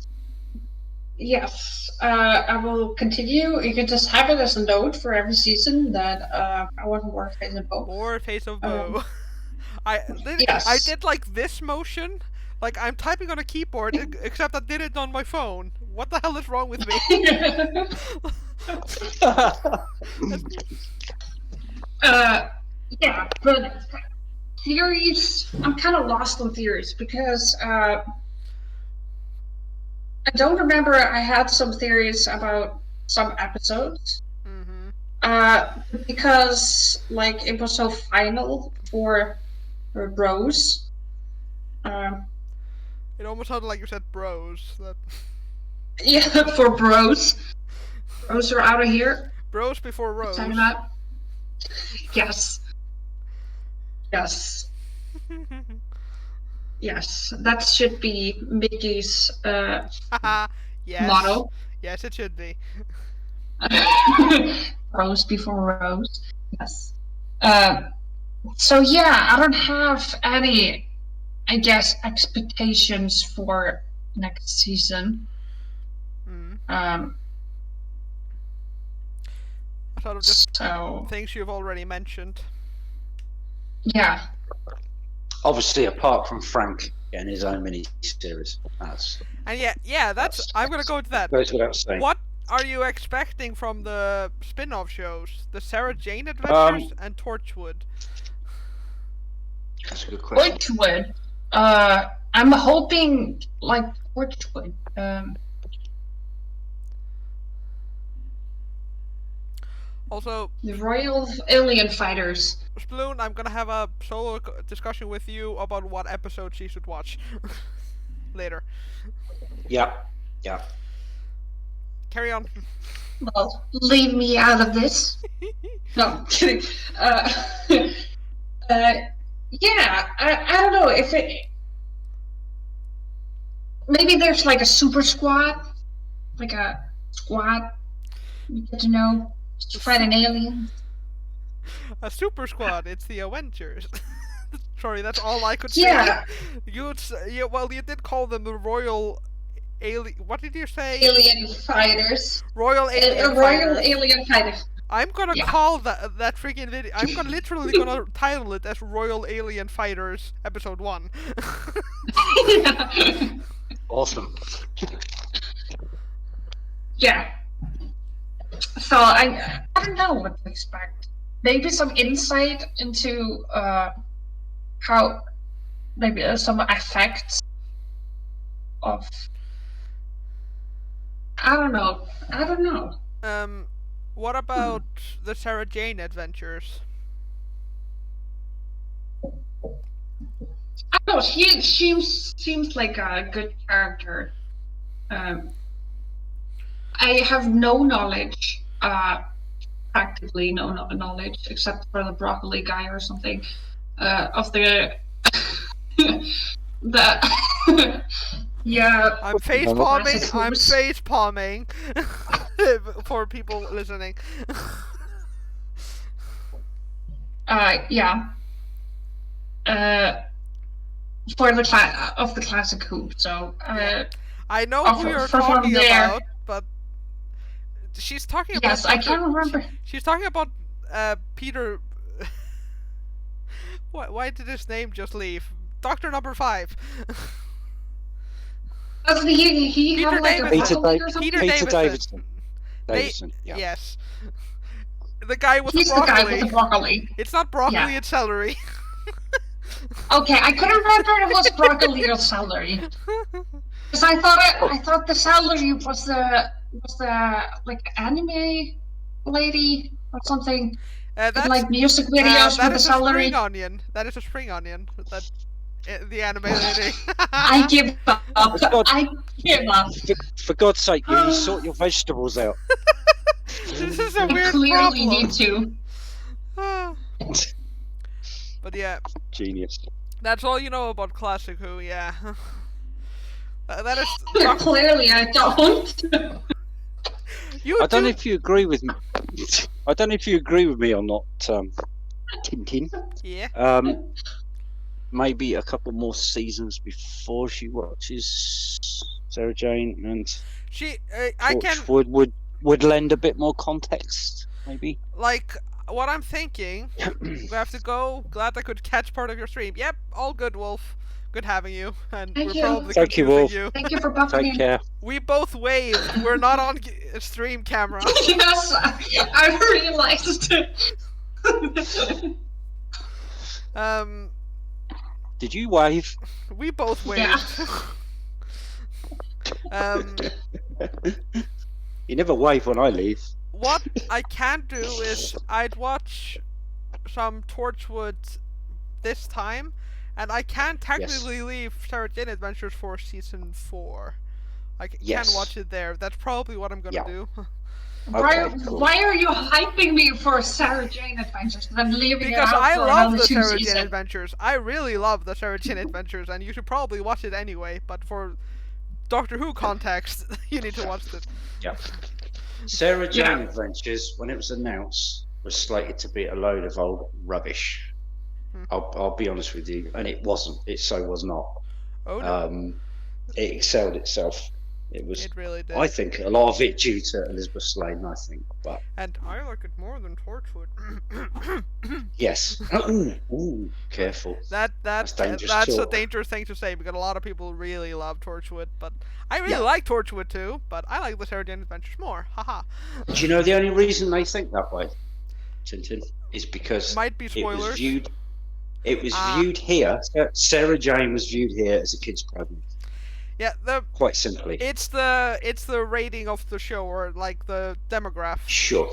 Yes. I will continue. You can just have it as a note for every season that I want more Face of Bo. More Face of Bo. I Yes. did like this motion. Like I'm typing on a keyboard, except I did it on my phone. What the hell is wrong with me? Yeah, but theories, I'm kind of lost on theories because I don't remember I had some theories about some episodes. Mm-hmm. Because like it was so final for Rose. It almost sounded like you said bros. That Yeah, for Bros. Bros are out of here. bros before Rose. Time that. Yes. Yes. Yes. That should be Mickey's Yes. motto. Yes, it should be. Rose before Rose. Yes. So yeah, I don't have any, I guess, expectations for next season. Mm. Sort of just So things you've already mentioned. yeah. Obviously, apart from Frank getting his own mini series, that's And that's I'm gonna go to that. goes without saying. What are you expecting from the spin-off shows? The Sarah Jane Adventures and Torchwood. That's a good question. Torchwood. I'm hoping like Torchwood. Also, The Royal Alien Fighters. Sploon, I'm gonna have a solo discussion with you about what episode she should watch later. Yeah. Carry on. Well, leave me out of this. No, I'm kidding. Yeah, I don't know if it. Maybe there's like a super squad, like a squad. You get to know to fight an alien. A super squad. It's the Avengers. Sorry, that's all I could say. Yeah, You did call them the Royal Alien. What did you say? alien fighters. Royal Alien. Royal Fighters. Alien Fighters. I'm gonna Yeah. call that freaking video. I'm literally gonna title it as Royal Alien Fighters Episode 1. Awesome. Yeah. So I don't know what to expect. Maybe some insight into how maybe some effects of. I don't know. What about the Sarah Jane Adventures? I don't know. She seems like a good character. I have no knowledge, practically no knowledge, except for the broccoli guy or something, of the the. Yeah. I'm face palming. Classic I'm horse. face palming for people listening. yeah. For the of the classic Who. So I know who you're from talking there. about, but she's talking Yes, about. I can't remember. She's talking about Peter. Why did his name just leave? Doctor Number 5. Doesn't he Peter have like Davidson. a broccoli or something? Peter Peter Davidson. Davidson. Yeah. Yes. The guy with He's the broccoli. the guy with the broccoli. It's not broccoli, Yeah. it's celery. Okay, I couldn't remember if it was broccoli or celery. Because I thought the celery was the like anime lady or something. That's, Like music videos that with the is a celery. spring onion. That is a spring onion. That the anime lady. I give up. I give up. For God's sake, you sort your vegetables out. This is a I weird clearly problem. need to. But yeah, Genius. that's all you know about Classic Who. Yeah. That is. Clearly, I don't. You I don't know do- if you agree with me. I don't know if you agree with me or not, Tintin. Yeah. Maybe a couple more seasons before she watches Sarah Jane and She. I can. Torchwood would lend a bit more context. Maybe. Like, what I'm thinking, we have to go. Glad I could catch part of your stream. Yep, all good, Wolf. Good having you. And Thank we're you. probably Thank you, confusing Wolf. you. Thank you for buffing Take me. care. We both waved. We're not on stream camera. Yes, I realized. Did you wave? We both waved. Yeah. You never wave when I leave. What I can do is I'd watch some Torchwood this time, and I can technically leave Sarah Jane Adventures for season 4. I can Yes. watch it there. That's probably what I'm gonna Yeah. do. Okay, cool. Why are you hyping me for Sarah Jane Adventures and then leaving Because it out I for love another the 2 Sarah Jane seasons? Adventures. I really love the Sarah Jane Adventures, and you should probably watch it anyway. But for Doctor Who context, you need to watch it. Yeah. Sarah Jane Yeah. Adventures, when it was announced, was slated to be a load of old rubbish. I'll be honest with you, and it wasn't. It so was not. Oh no, It excelled itself. It was. it really did. I think a lot of it due to Elizabeth Sladen. I think, but And I like it more than Torchwood. yes. Ooh, careful. That's dangerous a talk. dangerous thing to say because a lot of people really love Torchwood, but I really Yeah. like Torchwood too. But I like the Sarah Jane Adventures more. Haha. Do you know the only reason they think that way, Tintin, is because Might be it spoilers. was viewed. It was viewed here. Sarah Jane was viewed here as a kids' program. Yeah, Quite simply. it's the rating of the show or like the demographic Sure.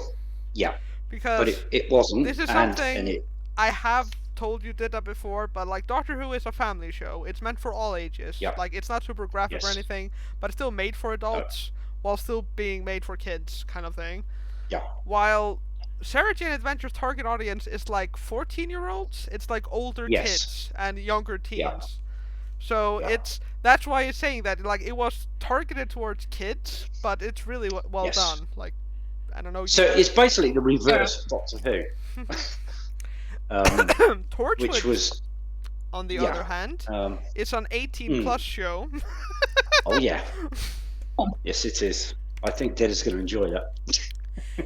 Yeah. because But it wasn't. this is and something it, I have told you Didda before, but like Doctor Who is a family show. It's meant for all ages. Yeah. Like it's not super graphic or Yes. anything, but it's still made for adults while still being made for kids, kind of thing. yeah. While Sarah Jane Adventures' target audience is like 14-year-olds. It's like older Yes. kids and younger teens. Yeah. So Yeah. that's why it's saying that like it was targeted towards kids, but it's really well Yes. done. Like I don't know. So it's basically the reverse of Doctor Who. Torchwood, Which was. on the yeah, other hand, Um, it's an 18 plus show. oh, yeah. Yes, it is. I think Didda's going to enjoy that.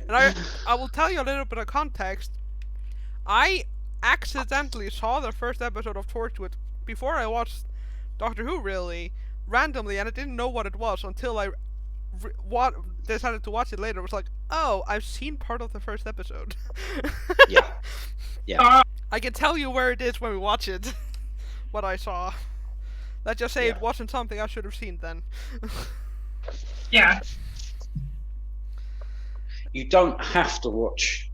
And I will tell you a little bit of context. I accidentally saw the first episode of Torchwood before I watched Doctor Who, really randomly, and I didn't know what it was until I decided to watch it later. It was like, oh, I've seen part of the first episode. Yeah. Yeah. I can tell you where it is when we watch it. What I saw. Let's just say Yeah. it wasn't something I should have seen then. Yeah. You don't have to watch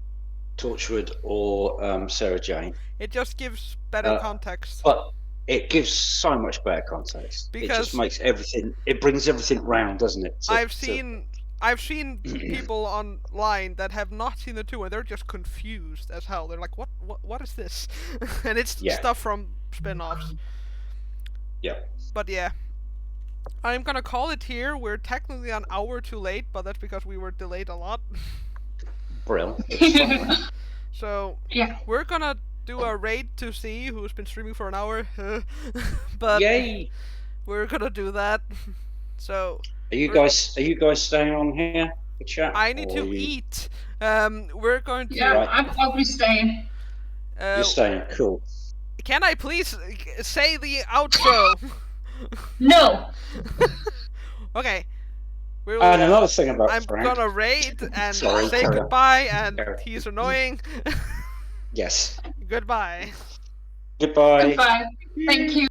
Torchwood or Sarah Jane, It just gives better context. but it gives so much better context. It Because- just makes everything. It brings everything round, doesn't it? I've seen people online that have not seen the two, and they're just confused as hell. They're like, "What is this?" And it's Yeah. stuff from spin-offs. Yeah. But yeah, I'm gonna call it here. We're technically an hour too late, but that's because we were delayed a lot. Brill. It's fun, man. So Yeah. we're gonna do a raid to see who's been streaming for an hour, but Yay! we're gonna do that. So Are you guys staying on here for chat? I need or to are you- eat. We're going to. Yeah, Right. I'll be staying. You're staying. Cool. Can I please say the outro? No. Okay. We'll, And another thing about I'm Frank. gonna raid and Sorry, say carry on. goodbye, and Carry on. he's annoying. Yes. Goodbye. Goodbye. Goodbye. Thank you.